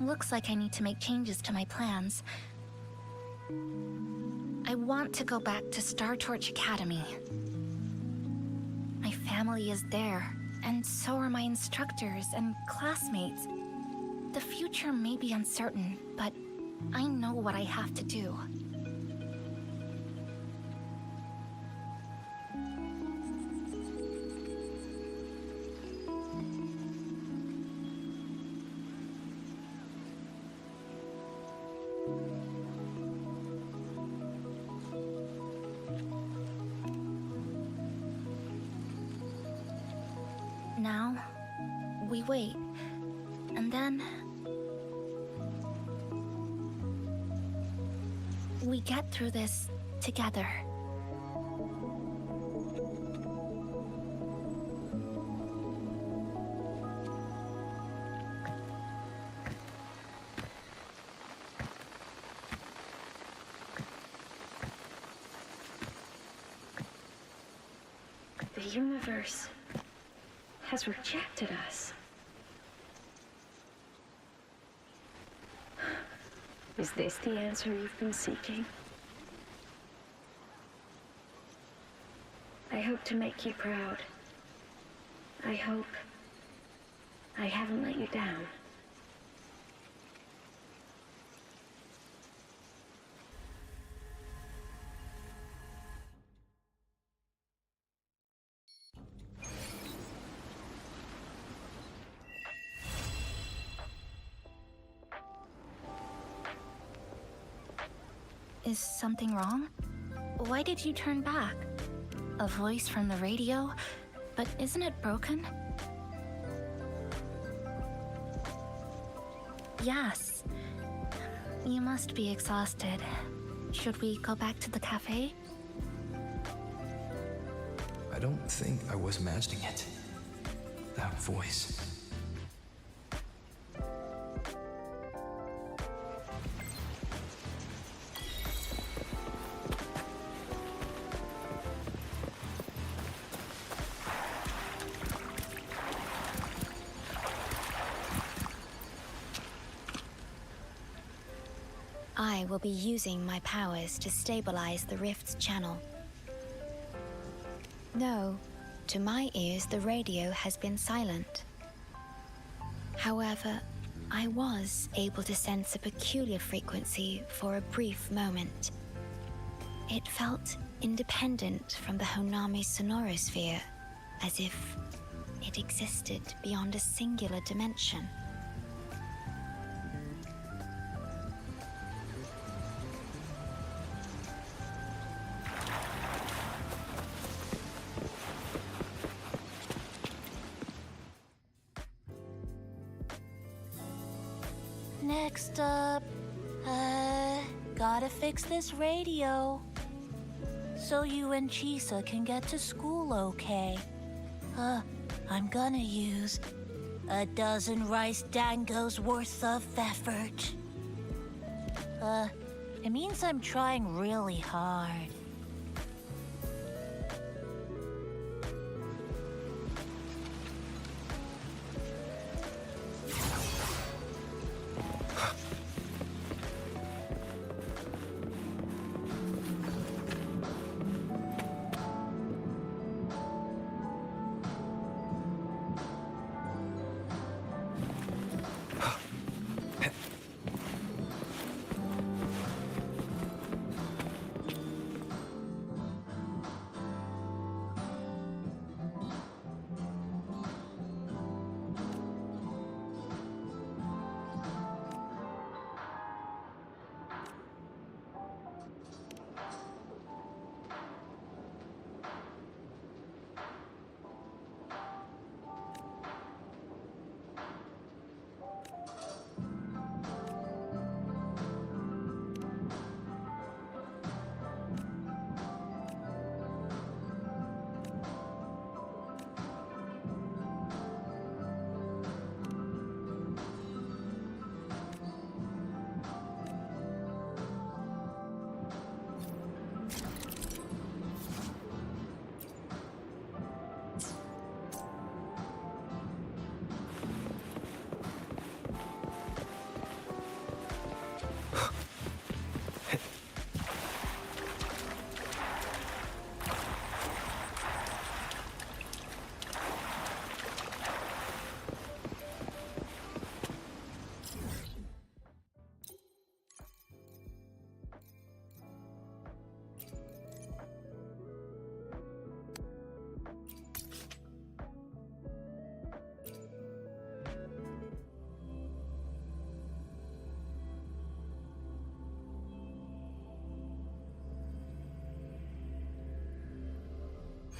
Looks like I need to make changes to my plans. I want to go back to Star Torch Academy. My family is there, and so are my instructors and classmates. The future may be uncertain, but I know what I have to do. Now, we wait, and then we get through this together. The universe has rejected us. Is this the answer you've been seeking? I hope to make you proud. I hope I haven't let you down. Is something wrong? Why did you turn back? A voice from the radio? But isn't it broken? Yes. You must be exhausted. Should we go back to the cafe? I don't think I was imagining it. That voice. I will be using my powers to stabilize the rift's channel. No, to my ears the radio has been silent. However, I was able to sense a peculiar frequency for a brief moment. It felt independent from the Honami's sonorosphere, as if it existed beyond a singular dimension. Next up, gotta fix this radio. So you and Chisa can get to school okay. I'm gonna use a dozen rice dangos worth of effort. It means I'm trying really hard.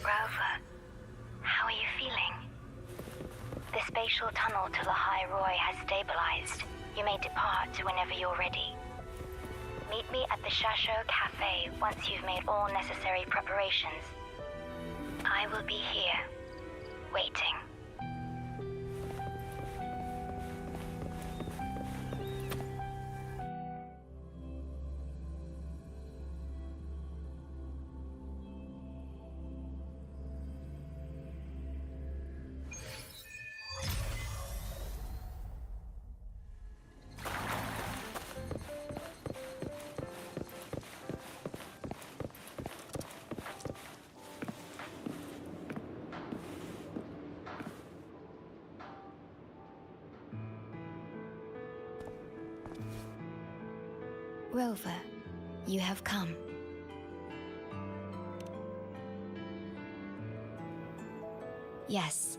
Rover, how are you feeling? The spatial tunnel to Lahai Roi has stabilized. You may depart whenever you're ready. Meet me at the Shasho Cafe once you've made all necessary preparations. I will be here, waiting. Rover, you have come. Yes,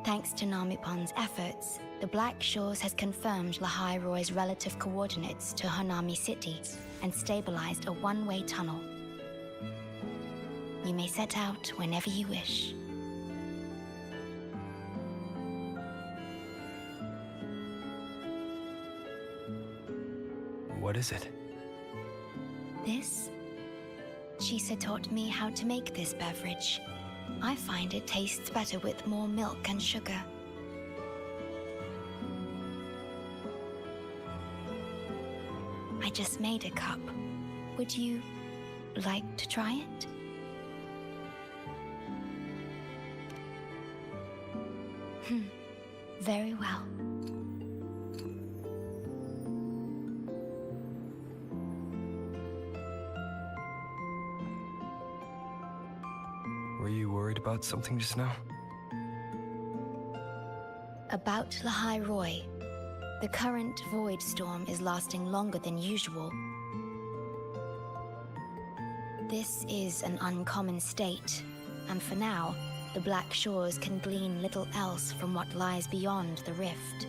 thanks to Namipon's efforts, the Black Shores has confirmed Lahai Roi's relative coordinates to Honami City and stabilized a one-way tunnel. You may set out whenever you wish. What is it? This? Chisa taught me how to make this beverage. I find it tastes better with more milk and sugar. I just made a cup. Would you like to try it? Very well. Were you worried about something just now? About Lahai Roi. The current void storm is lasting longer than usual. This is an uncommon state, and for now, the Black Shores can glean little else from what lies beyond the rift.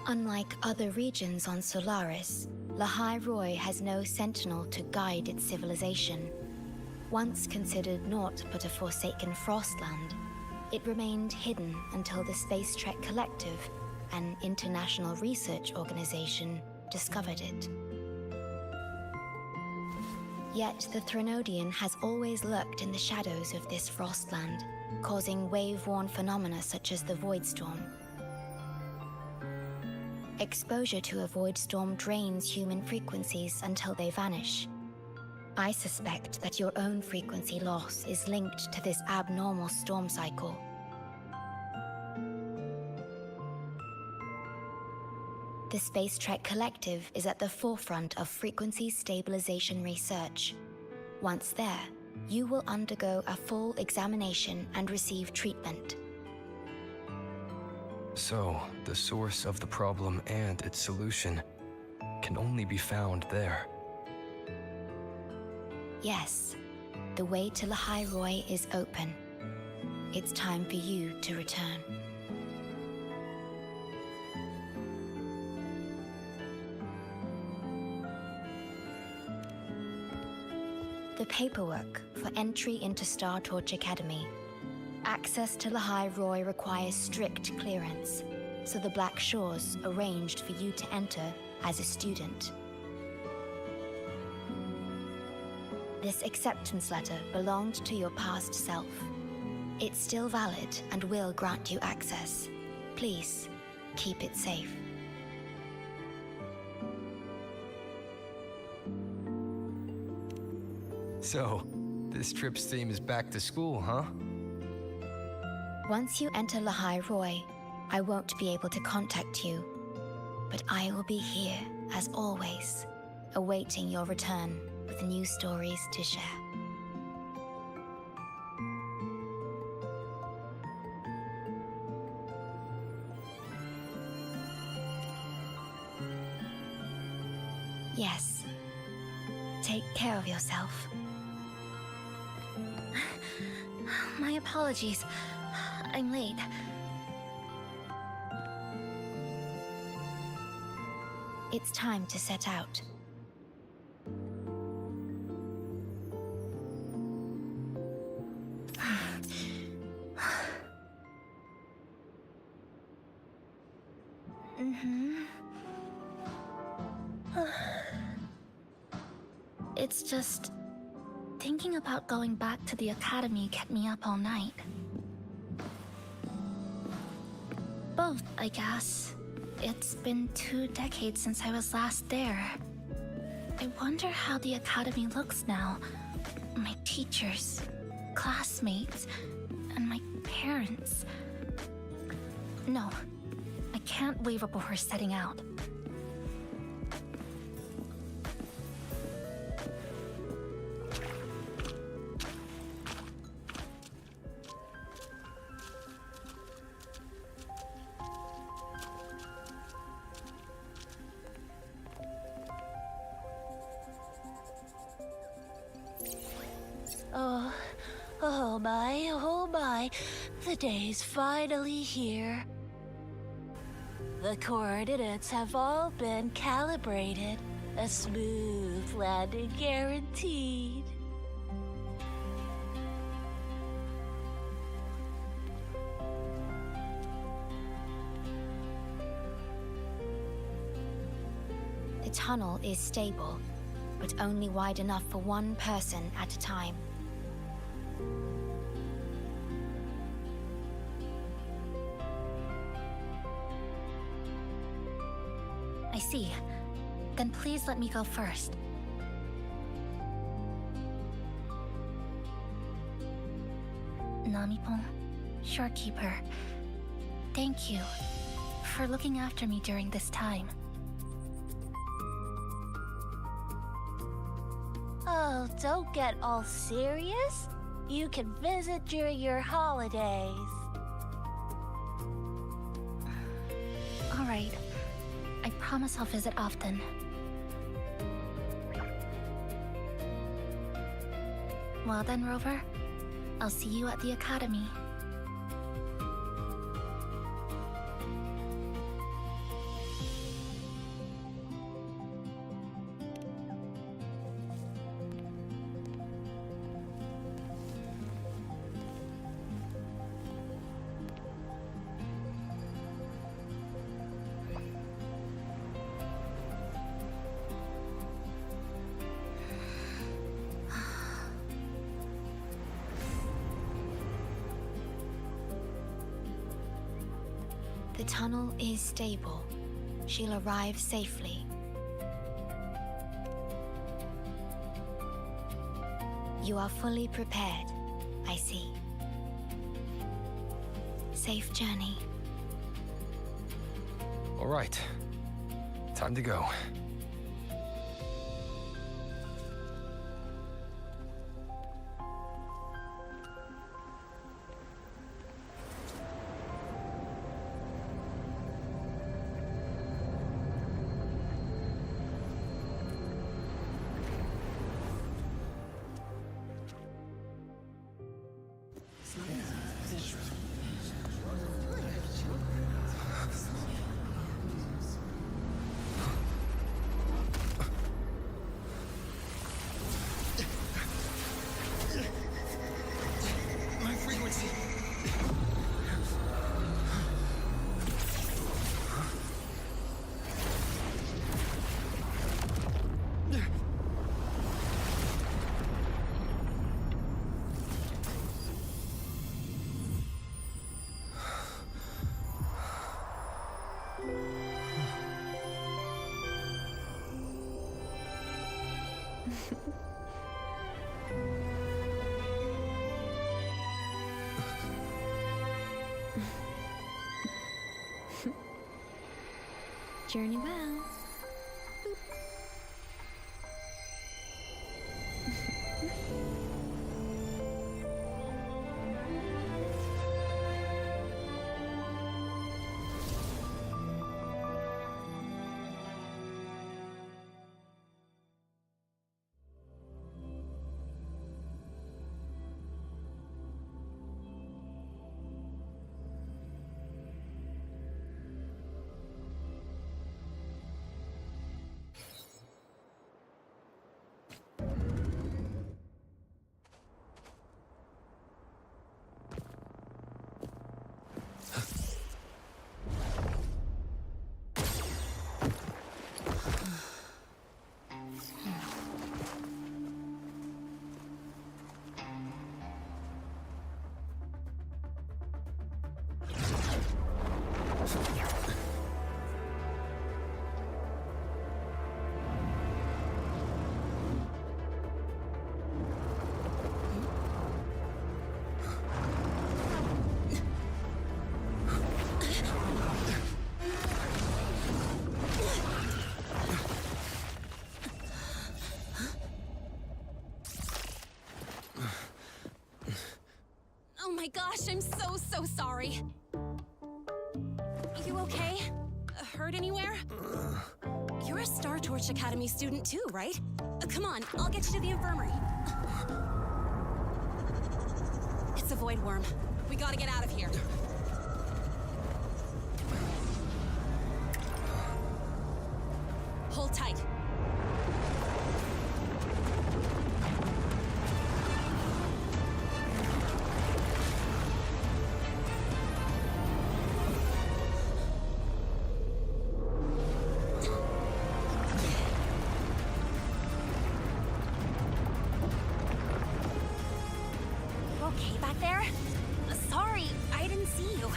Unlike other regions on Solaris, Lahai Roi has no sentinel to guide its civilization. Once considered naught but a forsaken frostland, it remained hidden until the Space Trek Collective, an international research organization, discovered it. Yet the Threnodian has always lurked in the shadows of this frostland, causing wave-worn phenomena such as the void storm. Exposure to a void storm drains human frequencies until they vanish. I suspect that your own frequency loss is linked to this abnormal storm cycle. The Space Trek Collective is at the forefront of frequency stabilization research. Once there, you will undergo a full examination and receive treatment. So, the source of the problem and its solution can only be found there. Yes, the way to Lahai Roi is open. It's time for you to return. The paperwork for entry into Star Torch Academy. Access to Lahai Roi requires strict clearance, so the Black Shores arranged for you to enter as a student. This acceptance letter belonged to your past self. It's still valid and will grant you access. Please, keep it safe. So, this trip's theme is back to school, huh? Once you enter Lahai Roi, I won't be able to contact you, but I will be here, as always, awaiting your return with new stories to share. Yes. Take care of yourself. My apologies. I'm late. It's time to set out. It's just... thinking about going back to the academy kept me up all night. Both, I guess. It's been 2 decades since I was last there. I wonder how the academy looks now. My teachers, classmates, and my parents. No, I can't waver before setting out. Oh my, the day's finally here. The coordinates have all been calibrated. A smooth landing guaranteed. The tunnel is stable, but only wide enough for one person at a time. I see. Then please let me go first. Namipon, Shorekeeper, thank you for looking after me during this time. Oh, don't get all serious. You can visit during your holidays. All right. I promise I'll visit often. Well then, Rover, I'll see you at the academy. The tunnel is stable. She'll arrive safely. You are fully prepared, I see. Safe journey. All right. Time to go. My frequency. Journey well. my gosh, I'm so sorry. You okay? Hurt anywhere? You're a Star Torch Academy student too, right? Come on, I'll get you to the infirmary. It's a void worm. We gotta get out of here. Hold tight. Okay back there? Sorry, I didn't see you.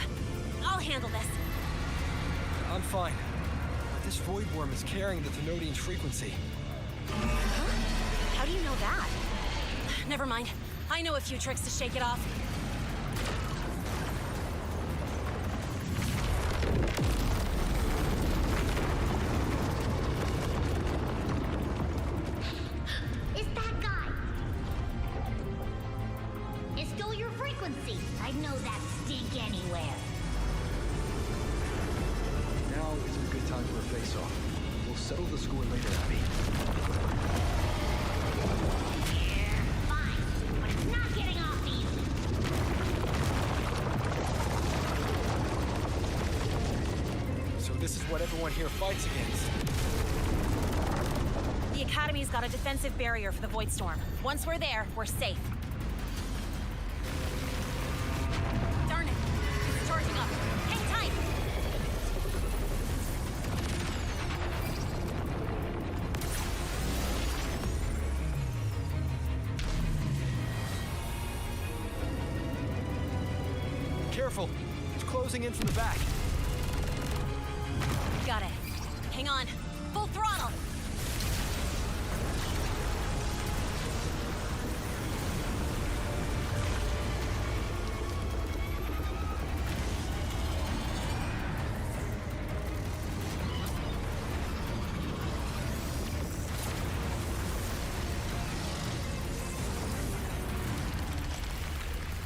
I'll handle this. I'm fine. But this void worm is carrying the Thenodian's frequency. How do you know that? Never mind. I know a few tricks to shake it off. It's that guy. It stole your frequency. I'd know that stink anywhere. Now isn't a good time for a face-off. We'll settle the score later, Abby. Fine, but it's not getting off easy. So this is what everyone here fights against. The Academy's got a defensive barrier for the Void Storm. Once we're there, we're safe. Darn it! It's charging up. Hang tight! Careful! It's closing in from the back. Got it. Hang on. Full throttle!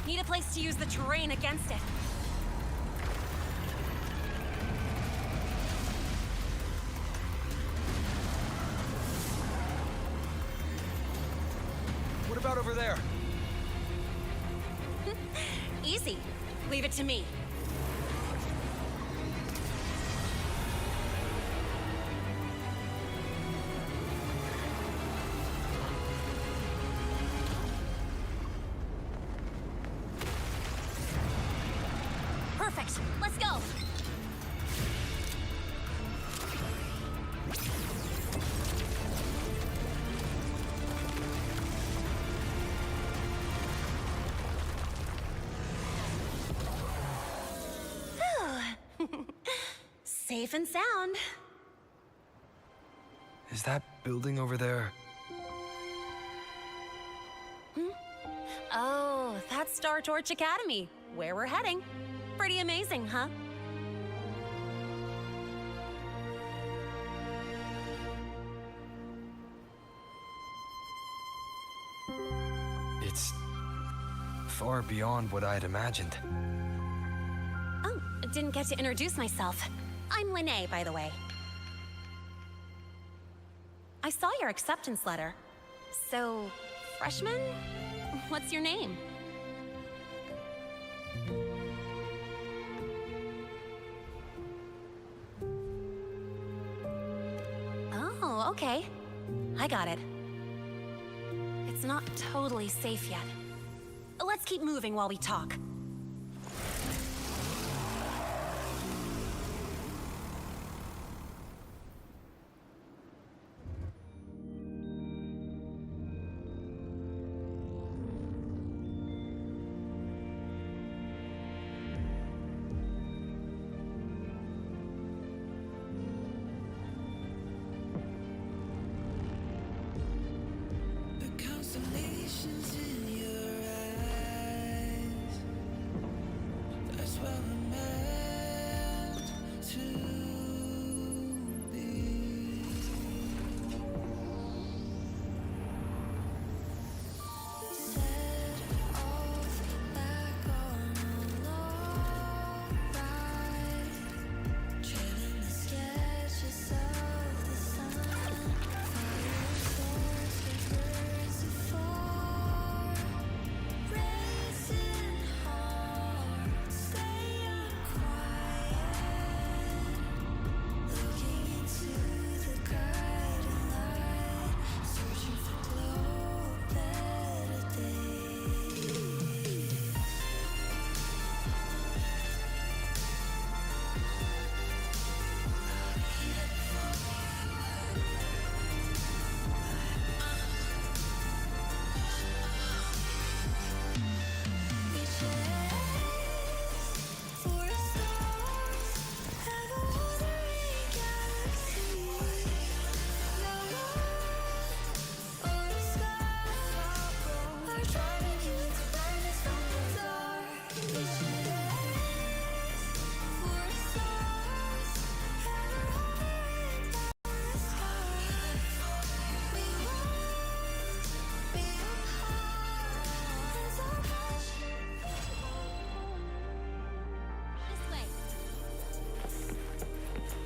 Need a place to use the terrain against it. What about over there? Easy. Leave it to me. Perfect. Let's go. Safe and sound. Is that building over there? Oh, that's Star Torch Academy, where we're heading. Pretty amazing, huh? It's far beyond what I had imagined. Oh, didn't get to introduce myself. I'm Lene, by the way. I saw your acceptance letter. So, freshman? What's your name? Oh, okay. I got it. It's not totally safe yet. Let's keep moving while we talk. The constellations in your eyes.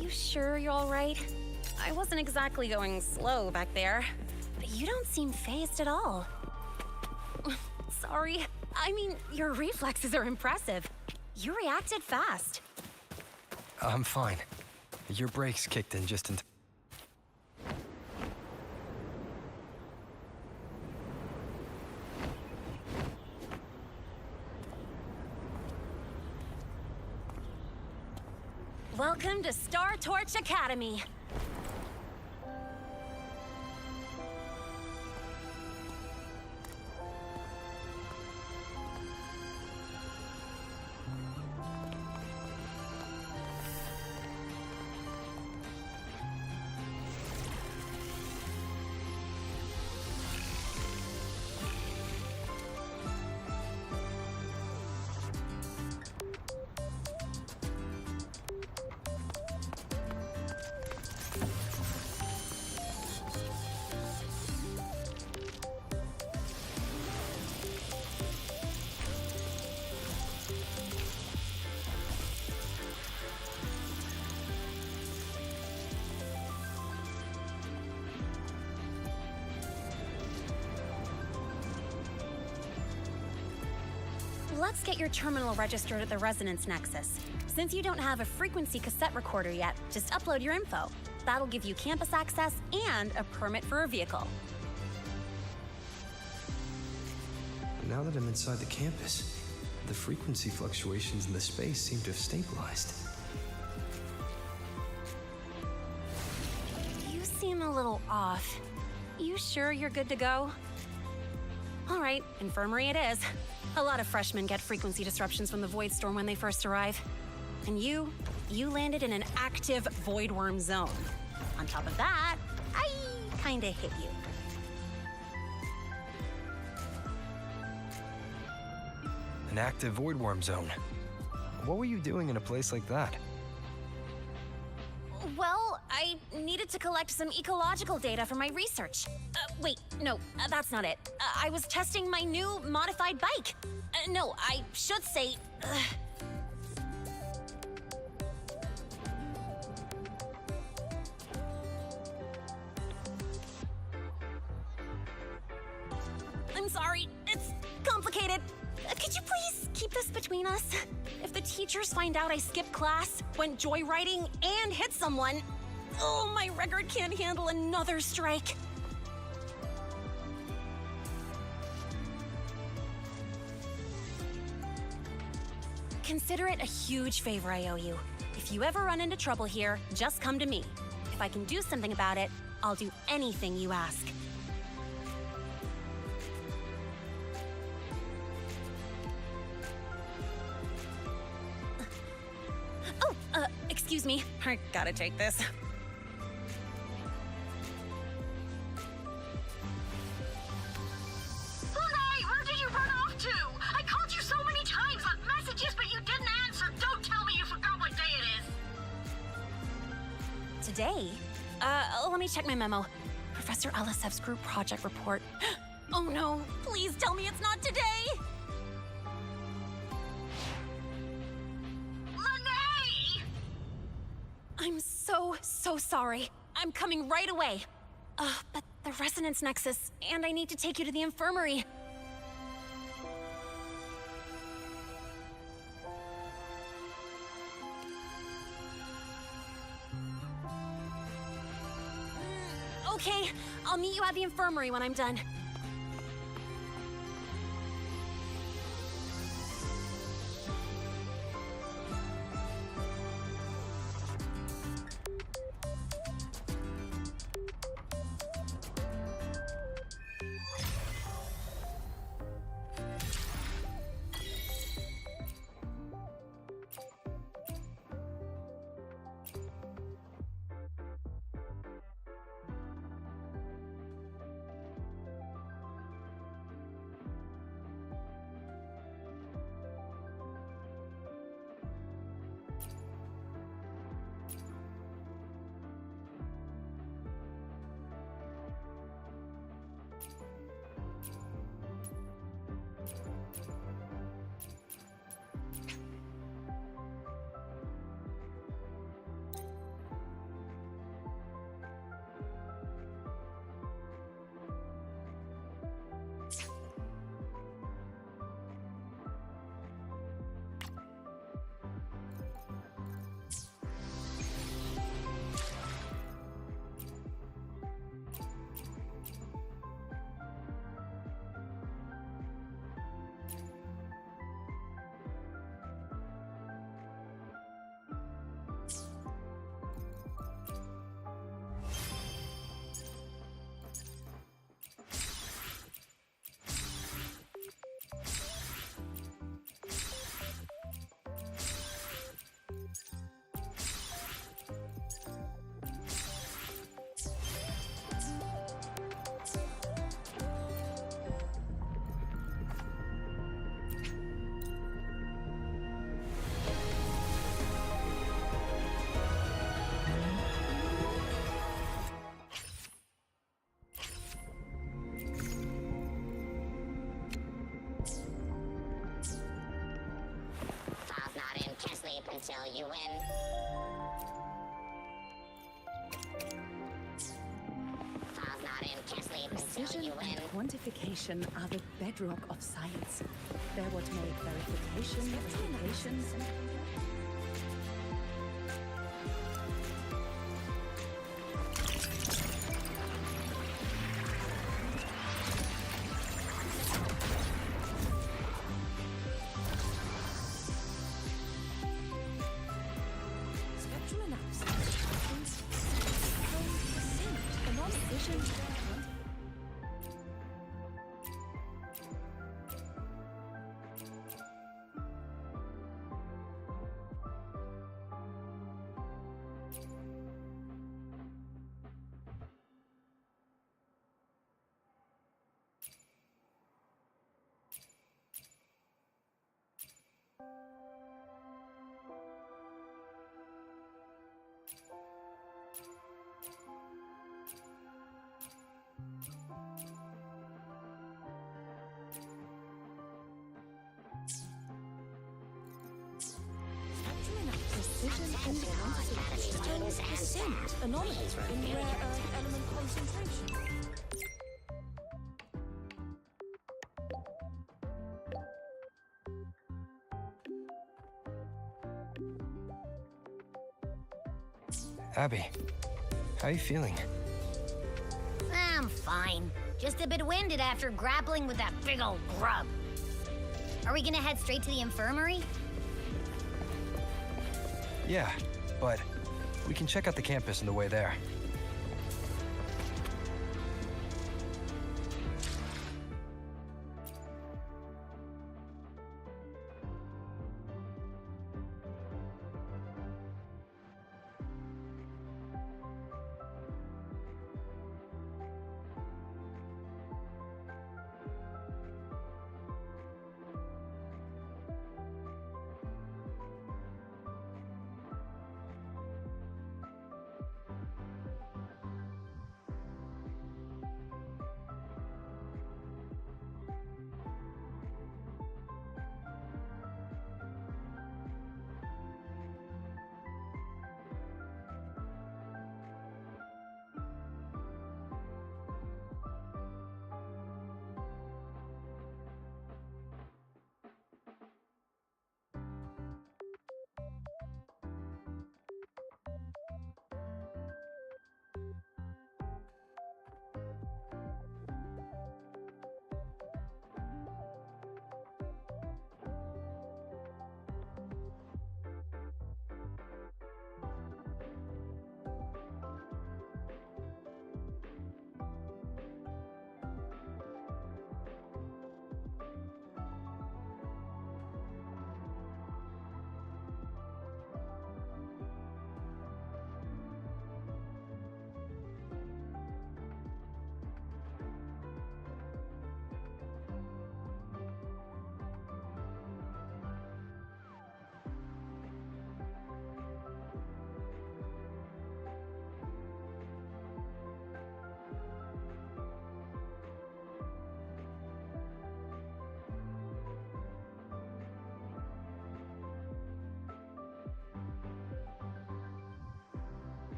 You sure you're all right? I wasn't exactly going slow back there. But you don't seem phased at all. Sorry. I mean, your reflexes are impressive. You reacted fast. I'm fine. Your brakes kicked in just in time. Welcome to Star Torch Academy. Let's get your terminal registered at the Resonance Nexus. Since you don't have a frequency cassette recorder yet, just upload your info. That'll give you campus access and a permit for a vehicle. Now that I'm inside the campus, the frequency fluctuations in the space seem to have stabilized. You seem a little off. You sure you're good to go? All right, infirmary it is. A lot of freshmen get frequency disruptions from the Void Storm when they first arrive. And you landed in an active Void Worm zone. On top of that, I kinda hit you. An active void worm zone. What were you doing in a place like that? Well, I needed to collect some ecological data for my research. Wait, no, that's not it. I was testing my new modified bike. No, I should say... I'm sorry, it's complicated. Could you please keep this between us? If the teachers find out I skipped class, went joyriding, and hit someone, oh, my record can't handle another strike. Consider it a huge favor I owe you. If you ever run into trouble here, just come to me. If I can do something about it, I'll do anything you ask. Excuse me. I gotta take this. Lunai, where did you run off to? I called you so many times, left messages, but you didn't answer. Don't tell me you forgot what day it is. Today? Let me check my memo. Professor Alasev's group project report. Oh no, please tell me it's not today! I'm so sorry. I'm coming right away. But the Resonance Nexus, and I need to take you to the infirmary. Okay, I'll meet you at the infirmary when I'm done. until you win. Falls not in, can't sleep until Precision you win. and quantification are the bedrock of science. They're what make verification, replication, and spectral analysis. Vision. Precision and quantification. 10% anomaly in rare earth element concentration. Abby, how you feeling? I'm fine. Just a bit winded after grappling with that big old grub. Are we gonna head straight to the infirmary? Yeah, but we can check out the campus on the way there.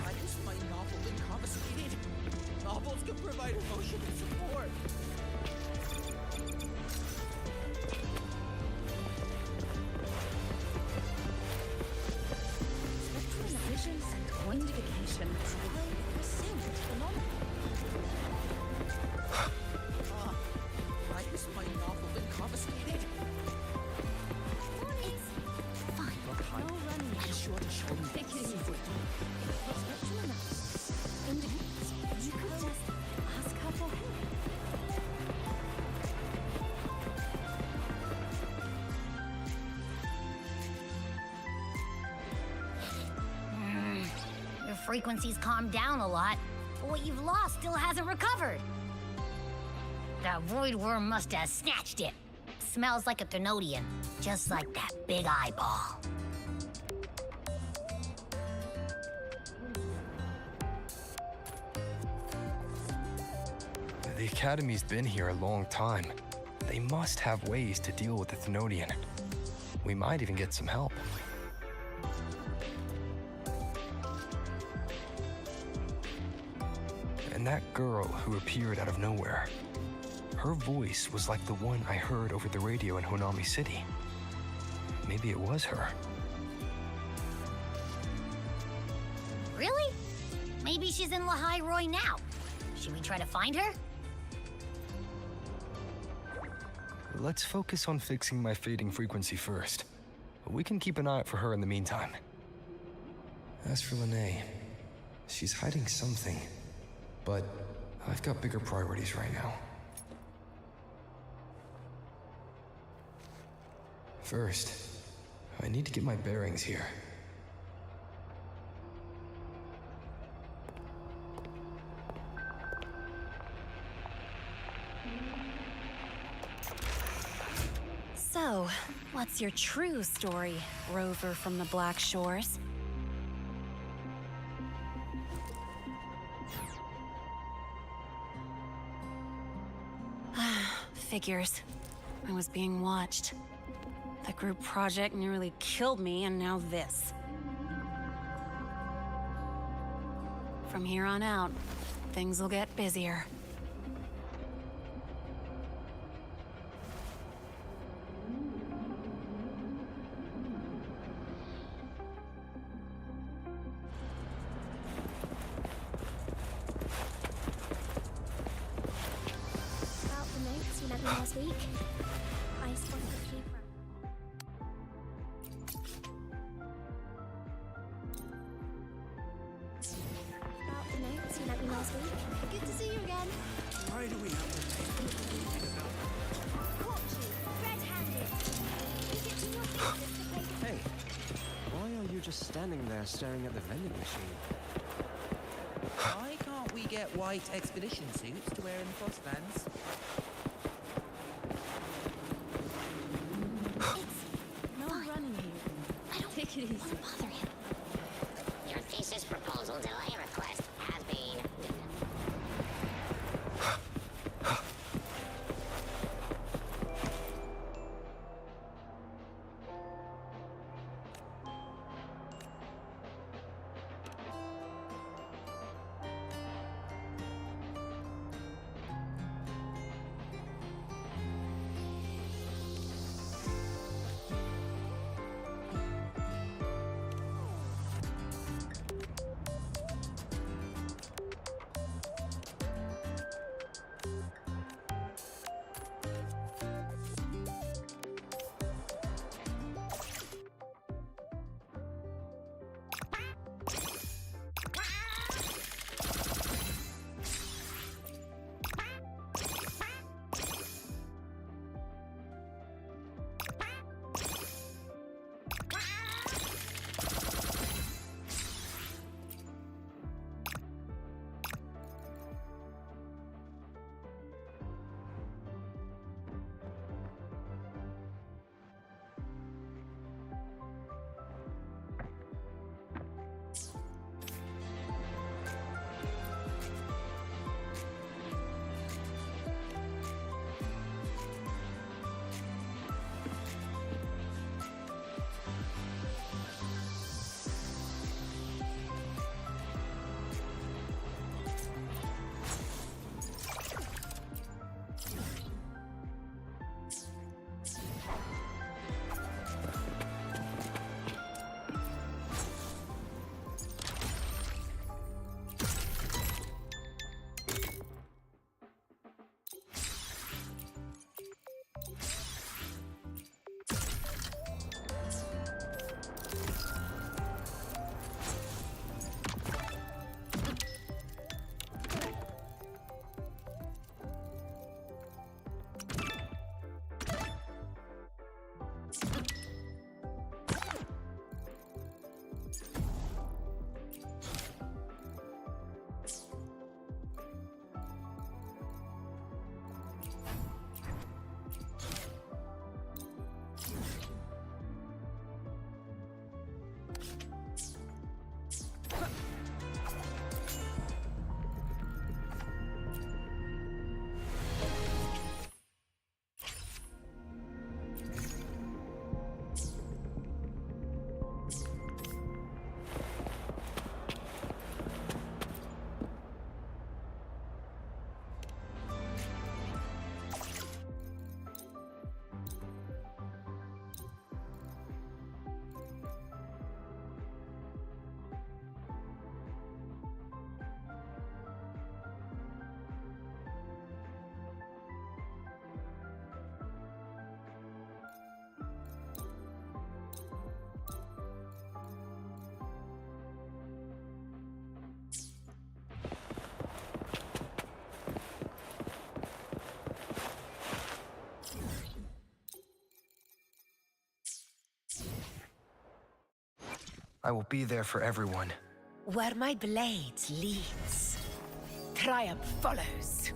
I guess my novel been confiscated. Novels can provide emotional support. Precision and quantification. I guess my novel been confiscated. It's fine. No running. Be sure to show me. Take it easy. You could just ask her for help. Your frequency's calmed down a lot, but what you've lost still hasn't recovered. That void worm must have snatched it. Smells like a Thenodian, just like that big eyeball. The Academy's been here a long time. They must have ways to deal with the Thenodian. We might even get some help. And that girl who appeared out of nowhere, her voice was like the one I heard over the radio in Honami City. Maybe it was her. Really? Maybe she's in Lahai Roi now. Should we try to find her? Let's focus on fixing my fading frequency first. We can keep an eye out for her in the meantime. As for Lene, she's hiding something, but I've got bigger priorities right now. First, I need to get my bearings here. So, what's your true story, rover from the Black Shores? Figures. I was being watched. The group project nearly killed me, and now this. From here on out, things will get busier. About the notes you lent me last week, I spotted a few. About the notes you lent me last week. Good to see you again. Why do we have to take Caught you, red-handed. Is it to your thesis to play? Hey, why are you just standing there staring at the vending machine? Why can't we get white expedition suits to wear in the Frostlands? No running here. I don't Take it easy. want to bother him. Your thesis proposal delay request has been... I will be there for everyone. Where my blade leads, triumph follows.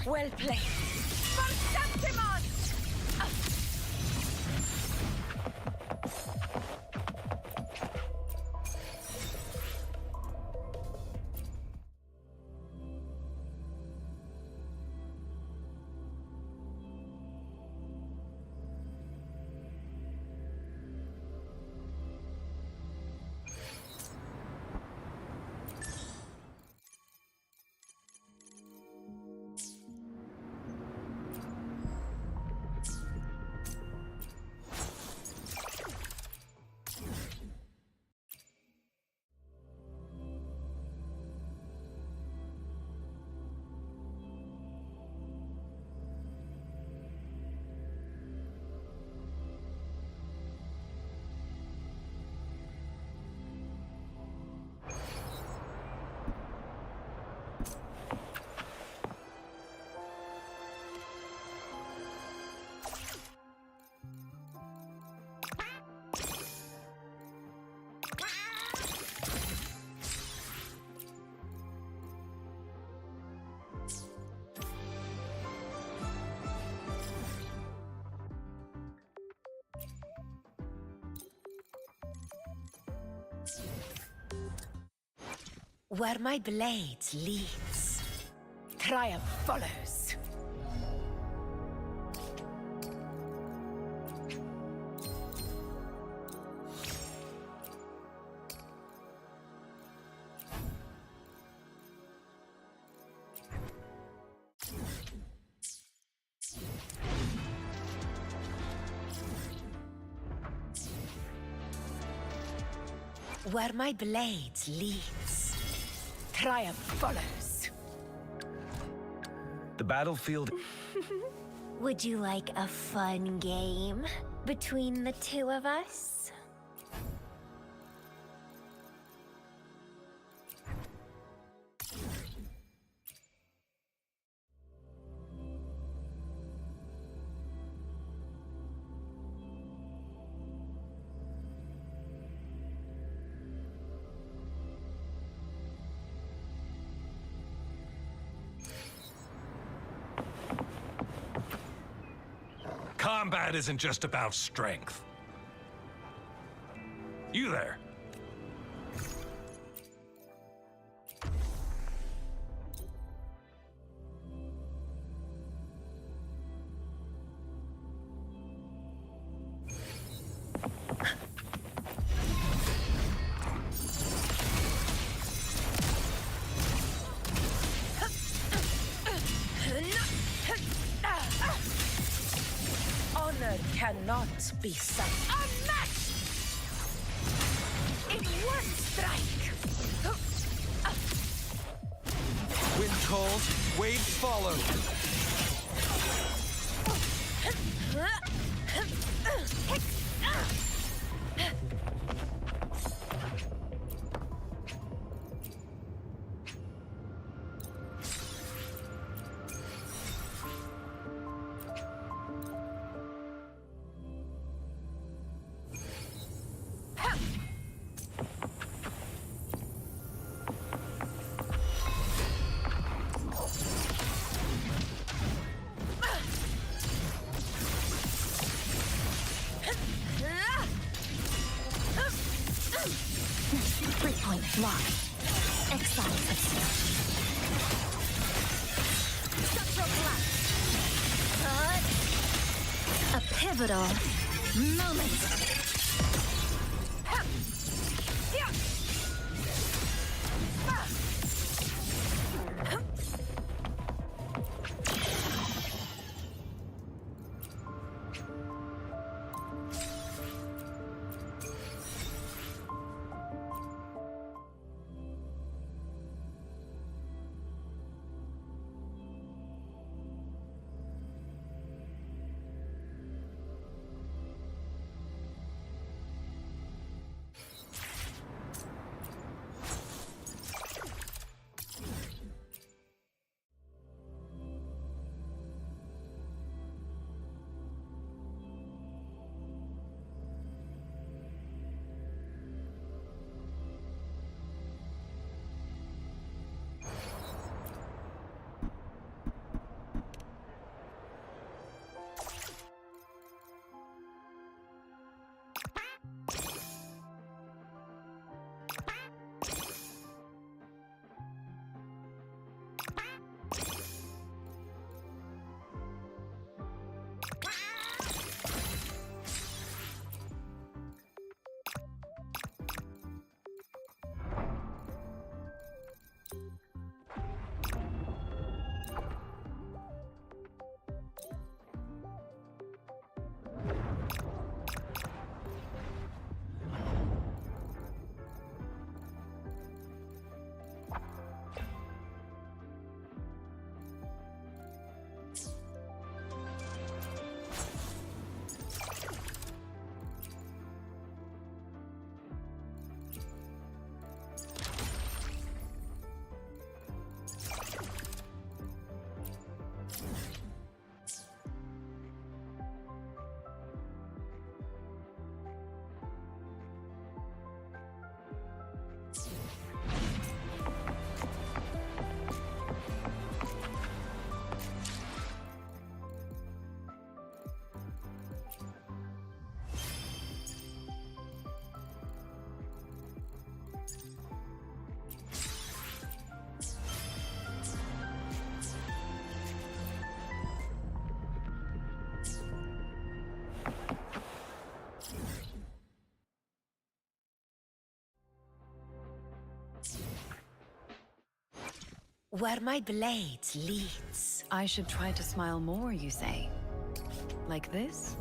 Well played. Fantastimos! Where my blade leads, triumph follows. Where my blade leads, triumph follows. The battlefield... Would you like a fun game between the two of us? Combat isn't just about strength. You there. Honor cannot be sunk. Unmatched! In one strike! Wind calls, waves follow. Lock. Exile substance. Structural collapse. A pivotal moment. Where my blade leads. I should try to smile more, you say? Like this?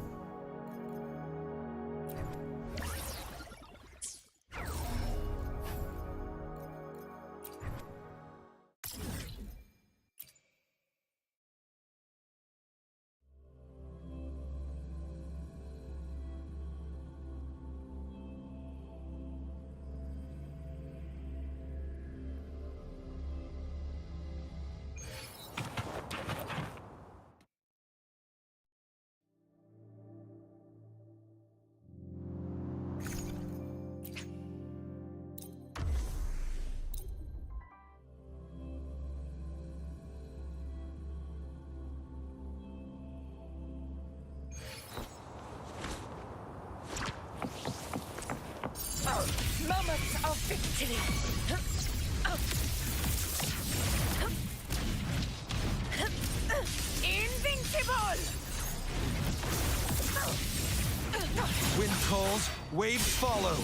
Moments of victory. Invincible! Wind calls, waves follow.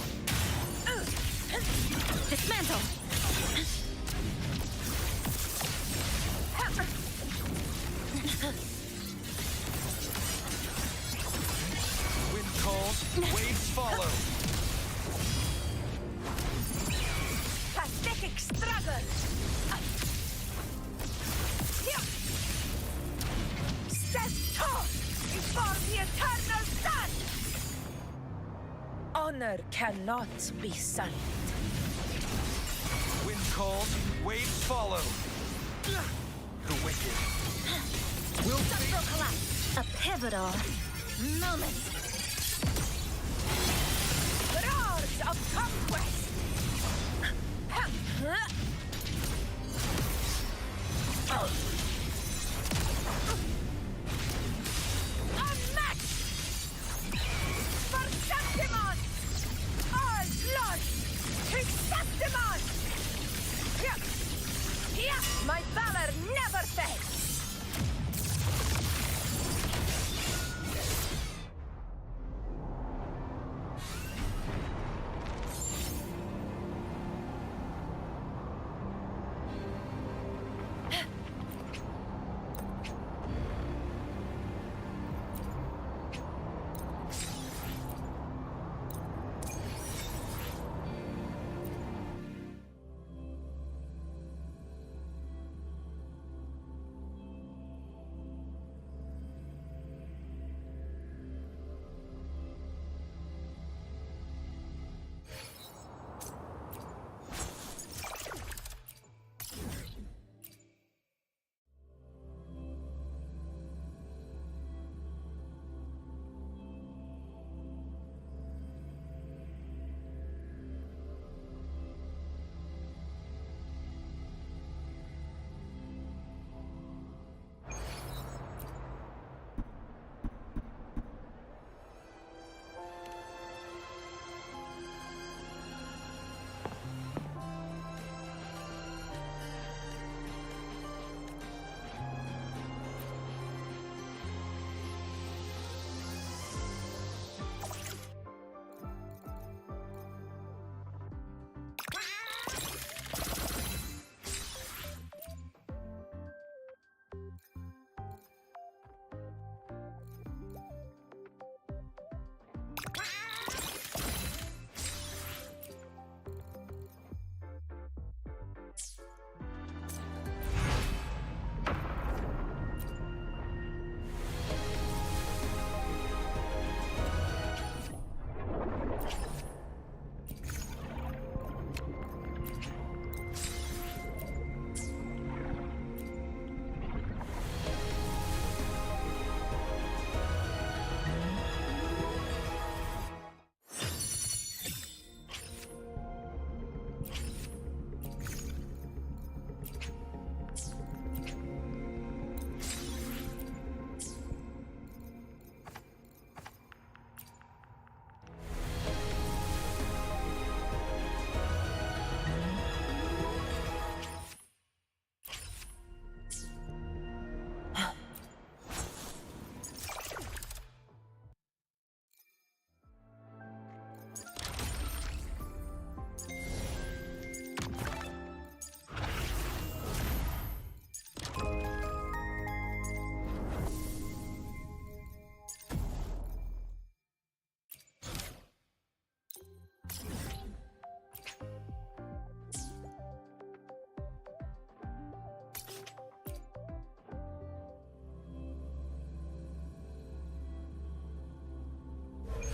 Dismantle! Wind calls, waves follow. Pathetic struggle! Step tall before the eternal sun! Honor cannot be sullied. Wind calls, waves follow. The wicked will Structural collapse. A pivotal moment. Roars of conquest! Unmatched! For Septimon! All blood to Septimon!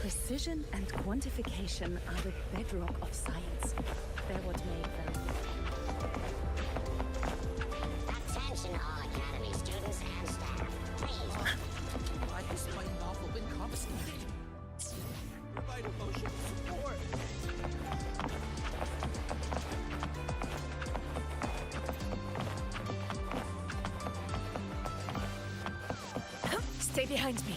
Precision and quantification are the bedrock of science. They're what make them. Attention all Academy students and staff. Please. I guess my novel been confiscated. Provide emotional support. Stay behind me.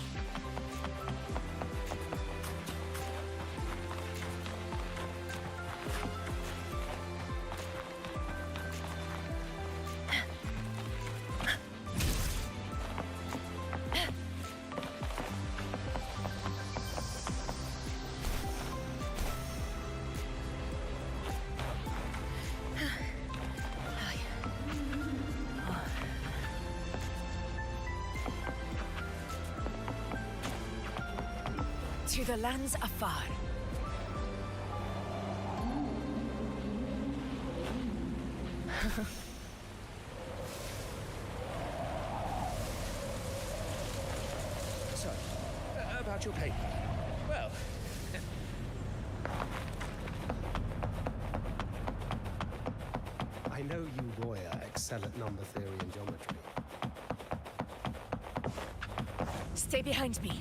To the lands afar. So, about your paper. Well, I know you Roya excel at number theory and geometry. Stay behind me.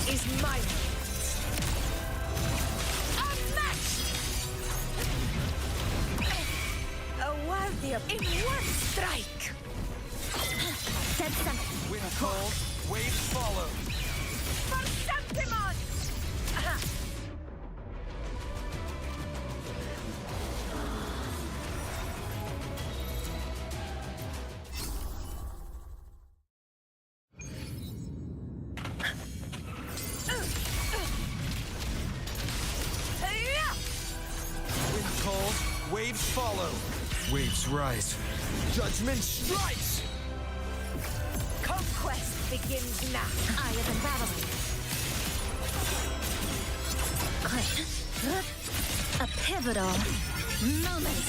Is mine. A worthy of in one strike. Dead center. Wind calls, waves follow. For Sentimon! Waves follow. Waves rise. Judgment strikes! Conquest begins now. Eye of unraveling. A pivotal moment.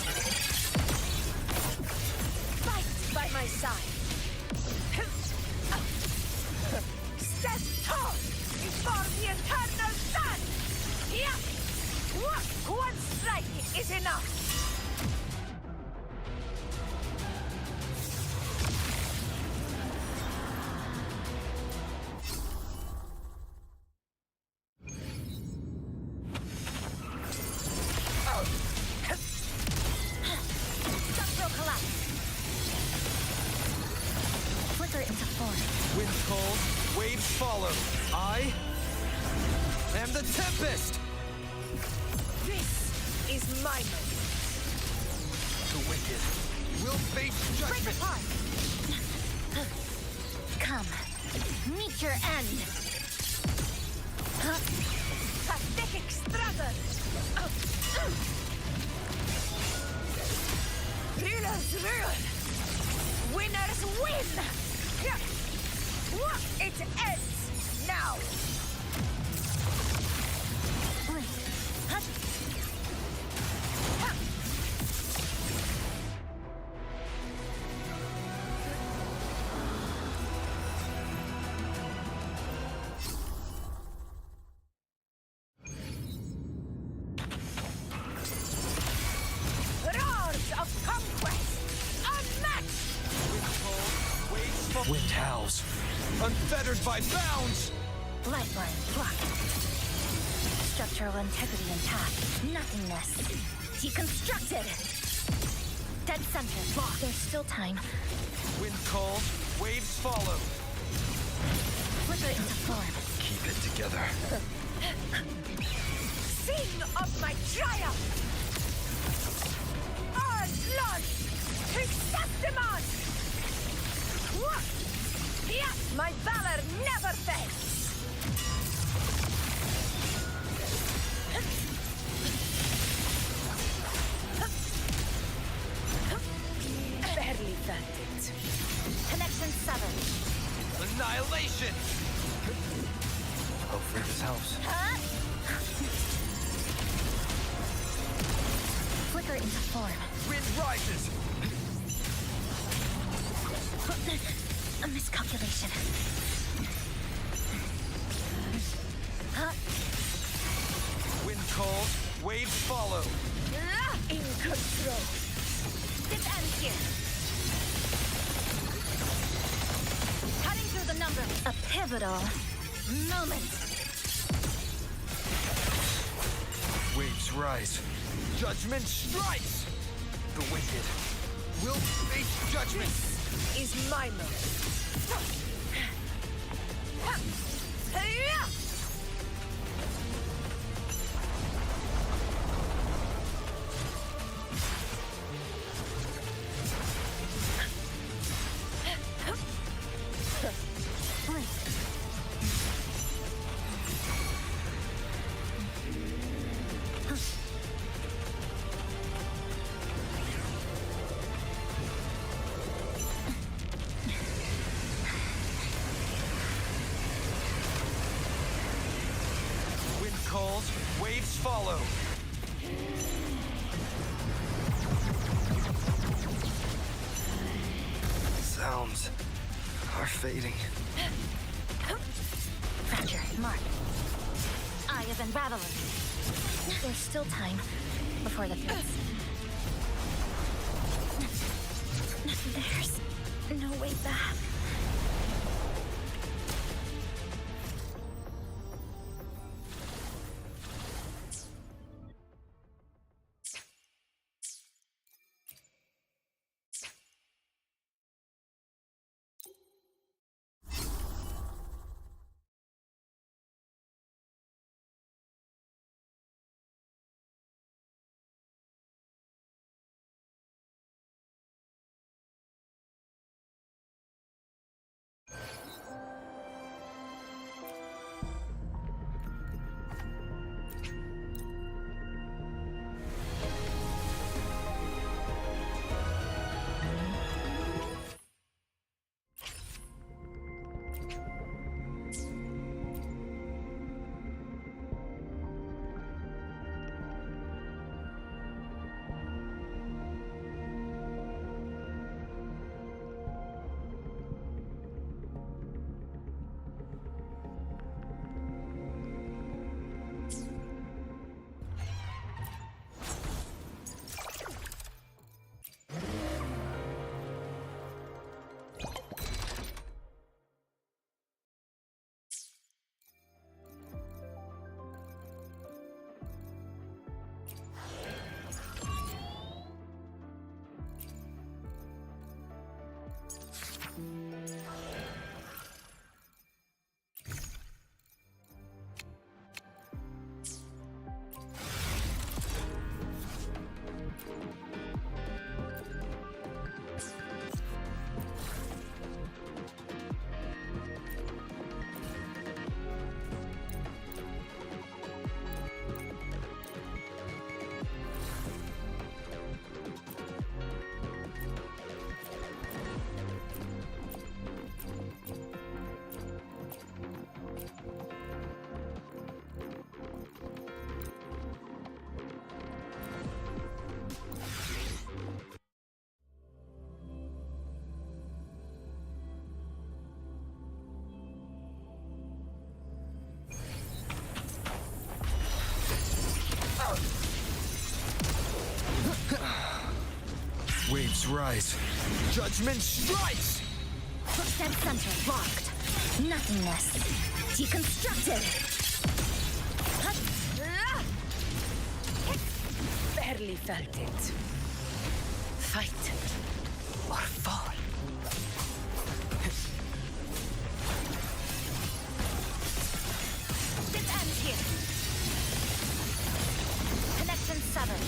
Fight by my side. Stand tall before the eternal sun. Yeah. One strike is enough. Wind calls, waves follow. I am the Tempest! This is my moment. The The wicked will face judgment. Come, meet your end. Pathetic struggle! Rulers rule! Winners win! It ends now! Roars of conquest! Unmatched! Wind howls, unfettered by bounds. Lifeline blocked. Structural integrity intact. Nothingness. Deconstructed. Dead center blocked. There's still time. Wind calls, waves follow. Flicker into form. Keep it together. Sing of my triumph! All blood! Exactement! My valor never fails! Barely felt it. Connection severed. Annihilation! Hopefully this helps. Flicker into form. Wind rises! A miscalculation. Wind calls, waves follow. In control. This ends here. Cutting through the number. A pivotal moment. Waves rise. Judgment strikes! The wicked will face judgment! Is my moment. Wind calls, waves follow. Sounds are fading. Fracture, mark. Eye of unraveling. There's still time before the threats. There's no way back. rise. Judgment strikes! Dead center locked. Nothingness. Deconstructed. Barely felt it. Fight or fall. This ends here. Connection severed.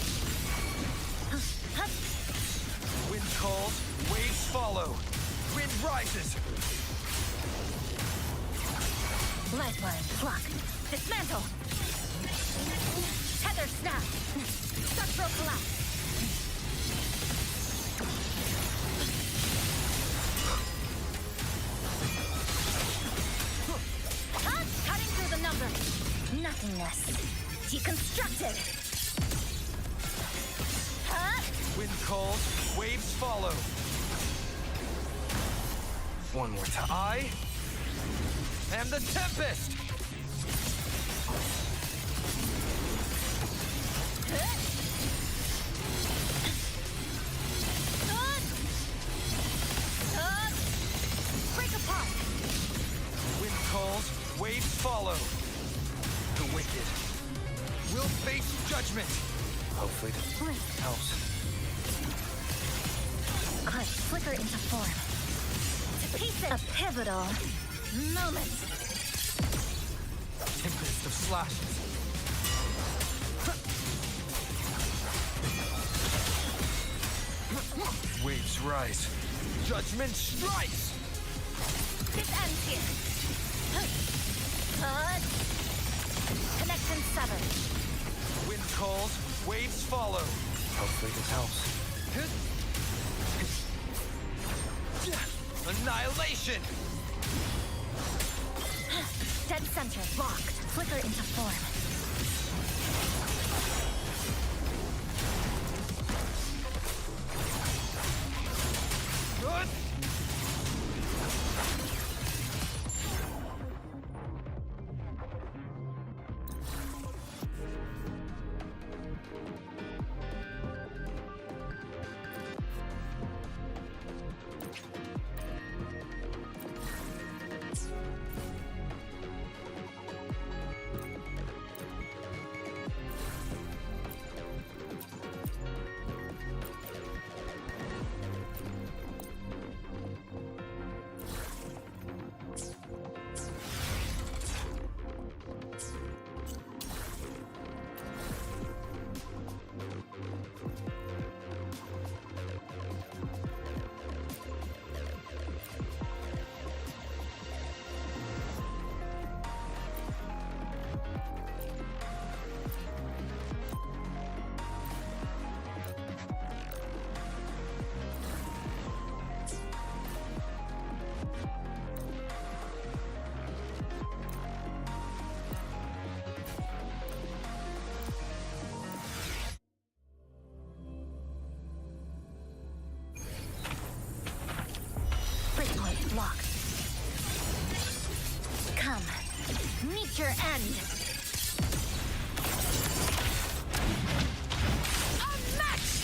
Wind calls, waves follow. Wind rises. Lifeline block. Dismantle. Tether snap. Structural collapse. Cutting through the numbers. Nothingness. Deconstructed. Wind calls, waves follow. One more time. I am the Tempest! Break apart. Wind calls, waves follow. The wicked will face judgment. Hopefully this helps. Cut, flicker into form. To pieces. A pivotal moment. Tempest of slashes. Waves rise. Judgment strikes! This ends here. Connection severed. Wind calls, waves follow. Hopefully this helps. Annihilation! Dead center locked. Flicker into form. Good! Breakpoint locked. Come, meet your end. Unmatched!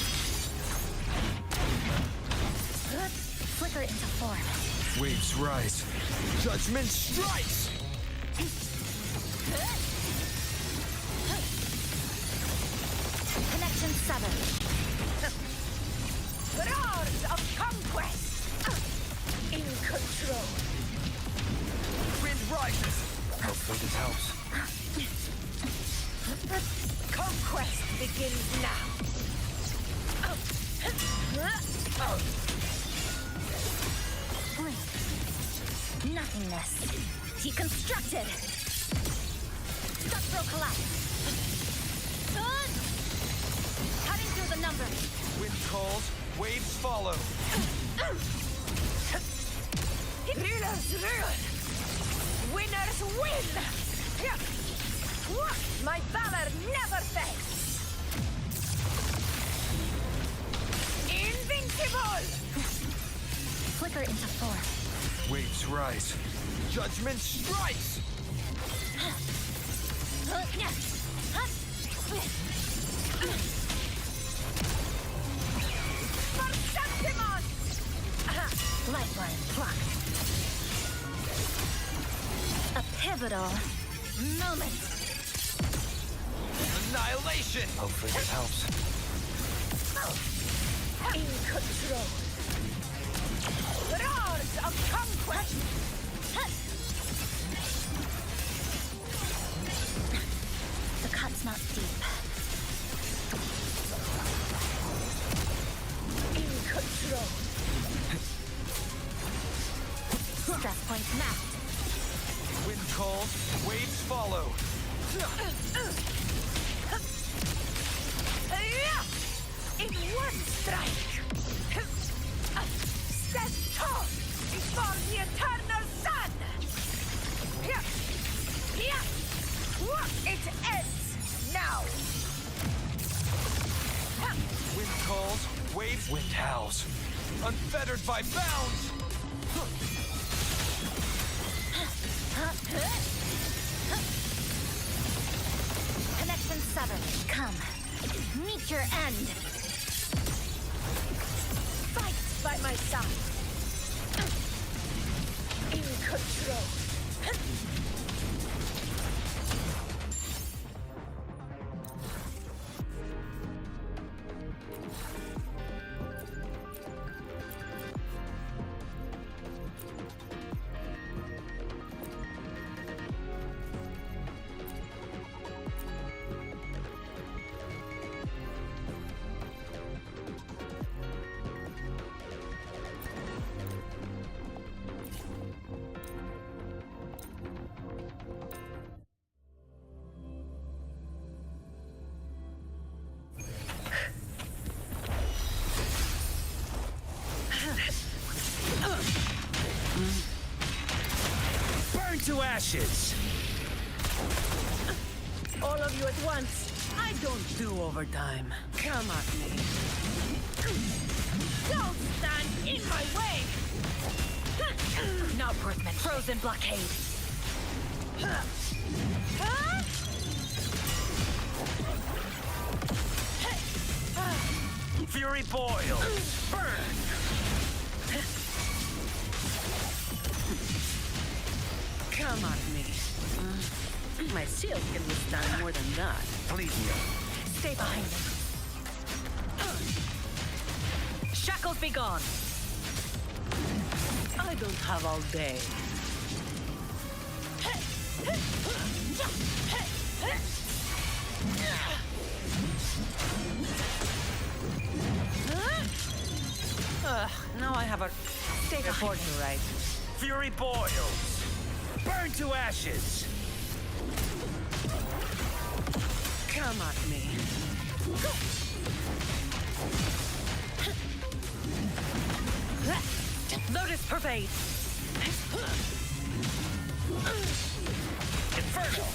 Flicker into form. Waves rise. Judgment strikes! Connection severed. Roars of conquest! In control. Wind rises. Hopefully this helps. Conquest begins now. Nothingness. Deconstructed. Structural collapse. Cutting through the numbers. Wind calls, waves follow. Rulers rule. Winners win. My valor never fades. Invincible. Flicker into form. Waves rise. Judgment strikes! Perceptive Lifeline plucked. A pivotal moment. Annihilation! Hopefully this helps. In control. Roars of conquest. The cut's not deep. In control. Stress point mapped. Wind calls, waves follow. In one strike. Stand tall before the eternal sun. It ends now. Wind calls, waves, wind howls. Unfettered by bounds! Connection severed. Come. Meet your end. Fight by my side. In control. Burn to ashes! All of you at once. I don't do overtime. Come at me. Don't stand in my way! Now, Earthman, frozen blockade. Fury boils! Burn! Come at me. My shield can withstand more than that. Please, Stay behind me. Shackles be gone. I don't have all day. Now I have a report to write. Fury boils! Burn to ashes! Come at me. Lotus pervade. Inferno!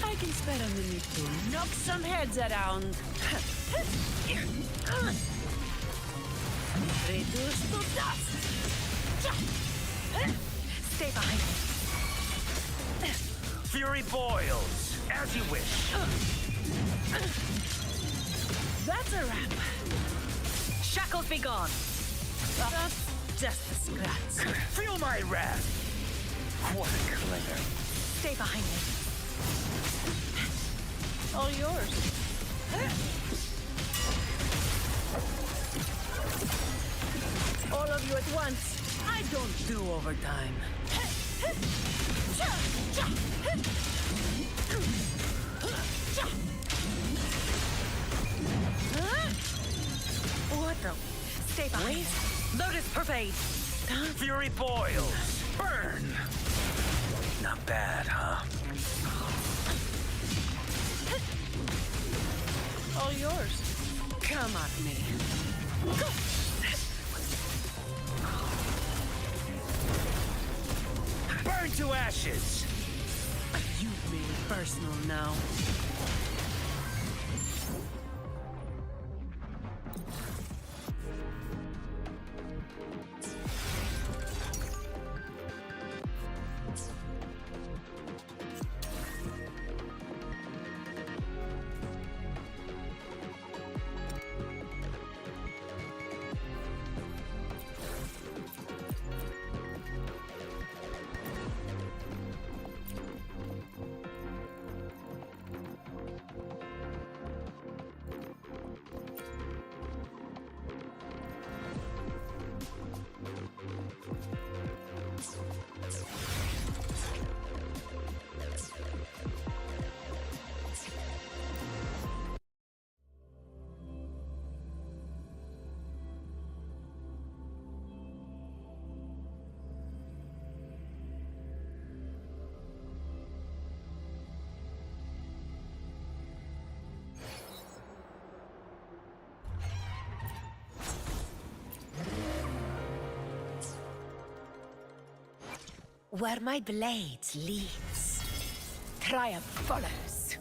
I can spare a minute to knock some heads around. Reduce to dust. Stay behind me. Fury boils! As you wish! That's a wrap. Shackles be gone. That's just a scratch. Feel my wrath! What a clinger. Stay behind me. All yours. All of you at once. I don't do overtime. What the? Stay behind me. Lotus pervade. Fury boils! Burn! Not bad, huh? All yours. Come at me. Burn to ashes! You've made it personal now. Where my blade leads, triumph follows.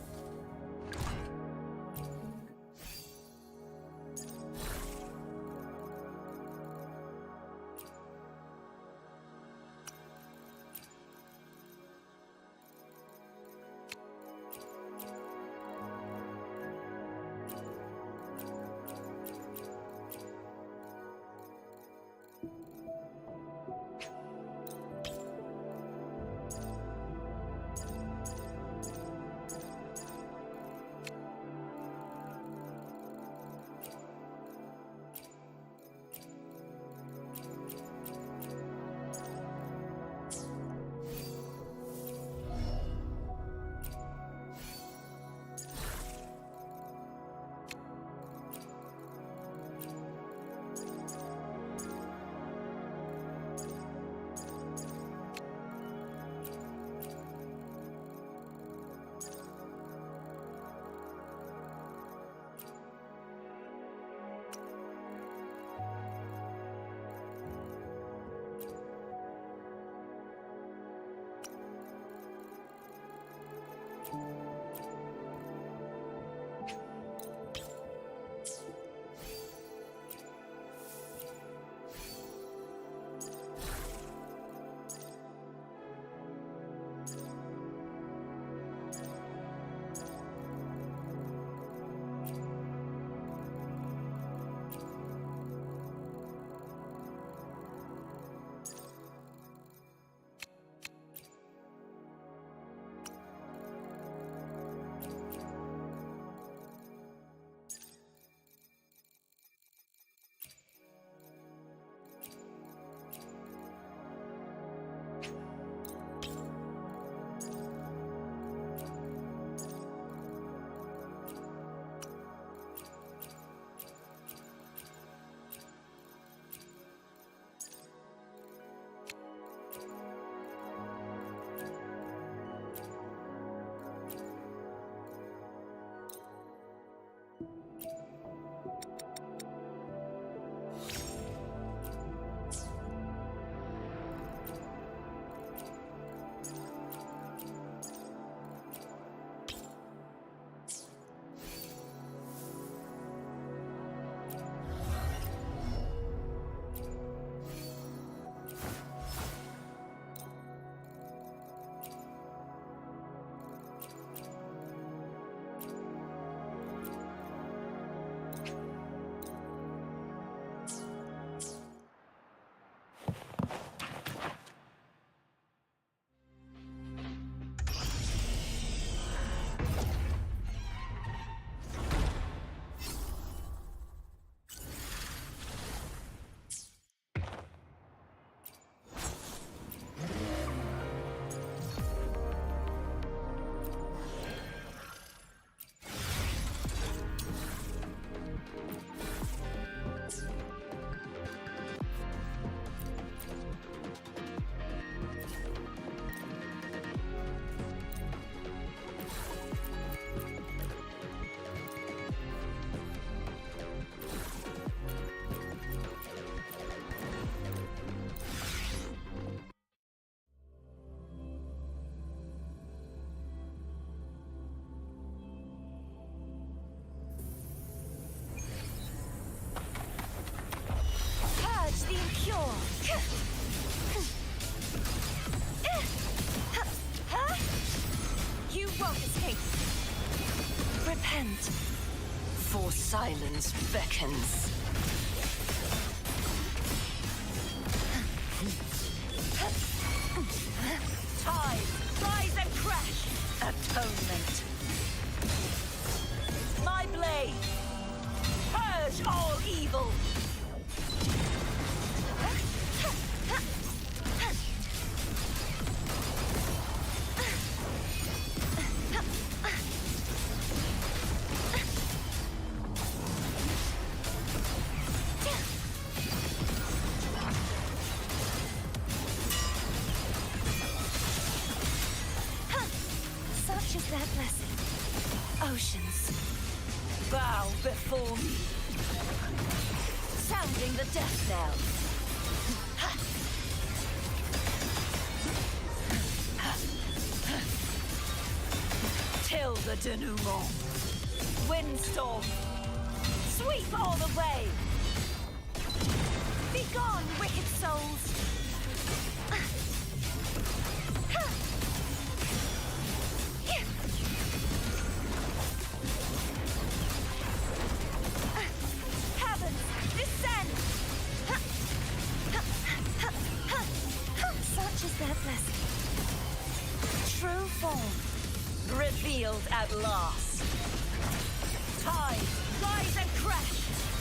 You won't escape. Repent, for silence beckons. Time, rise and crash. Atonement. My blade, purge all evil. Such is their blessing. Oceans, bow before me. Sounding the death knell. the denouement. Windstorm, sweep all the way. Be gone, wicked souls. Heavens, descend. Such is their blessing. True form, revealed at last. Tide, rise and crash.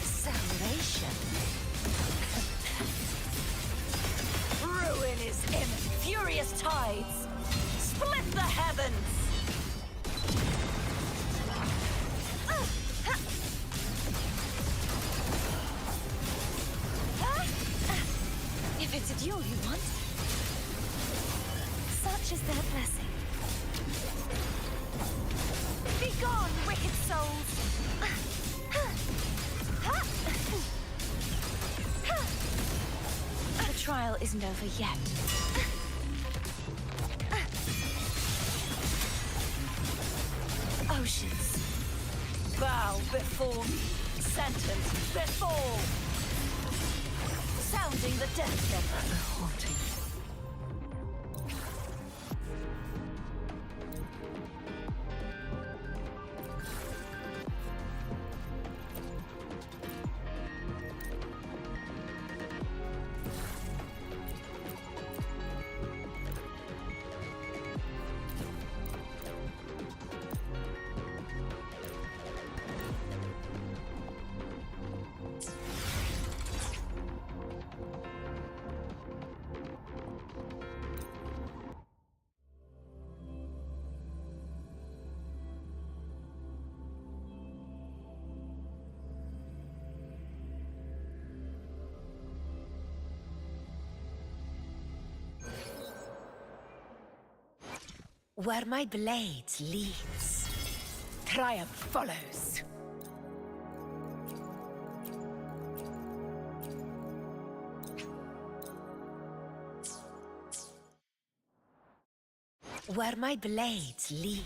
Salvation. Ruin is imminent. Furious tides, split the heavens. If it's a duel you want, such is their blessing. Be gone, wicked souls! The trial isn't over yet. Oceans, bow before me. Sentence before. Sounding the death knell. The haunting. Where my blade leads, triumph follows. Where my blades lead.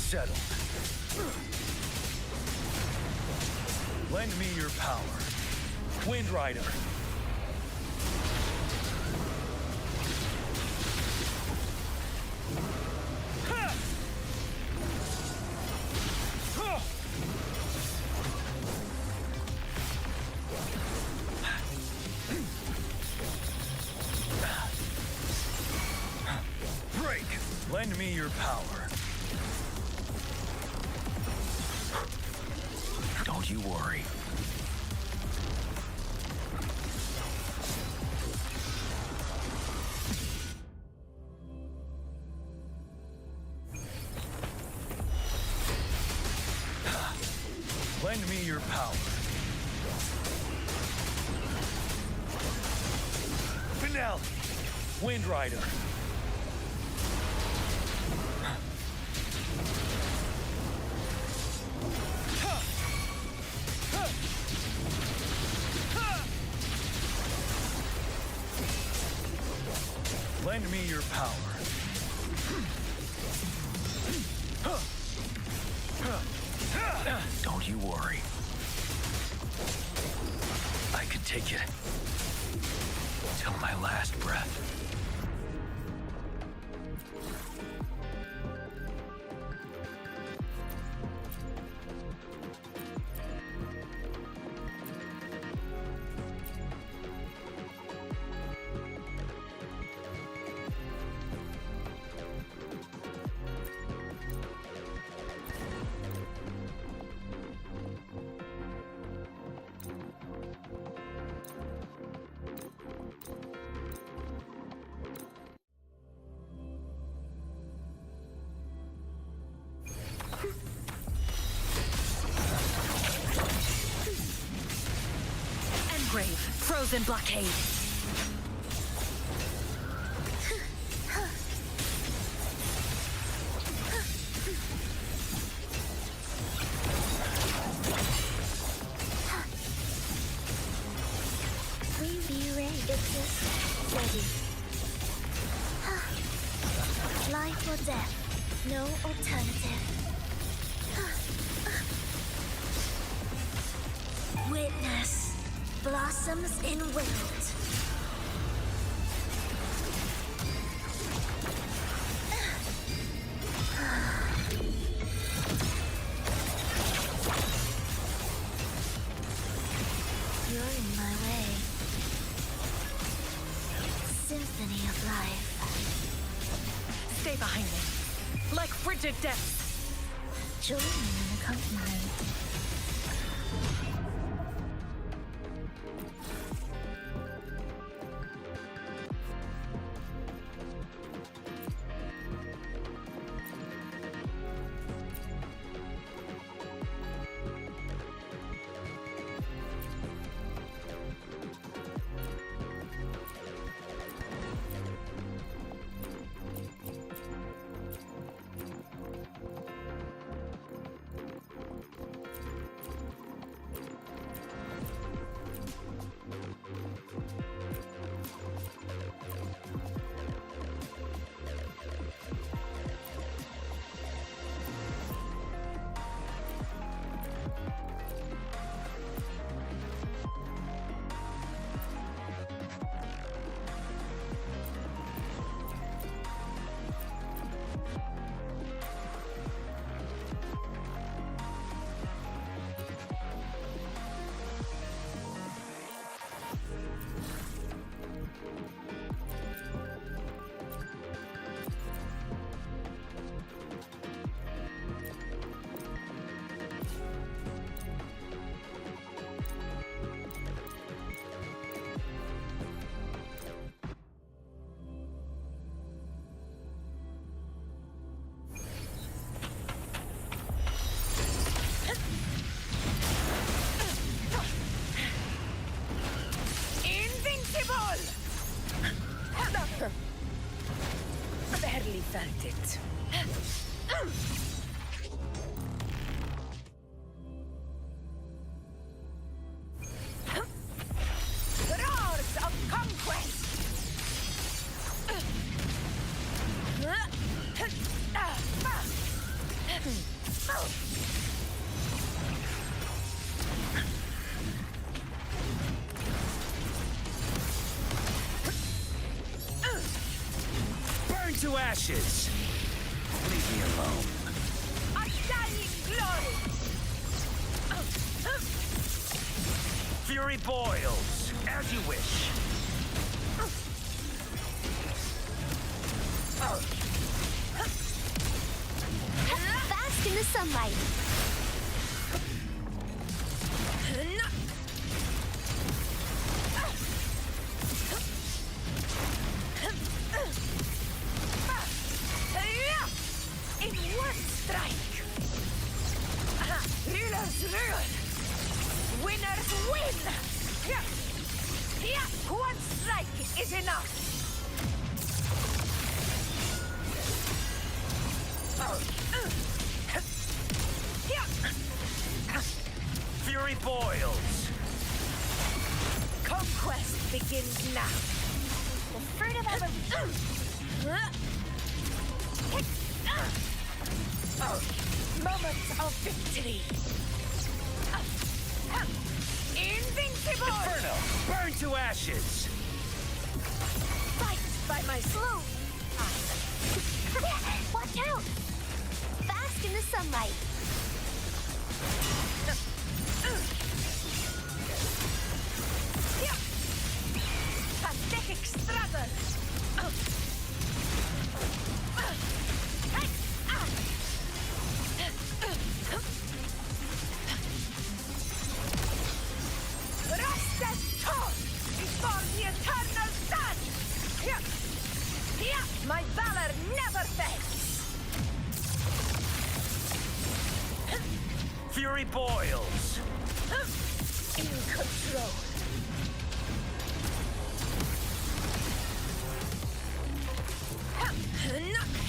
Settled. Lend me your power. Wind Rider. Break! Lend me your power. Don't you worry. Lend me your power. Finale! Wind Rider. Lend me your power. Don't you worry. I can take it till my last breath. Frozen blockade. Ready. Life or death, no alternative. Witness blossoms in wilt. You're in my way. Symphony of life. Stay behind me, like frigid death. Join me in the company. Barely felt it. Roars of conquest! Burn to ashes! Leave me alone. A dying glory! Fury boils, as you wish. Bask in the sunlight. In one strike! Rulers rule! Winners win! One strike is enough! Fury boils. Conquest begins now. The fruit of Moment of victory. Invincible! Inferno, burn to ashes. Fight by my slow. Watch out! Bask in the sunlight. Pathetic struggle. Rusted torn before the eternal sun. My valor never fades. Fury boils. In control.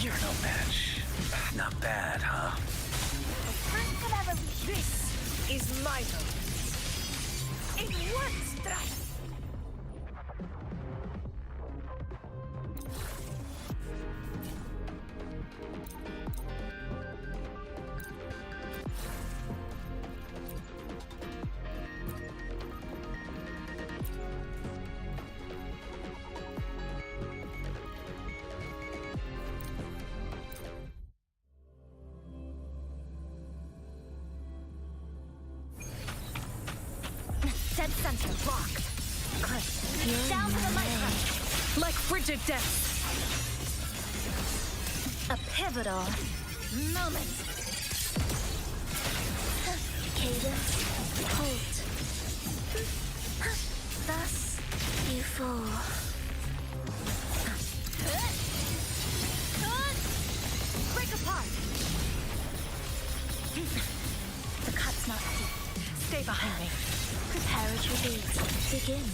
You're no match. Not bad, huh? This is my vote. In one strike. Dead center blocked. Good. Down to the micro. Like frigid death. A pivotal moment. Cadence. Hold. Thus you fall. Break apart. The cut's not deep. Stay behind me. Prepare retreat. Begin.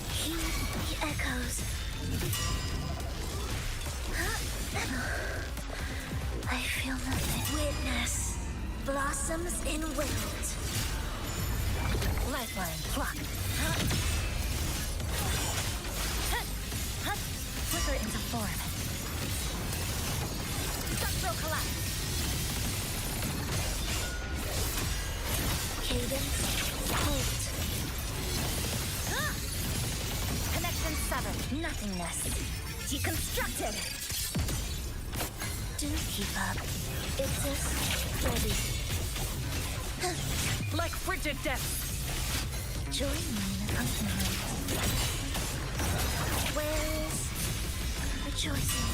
Heed the echoes. I feel nothing. Witness. Blossoms in wilt. Lifeline plucked. Flicker into form. Structural collapse. Cadence. Hold. Connection severed. Nothingness. Deconstructed. Do keep up. It's us ready. Like frigid death. Join me in accompaniment. Where is rejoicing?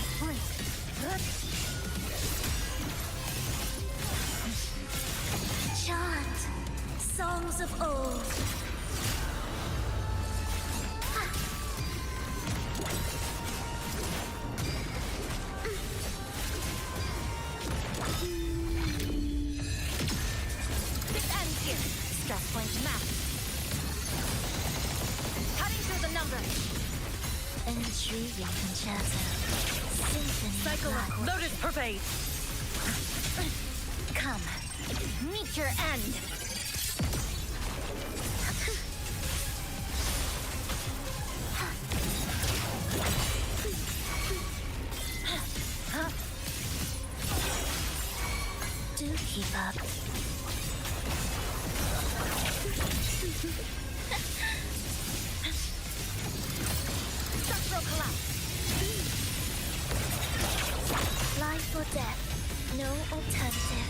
Chant songs of old. This ends here. Stress point mapped. Cutting through the numbers. Intriguing concerto. Symphony. Cycle of Lotus pervade. Come. Meet your end. Do keep up. Structural collapse. Life or death. No alternative.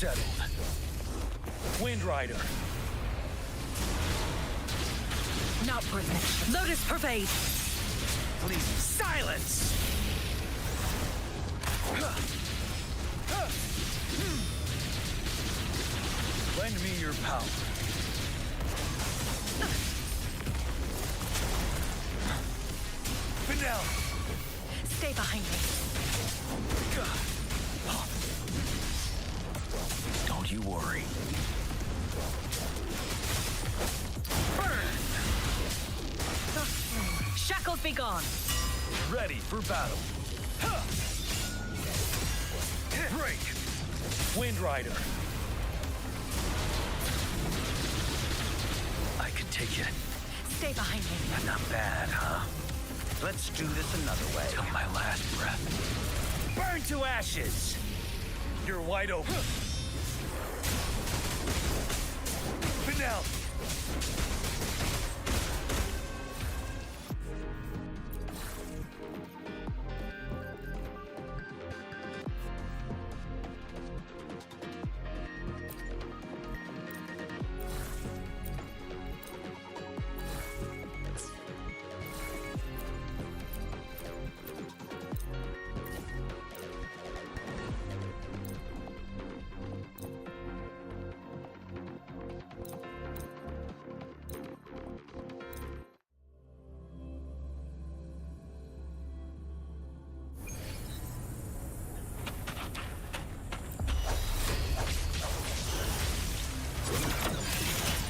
Settled. Wind Rider. Not worth it. Lotus pervade. Please, silence! Lend me your power. Fidel! Stay behind me. Don't you worry. Burn! gone. Ready for battle. Huh. Break! Wind Rider. I could take it. Stay behind me. But not bad, huh? Let's do this another way. Till my last breath. Burn to ashes! You're wide open. Finale!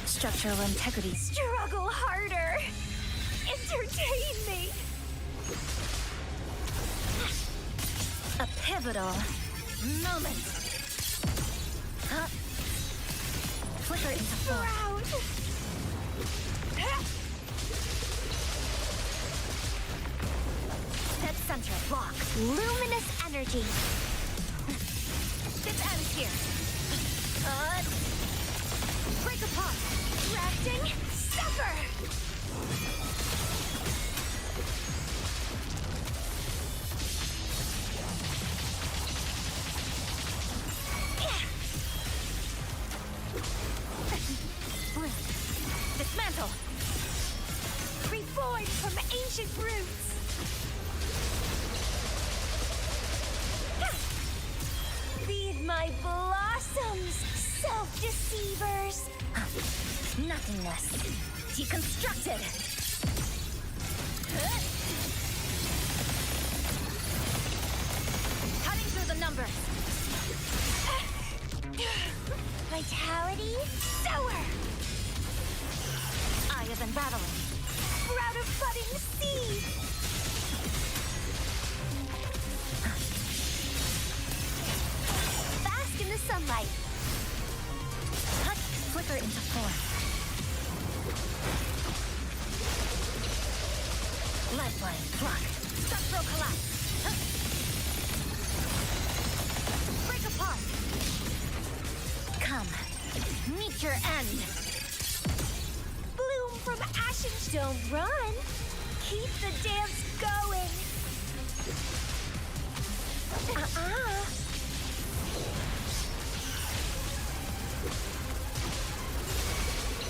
Structural integrity. Struggle harder! Entertain me! A pivotal moment. Huh? Flicker into form. Proud! Dead center. Block. Luminous energy. This ends here. Break apart. Drafting. Suffer! Dismantle. Reborn from ancient roots. Feed my blossoms, self-deceivers. Nothingness. Deconstructed. Cutting through the numbers. Vitality, sour. Eye of unraveling. Sprout of budding seed. Bask in the sunlight. Cut, flicker into form. Lifeline, block. Structural collapse. Break apart. Come, meet your end. Bloom from ashes. Don't run. Keep the dance going.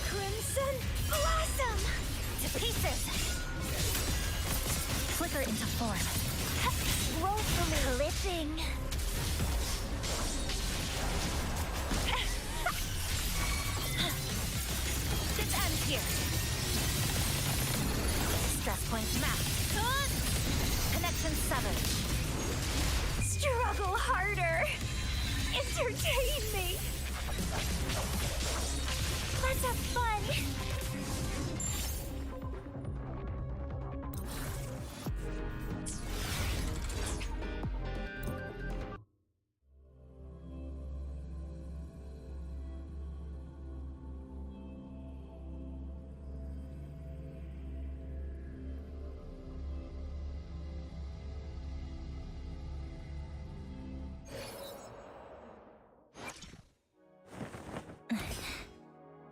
Crimson blossom. To pieces. Flicker into form. Woefully living. This ends here. Stress points mapped. Connection severed. Struggle harder. Entertain me. Let's have fun.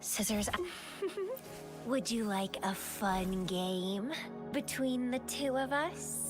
Scissors. Would you like a fun game between the two of us?